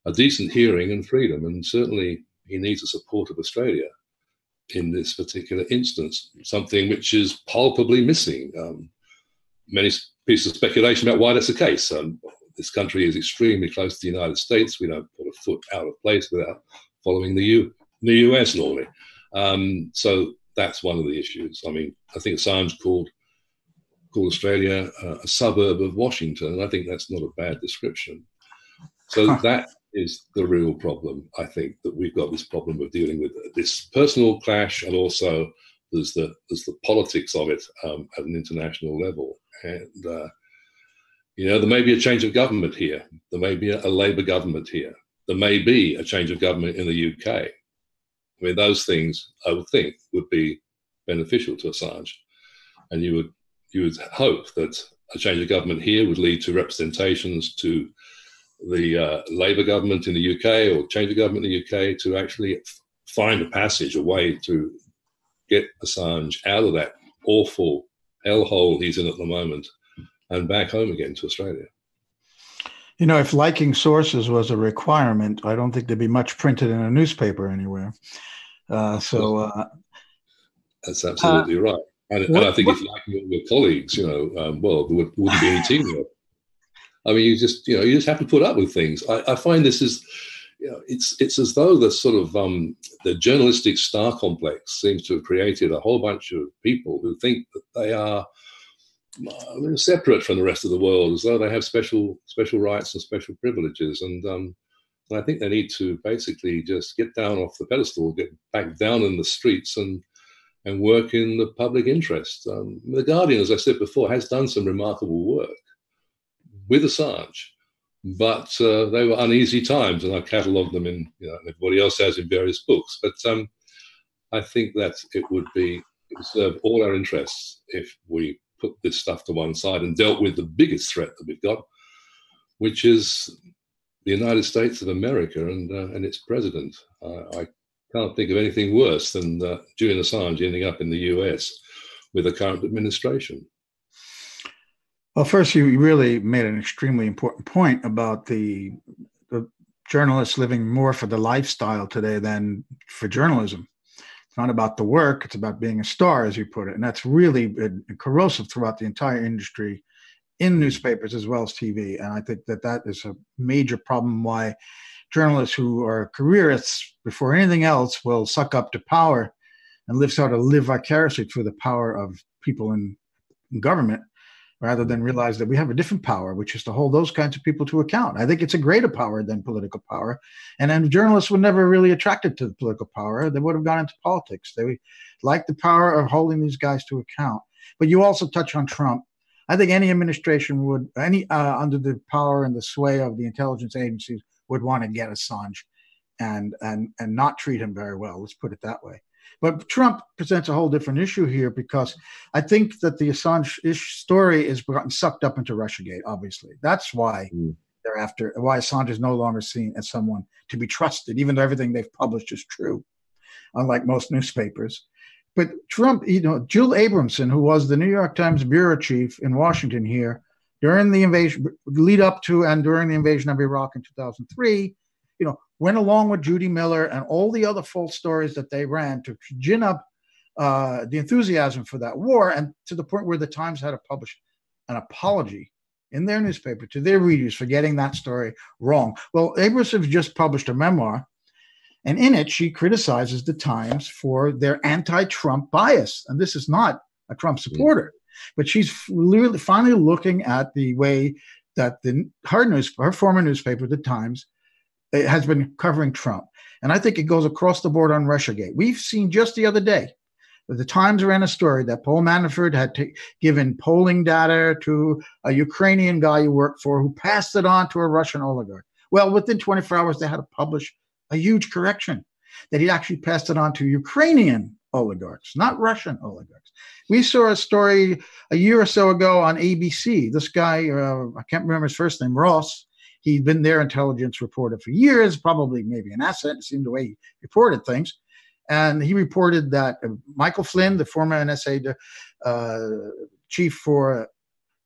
a decent hearing and freedom. And certainly he needs the support of Australia in this particular instance, something which is palpably missing. Many pieces of speculation about why that's the case. This country is extremely close to the United States. We don't put a foot out of place without following the US normally. So that's one of the issues. I mean, I think Assange called Australia a suburb of Washington, and I think that's not a bad description. So that is the real problem. I think that we've got this problem of dealing with this personal clash, and also there's the politics of it at an international level. And there may be a change of government here. There may be a Labour government here. There may be a change of government in the UK. I mean, those things I would think would be beneficial to Assange, and you would hope that a change of government here would lead to representations to the Labour government in the UK, or change of government in the UK, to actually find a passage, a way to get Assange out of that awful hellhole he's in at the moment and back home again to Australia. You know, if liking sources was a requirement, I don't think there'd be much printed in a newspaper anywhere. That's absolutely right. And I think if you like your colleagues, well, there wouldn't be any teamwork. I mean, you just have to put up with things. I find this is, it's as though the sort of the journalistic star complex seems to have created a whole bunch of people who think that they are separate from the rest of the world, as though they have special rights and special privileges. And I think they need to basically just get down off the pedestal, get back down in the streets, and work in the public interest. The Guardian, as I said before, has done some remarkable work with Assange, but they were uneasy times, and I've catalogued them in, everybody else has in various books. But I think that it would serve all our interests if we put this stuff to one side and dealt with the biggest threat that we've got, which is the United States of America and its president. I can't think of anything worse than Julian Assange ending up in the US with the current administration. Well, first, you really made an extremely important point about the journalists living more for the lifestyle today than for journalism. It's not about the work, it's about being a star, as you put it. And that's really corrosive throughout the entire industry, in newspapers as well as TV. And I think that is a major problem why journalists who are careerists before anything else will suck up to power and live vicariously through the power of people in government, rather than realize that we have a different power, which is to hold those kinds of people to account. I think it's a greater power than political power. And then journalists were never really attracted to the political power. They would have gone into politics. They like the power of holding these guys to account. But you also touch on Trump. I think any administration would, under the power and the sway of the intelligence agencies, would want to get Assange and not treat him very well. Let's put it that way. But Trump presents a whole different issue here, because I think that the Assange story is gotten sucked up into Russiagate, obviously. That's why why Assange is no longer seen as someone to be trusted, even though everything they've published is true, unlike most newspapers. But Trump, Jill Abramson, who was the New York Times bureau chief in Washington here during the invasion, lead up to and during the invasion of Iraq in 2003, went along with Judy Miller and all the other false stories that they ran to gin up the enthusiasm for that war, and to the point where the Times had to publish an apology in their newspaper to their readers for getting that story wrong. Well, Abramson just published a memoir, and in it she criticizes the Times for their anti-Trump bias. And this is not a Trump supporter, but she's finally looking at the way that her former newspaper, the Times, it has been covering Trump. And I think it goes across the board on Russiagate. We've seen just the other day that the Times ran a story that Paul Manafort had given polling data to a Ukrainian guy he worked for, who passed it on to a Russian oligarch. Well, within 24 hours, they had to publish a huge correction that he actually passed it on to Ukrainian oligarchs, not Russian oligarchs. We saw a story a year or so ago on ABC. This guy, I can't remember his first name, Ross. He'd been their intelligence reporter for years, probably maybe an asset, it seemed the way he reported things. And he reported that Michael Flynn, the former NSA chief for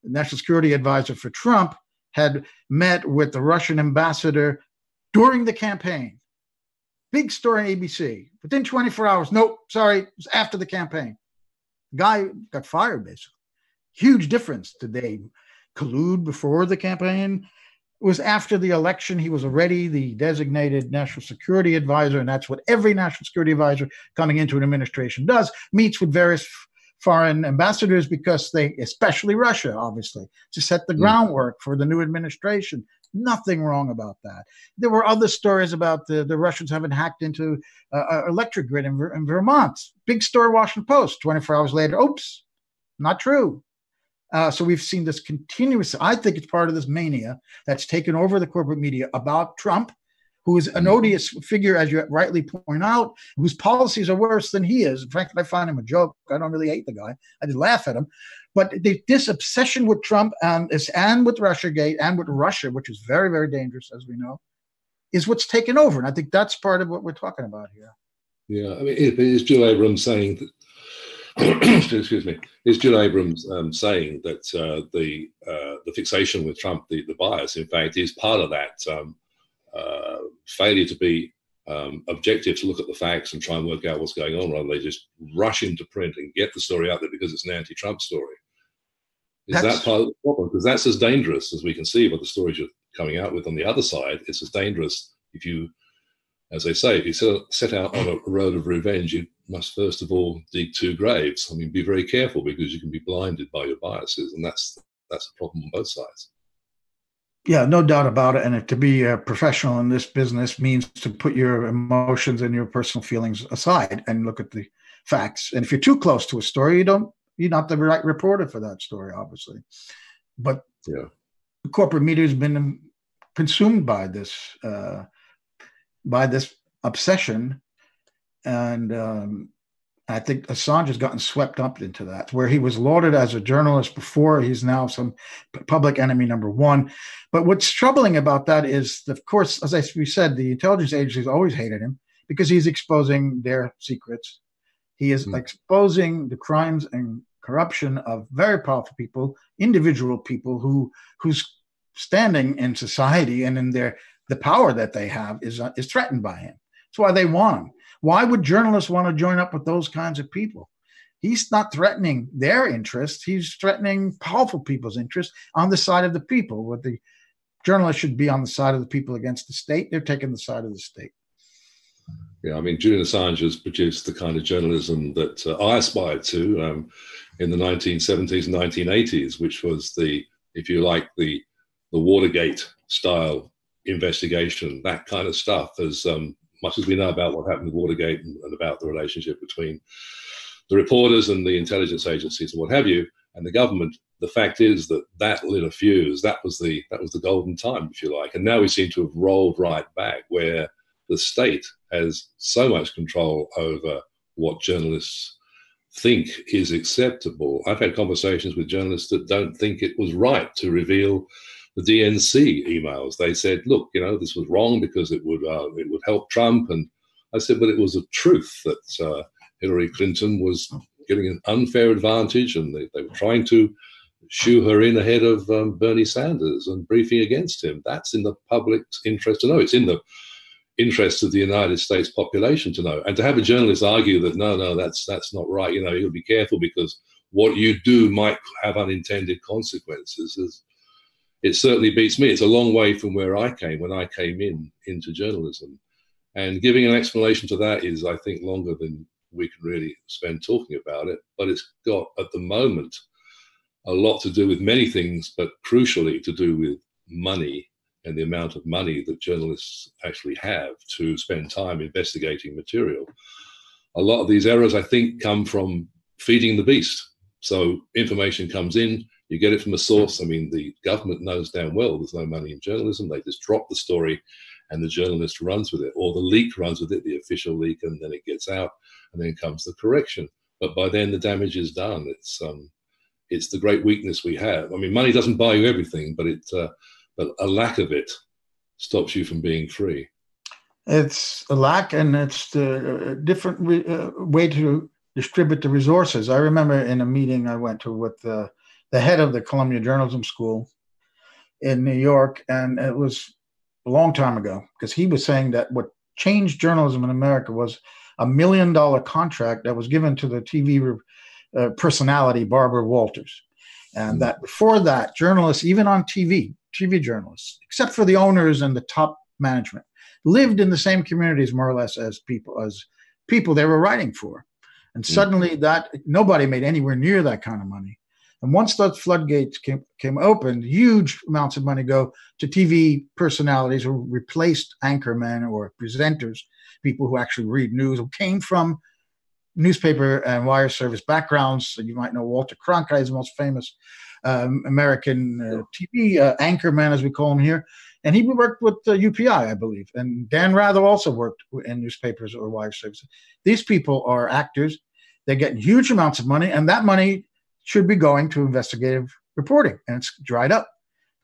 national security advisor for Trump, had met with the Russian ambassador during the campaign. Big story on ABC. Within 24 hours, nope, sorry, it was after the campaign. The guy got fired, basically. Huge difference. Did they collude before the campaign? It was after the election. He was already the designated national security advisor, and that's what every national security advisor coming into an administration does, meets with various foreign ambassadors because they, especially Russia, obviously, to set the groundwork for the new administration. Nothing wrong about that. There were other stories about the Russians having hacked into an electric grid in Vermont. Big story, Washington Post. 24 hours later, oops, not true. So we've seen this continuous, I think it's part of this mania that's taken over the corporate media about Trump, who is an odious figure, as you rightly point out, whose policies are worse than he is. In fact, I find him a joke. I don't really hate the guy. I just laugh at him. But this obsession with Trump and with Russiagate and with Russia, which is very, very dangerous, as we know, is what's taken over. And I think that's part of what we're talking about here. Yeah, I mean, is Jill Abrams saying that, excuse me, is Jill Abrams saying that the fixation with Trump, the bias, in fact, is part of that failure to be objective, to look at the facts and try and work out what's going on, rather than they just rush into print and get the story out there because it's an anti-Trump story? Is that part of the problem? Because that's as dangerous, as we can see by the stories you're coming out with on the other side. It's as dangerous if you, as they say, if you set out on a road of revenge, you must first of all dig 2 graves. I mean, be very careful because you can be blinded by your biases, and that's a problem on both sides. Yeah, no doubt about it. And to be a professional in this business means to put your emotions and your personal feelings aside and look at the facts. And if you're too close to a story, you're not the right reporter for that story, obviously. But yeah, the corporate media has been consumed by this obsession, and I think Assange has gotten swept up into that, where he was lauded as a journalist before. He's now some public enemy number one. But what's troubling about that is, of course, as we said, the intelligence agencies always hated him because he's exposing their secrets. He is exposing the crimes and corruption of very powerful people, individual people whose standing in society and in the power that they have is threatened by him. That's why they want him. Why would journalists want to join up with those kinds of people? He's not threatening their interests. He's threatening powerful people's interests on the side of the people. What the journalists should be on the side of the people against the state. They're taking the side of the state. Yeah, I mean, Julian Assange has produced the kind of journalism that I aspired to in the 1970s and 1980s, which was if you like, the Watergate style investigation, that kind of stuff. As much as we know about what happened with Watergate and about the relationship between the reporters and the intelligence agencies and what have you, and the government, the fact is that lit a fuse. That was the golden time, if you like. And now we seem to have rolled right back, where the state has so much control over what journalists think is acceptable. I've had conversations with journalists that don't think it was right to reveal the DNC emails. They said, look, this was wrong because it would help Trump. And I said, but it was a truth that Hillary Clinton was getting an unfair advantage, and they were trying to shoe her in ahead of Bernie Sanders and briefing against him. That's in the public's interest to know. It's in the interest of the United States population to know. And to have a journalist argue that, no, that's not right, you've got to be careful because what you do might have unintended consequences, it certainly beats me. It's a long way from where I came when I came into journalism. And giving an explanation to that is, I think, longer than we can really spend talking about it. But it's got, at the moment, a lot to do with many things, but crucially to do with money and the amount of money that journalists actually have to spend time investigating material. A lot of these errors, I think, come from feeding the beast. So information comes in, you get it from a source. I mean, the government knows damn well there's no money in journalism. They just drop the story and the journalist runs with it, or the leak runs with it, the official leak, and then it gets out, and then comes the correction. But by then the damage is done. It's the great weakness we have. I mean, money doesn't buy you everything, but a lack of it stops you from being free? It's a lack, and it's the different way to distribute the resources. I remember in a meeting I went to with the head of the Columbia Journalism School in New York, and it was a long time ago, because he was saying that what changed journalism in America was a $1 million contract that was given to the TV personality Barbara Walters. And that before that, journalists, even on TV journalists, except for the owners and the top management, lived in the same communities more or less as people they were writing for. And suddenly that nobody made anywhere near that kind of money. And once those floodgates came open, huge amounts of money go to TV personalities who replaced anchormen or presenters, people who actually read news, who came from newspaper and wire service backgrounds. So you might know Walter Cronkite is the most famous American TV anchorman, as we call him here. And he worked with UPI, I believe. And Dan Rather also worked in newspapers or wire services. These people are actors. They get huge amounts of money, and that money should be going to investigative reporting. And it's dried up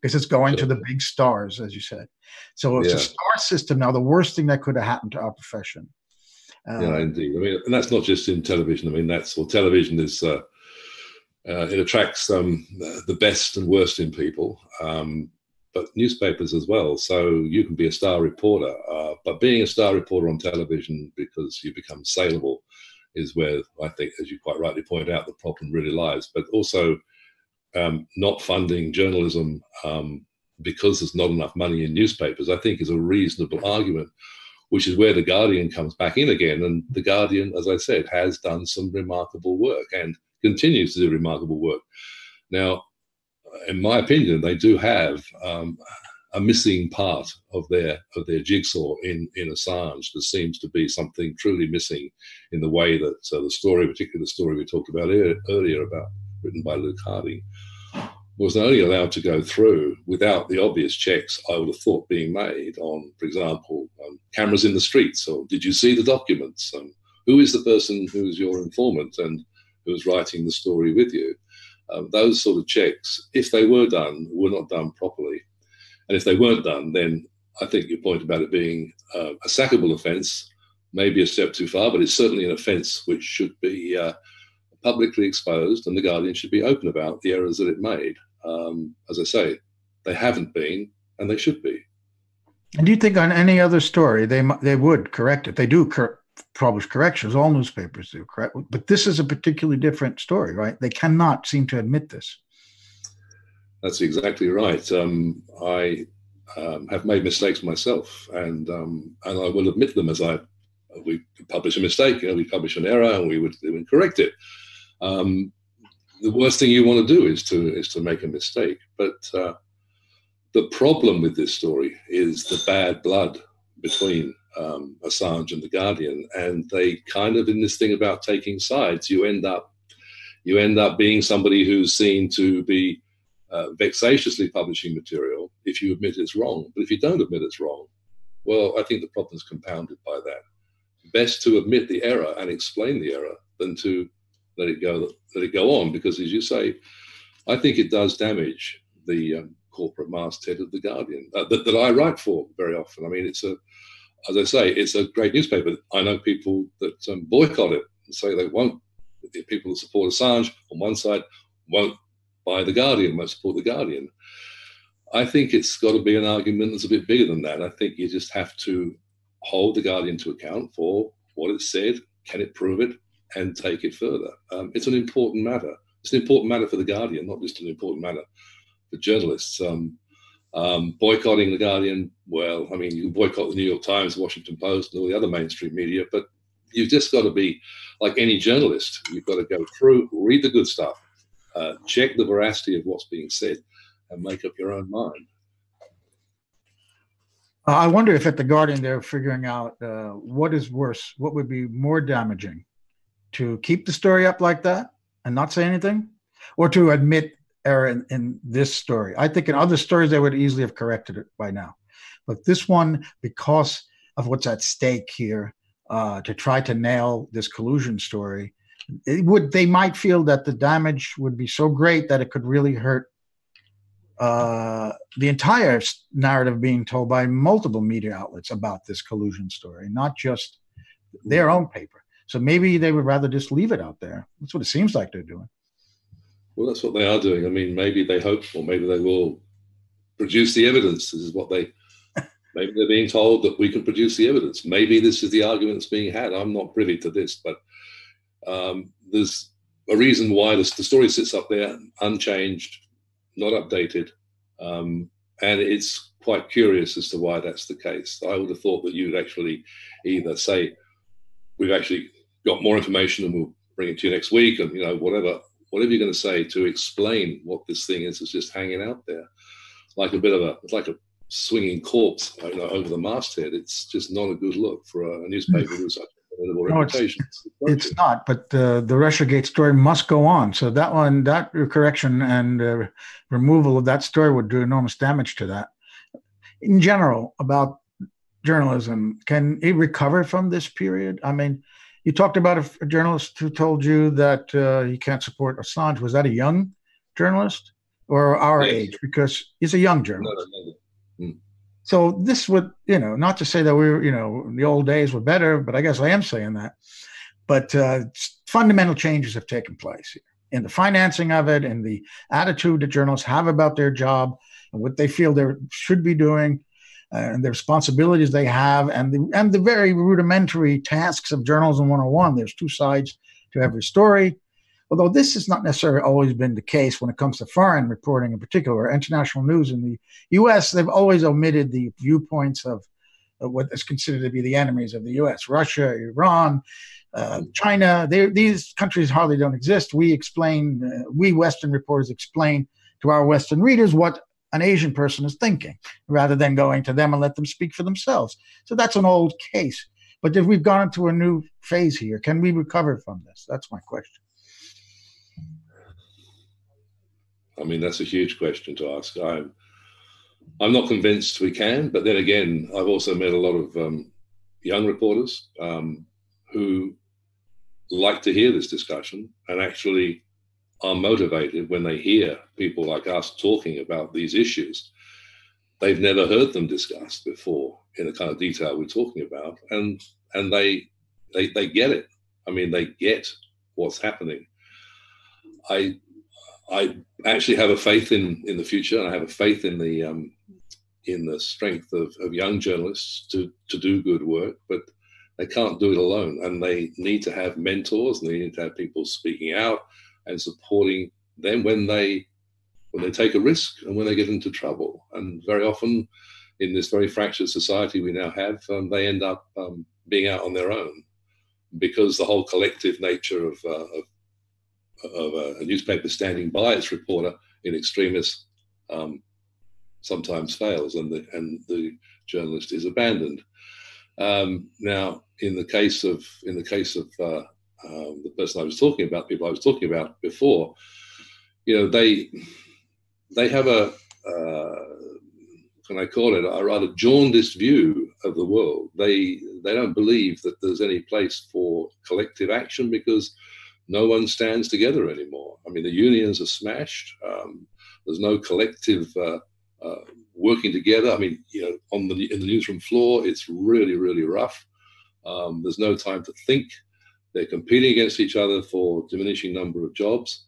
because it's going to the big stars, as you said. So it's a star system now, the worst thing that could have happened to our profession. Yeah, indeed. I mean, and that's not just in television. I mean, television is, it attracts the best and worst in people, but newspapers as well. So you can be a star reporter, but being a star reporter on television because you become saleable is where I think, as you quite rightly point out, the problem really lies. But also not funding journalism because there's not enough money in newspapers, I think is a reasonable argument, which is where The Guardian comes back in again. And The Guardian, as I said, has done some remarkable work and continues to do remarkable work. Now, in my opinion, they do have a missing part of their jigsaw in Assange. There seems to be something truly missing in the way that the story, particularly the story we talked about earlier, written by Luke Harding, was not only allowed to go through without the obvious checks I would have thought being made on, for example, cameras in the streets, or did you see the documents? Who is the person who's your informant and who's writing the story with you? Those sort of checks, if they were done, were not done properly. And if they weren't done, then I think your point about it being a sackable offence may be a step too far, but it's certainly an offence which should be publicly exposed, and The Guardian should be open about the errors that it made. As I say, they haven't been, and they should be. And do you think on any other story they would correct it? They do publish corrections. All newspapers do, correct? But this is a particularly different story, right? They cannot seem to admit this. That's exactly right. I have made mistakes myself, and I will admit them as we publish a mistake, we publish an error, and we would correct it. The worst thing you want to do is to make a mistake. But the problem with this story is the bad blood between Assange and The Guardian, and they kind of, in this thing about taking sides, you end up being somebody who's seen to be vexatiously publishing material if you admit it's wrong. But if you don't admit it's wrong, well, I think the problem is compounded by that. Best to admit the error and explain the error than to let it go on, because, as you say, I think it does damage the corporate masthead of The Guardian that I write for very often. I mean, as I say, it's a great newspaper. I know people that boycott it and say they won't. The people that support Assange on one side won't buy The Guardian, won't support The Guardian. I think it's got to be an argument that's a bit bigger than that. I think you just have to hold The Guardian to account for what it said, can it prove it, and take it further. It's an important matter. It's an important matter for The Guardian, not just an important matter for journalists. Boycotting The Guardian, well, I mean, you can boycott the New York Times, Washington Post, and all the other mainstream media, but you've just got to be like any journalist. You've got to go through, read the good stuff, check the veracity of what's being said, and make up your own mind. I wonder if at The Guardian they're figuring out what is worse, what would be more damaging, to keep the story up like that and not say anything, or to admit error in this story. I think in other stories they would easily have corrected it by now. But this one, because of what's at stake here, to try to nail this collusion story, they might feel that the damage would be so great that it could really hurt the entire narrative being told by multiple media outlets about this collusion story, not just their own paper. So maybe they would rather just leave it out there. That's what it seems like they're doing. Well, that's what they are doing. I mean, maybe they hope, or maybe they will produce the evidence. This is what maybe they're being told that we can produce the evidence. Maybe this is the argument that's being had. I'm not privy to this, but there's a reason why the story sits up there unchanged, not updated. And it's quite curious as to why that's the case. I would have thought that you'd actually either say, we've actually got more information and we'll bring it to you next week, and whatever you're going to say to explain what this thing is just hanging out there like a swinging corpse over the masthead. It's just not a good look for a newspaper with such a formidable reputation. It's not, but the Russiagate story must go on. So that correction and removal of that story would do enormous damage to that. In general, about journalism, can it recover from this period? I mean, you talked about a journalist who told you that he can't support Assange. Was that a young journalist or our age? Because he's a young journalist. No. So this would, not to say that the old days were better, but I guess I am saying that. But fundamental changes have taken place here in the financing of it, and the attitude that journalists have about their job and what they feel they should be doing, and the responsibilities they have, and the very rudimentary tasks of journalism 101. There's two sides to every story. Although this has not necessarily always been the case when it comes to foreign reporting in particular, international news in the U.S., they've always omitted the viewpoints of what is considered to be the enemies of the U.S., Russia, Iran, China. These countries hardly don't exist. We Western reporters explain to our Western readers what an Asian person is thinking, rather than going to them and let them speak for themselves. So that's an old case. But if we've gone into a new phase here, can we recover from this? That's my question. I mean, that's a huge question to ask. I'm not convinced we can, but then again, I've also met a lot of young reporters who like to hear this discussion and actually are motivated when they hear people like us talking about these issues. They've never heard them discussed before in the kind of detail we're talking about, and they get it. I mean, they get what's happening. I actually have a faith in the future, and I have a faith in the strength of young journalists to do good work, but they can't do it alone, and they need to have mentors, and they need to have people speaking out and supporting them when they take a risk and when they get into trouble. And very often in this very fractured society we now have, they end up being out on their own, because the whole collective nature of a newspaper standing by its reporter in extremis sometimes fails, and the journalist is abandoned. Now, in the case of the person I was talking about, people I was talking about before, they have can I call it, a rather jaundiced view of the world. They don't believe that there's any place for collective action because no one stands together anymore. I mean, the unions are smashed. There's no collective working together. I mean, in the newsroom floor, it's really, really rough. There's no time to think. They're competing against each other for diminishing number of jobs.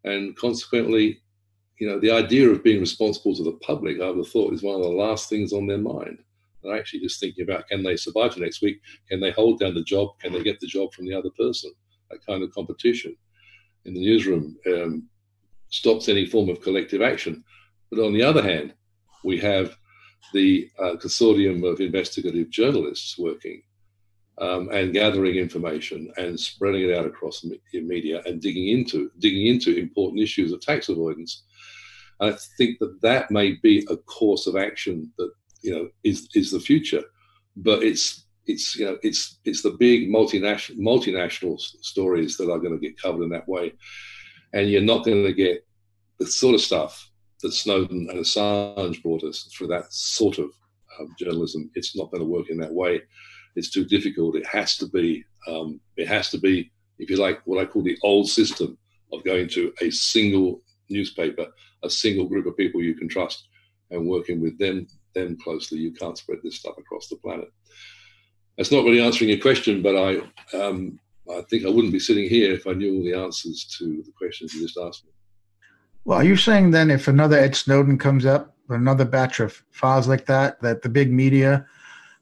And consequently, the idea of being responsible to the public, I would have thought, is one of the last things on their mind. They're actually just thinking about, can they survive to next week? Can they hold down the job? Can they get the job from the other person? That kind of competition in the newsroom stops any form of collective action. But on the other hand, we have the consortium of investigative journalists working and gathering information and spreading it out across the media and digging into important issues of tax avoidance. I think that may be a course of action that is the future, but it's the big multinational stories that are going to get covered in that way, and you're not going to get the sort of stuff that Snowden and Assange brought us through that sort of journalism. It's not going to work in that way. It's too difficult. It has to be, if you like, what I call the old system of going to a single newspaper a single group of people you can trust and working with them closely, you can't spread this stuff across the planet. That's not really answering your question, but I think I wouldn't be sitting here if I knew all the answers to the questions you just asked me. Well, are you saying then if another Ed Snowden comes up, another batch of files like that the big media,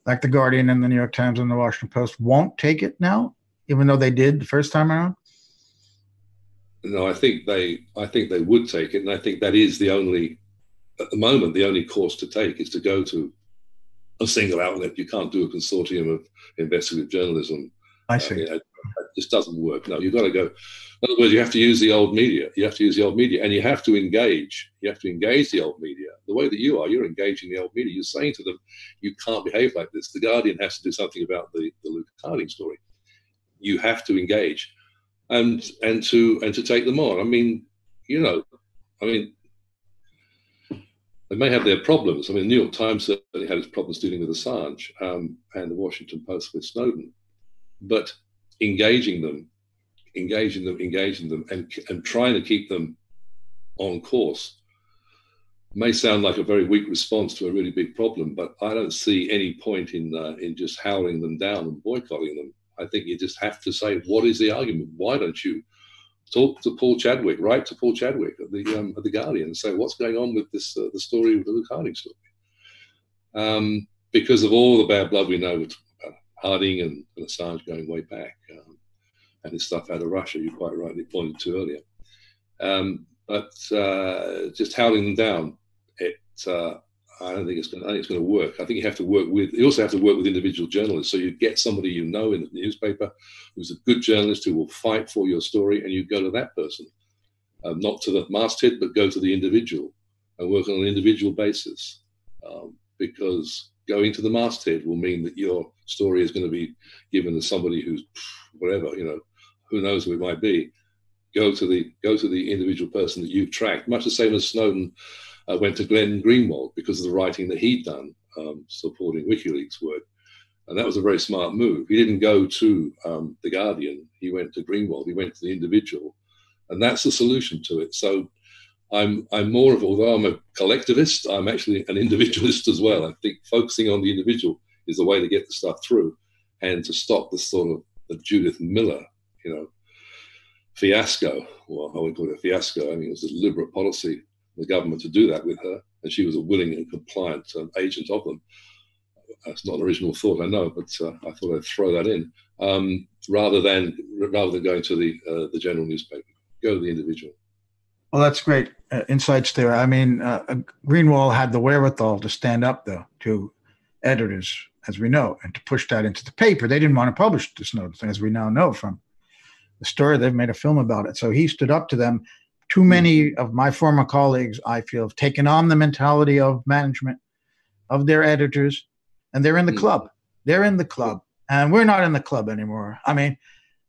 like The Guardian and the New York Times and the Washington Post, won't take it now, even though they did the first time around? No, I think they would take it, and I think that is at the moment, the only course to take is to go to a single outlet. You can't do a consortium of investigative journalism. I see. It just doesn't work. No, you've got to go. In other words, you have to use the old media. You have to use the old media, and you have to engage. You have to engage the old media the way that you are. You're engaging the old media. You're saying to them, you can't behave like this. The Guardian has to do something about the Luke Harding story. You have to engage, and to take them on. I mean, they may have their problems. I mean, the New York Times certainly had its problems dealing with Assange, and the Washington Post with Snowden. But engaging them, and trying to keep them on course may sound like a very weak response to a really big problem, but I don't see any point in just howling them down and boycotting them. I think you just have to say, what is the argument? Why don't you talk to Paul Chadwick, write to Paul Chadwick at the Guardian and say, what's going on with this the story of the Luke Harding story? Because of all the bad blood we know with Harding and Assange going way back, and his stuff out of Russia, you quite rightly pointed to earlier. But just howling them down, I don't think it's going to work. I think you have to work with. You also have to work with individual journalists. So you get somebody you know in the newspaper who's a good journalist who will fight for your story, and you go to that person, not to the masthead, but go to the individual and work on an individual basis. Because going to the masthead will mean that your story is going to be given to somebody who's whatever, who knows who it might be. Go to the individual person that you've tracked, much the same as Snowden went to Glenn Greenwald because of the writing that he'd done supporting WikiLeaks work. And that was a very smart move. He didn't go to The Guardian. He went to Greenwald. He went to the individual. And that's the solution to it. So I'm more of, although I'm a collectivist, I'm actually an individualist as well. I think focusing on the individual is the way to get the stuff through and to stop the sort of the Judith Miller, fiasco. Well, I wouldn't call it a fiasco. I mean, it was a deliberate policy the government to do that with her, and she was a willing and compliant agent of them. That's not an original thought, I know, but I thought I'd throw that in rather than going to the general newspaper. Go to the individual. Well, that's great insights there. I mean, Greenwald had the wherewithal to stand up, though, to editors, as we know, and to push that into the paper. They didn't want to publish this notice, as we now know from the story. They've made a film about it. So he stood up to them. Too many of my former colleagues, I feel, have taken on the mentality of management, of their editors, and they're in the club. They're in the club, and we're not in the club anymore. I mean,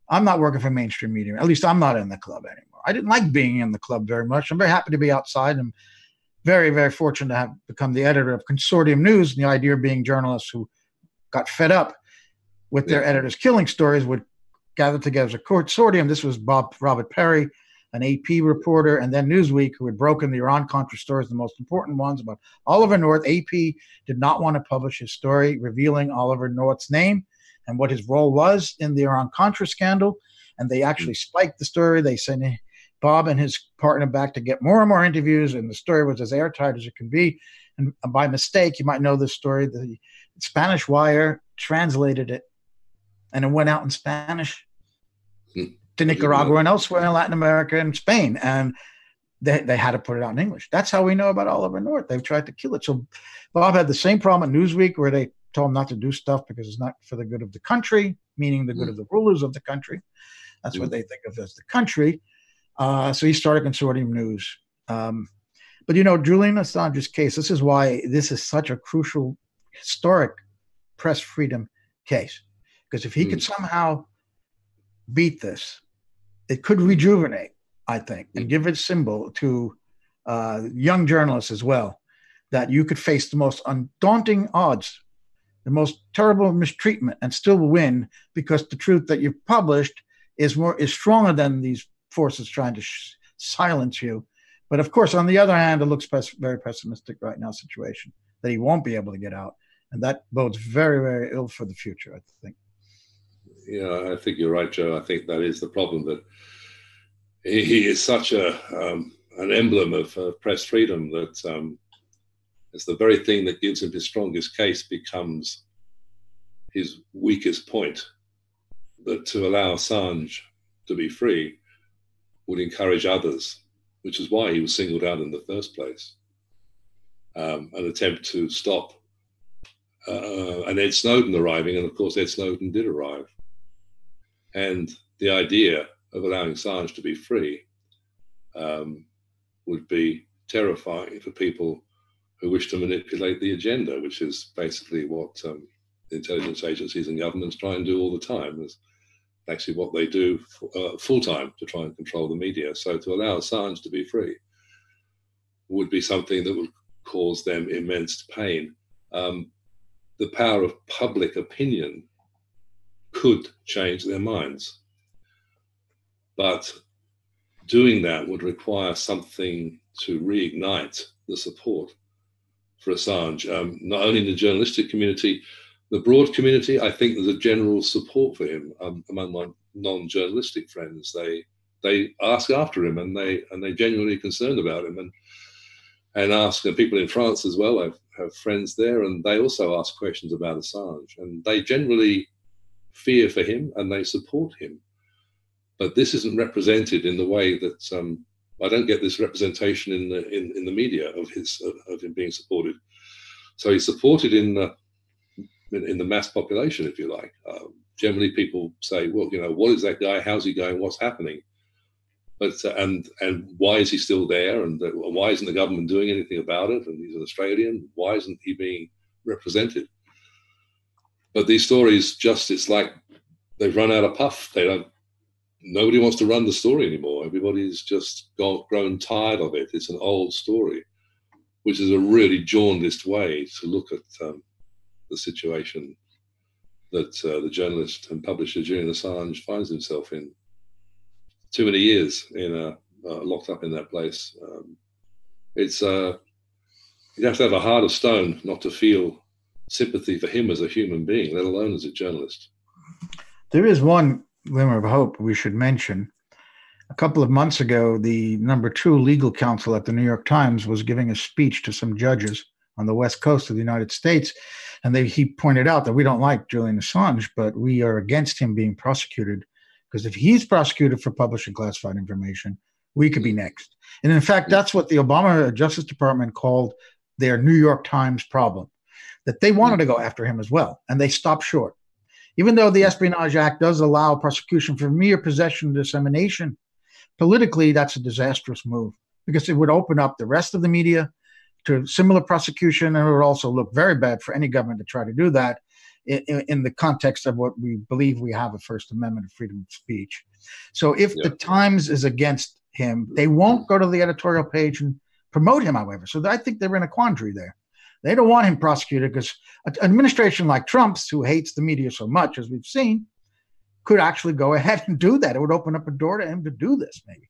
I'm not working for mainstream media. At least I'm not in the club anymore. I didn't like being in the club very much. I'm very happy to be outside. I'm very, very fortunate to have become the editor of Consortium News, and the idea of being journalists who got fed up with their editors killing stories would gather together as a consortium. This was Robert Perry, an AP reporter, and then Newsweek, who had broken the Iran-Contra stories, the most important ones about Oliver North. AP did not want to publish his story revealing Oliver North's name and what his role was in the Iran-Contra scandal, and they actually spiked the story. They sent Bob and his partner back to get more and more interviews, and the story was as airtight as it can be. And by mistake, you might know this story, the Spanish Wire translated it, and it went out in Spanish to Nicaragua and elsewhere in Latin America and Spain, and they had to put it out in English. That's how we know about Oliver North. They've tried to kill it. So Bob had the same problem at Newsweek, where they told him not to do stuff because it's not for the good of the country, meaning the good of the rulers of the country. That's what they think of as the country. So he started Consortium News. But Julian Assange's case, this is why this is such a crucial, historic press freedom case. Because if he could somehow beat this, it could rejuvenate, I think, and give its symbol to young journalists as well, that you could face the most undaunting odds, the most terrible mistreatment, and still win, because the truth that you've published is stronger than these forces trying to silence you But of course, on the other hand, it looks very pessimistic right now situation that he won't be able to get out. And that bodes very, very ill for the future, I think. Yeah, I think you're right, Joe. I think that is the problem, that he is such an emblem of press freedom that it's the very thing that gives him his strongest case becomes his weakest point. That to allow Assange to be free would encourage others, which is why he was singled out in the first place. An attempt to stop an Ed Snowden arriving, and of course Ed Snowden did arrive. And the idea of allowing Assange to be free would be terrifying for people who wish to manipulate the agenda, which is basically what intelligence agencies and governments try and do all the time. Is actually what they do full-time to try and control the media. So to allow Assange to be free would be something that would cause them immense pain. The power of public opinion could change their minds. But doing that would require something to reignite the support for Assange, not only in the journalistic community, the broad community. I think there's a general support for him among my non-journalistic friends. They ask after him, and they're genuinely concerned about him, and ask, and people in France as well. I have friends there, and they also ask questions about Assange, and they generally fear for him and they support him. But this isn't represented in the way that I don't get this representation in the media of him being supported. So he's supported in the mass population, if you like. Generally, people say, "Well, what is that guy? How's he going? What's happening?" But and why is he still there? And why isn't the government doing anything about it? And he's an Australian. Why isn't he being represented? But these stories it's like they've run out of puff. Nobody wants to run the story anymore. Everybody's just grown tired of it. It's an old story, which is a really jaundiced way to look at the situation that the journalist and publisher Julian Assange finds himself in. Too many years locked up in that place. You'd have to have a heart of stone not to feel sympathy for him as a human being, let alone as a journalist. There is one glimmer of hope we should mention. A couple of months ago, the #2 legal counsel at the New York Times was giving a speech to some judges on the West Coast of the United States. And he pointed out that we don't like Julian Assange, but we are against him being prosecuted, because if he's prosecuted for publishing classified information, we could be next. And in fact, that's what the Obama Justice Department called their New York Times problem, that they wanted to go after him as well, and they stopped short. Even though the Espionage Act does allow prosecution for mere possession and dissemination, politically, that's a disastrous move, because it would open up the rest of the media to similar prosecution, and it would also look very bad for any government to try to do that in the context of what we believe we have a First Amendment of freedom of speech. So if the Times is against him, they won't go to the editorial page and promote him, however. So I think they're in a quandary there. They don't want him prosecuted, because an administration like Trump's, who hates the media so much, as we've seen, could actually go ahead and do that. It would open up a door to him to do this, maybe.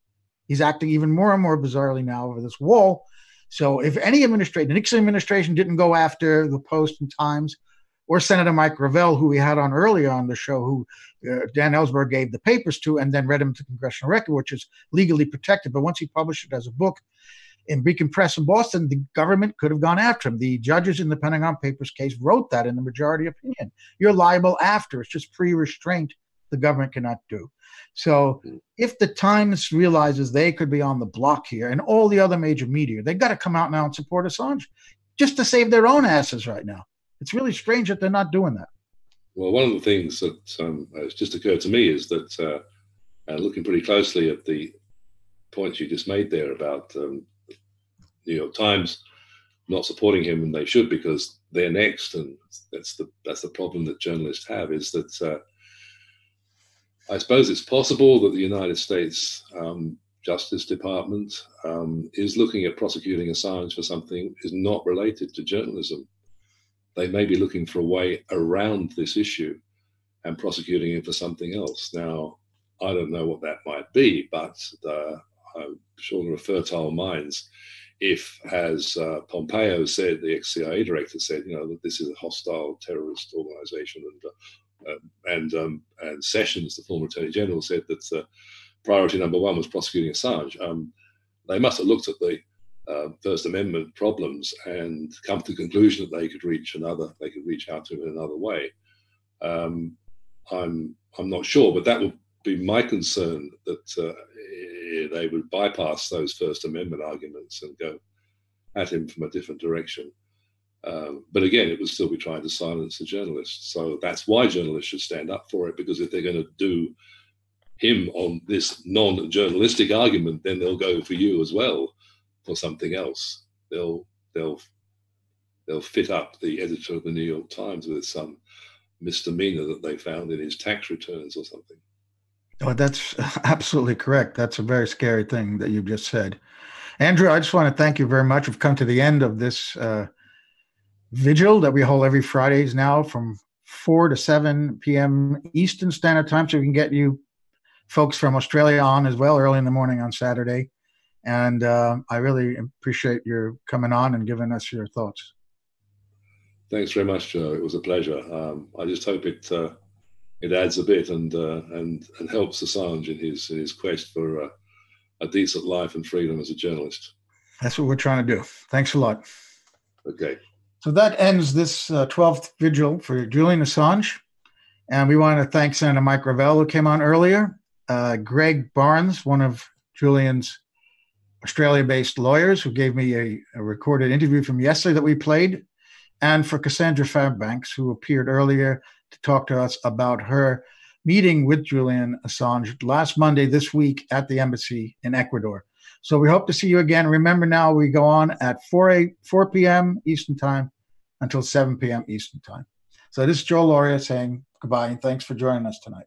He's acting even more and more bizarrely now over this wall. So if any administration, the Nixon administration didn't go after the Post and Times, or Senator Mike Gravel, who we had on earlier on the show, who Dan Ellsberg gave the papers to and then read them to Congressional Record, which is legally protected. But once he published it as a book in Beacon Press in Boston, the government could have gone after him. The judges in the Pentagon Papers case wrote that in the majority opinion. You're liable after. It's just pre-restraint the government cannot do. So if the Times realizes they could be on the block here, and all the other major media, they've got to come out now and support Assange just to save their own asses right now. It's really strange that they're not doing that. Well, one of the things that has just occurred to me is that looking pretty closely at the points you just made there about the New York Times not supporting him, and they should, because they're next, and that's the problem that journalists have, is that I suppose it's possible that the United States Justice Department is looking at prosecuting Assange for something is not related to journalism. They may be looking for a way around this issue and prosecuting him for something else. Now, I don't know what that might be, but children of fertile minds. If, as Pompeo said, the ex-CIA director said, that this is a hostile terrorist organization, and Sessions, the former Attorney General, said that priority number one was prosecuting Assange. They must have looked at the First Amendment problems and come to the conclusion that they could reach out to him in another way. I'm not sure, but that would be my concern, that they would bypass those First Amendment arguments and go at him from a different direction. But again, it would still be trying to silence the journalists. So that's why journalists should stand up for it, because if they're going to do him on this non-journalistic argument, then they'll go for you as well for something else. They'll fit up the editor of the New York Times with some misdemeanor that they found in his tax returns or something. Oh, that's absolutely correct. That's a very scary thing that you've just said. Andrew, I just want to thank you very much. We've come to the end of this vigil that we hold every Fridays now from 4 to 7 p.m. Eastern Standard Time, so we can get you folks from Australia on as well early in the morning on Saturday. And I really appreciate your coming on and giving us your thoughts. Thanks very much, Joe. It was a pleasure. I just hope it adds a bit and helps Assange in his quest for a decent life and freedom as a journalist. That's what we're trying to do. Thanks a lot. Okay. So that ends this 12th vigil for Julian Assange. And we want to thank Senator Mike Gravel, who came on earlier, Greg Barnes, one of Julian's Australia-based lawyers, who gave me a recorded interview from yesterday that we played, and for Cassandra Fairbanks, who appeared earlier to talk to us about her meeting with Julian Assange last Monday this week at the embassy in Ecuador. So we hope to see you again. Remember now, we go on at 4 p.m. Eastern Time until 7 p.m. Eastern Time. So this is Joe Lauria saying goodbye and thanks for joining us tonight.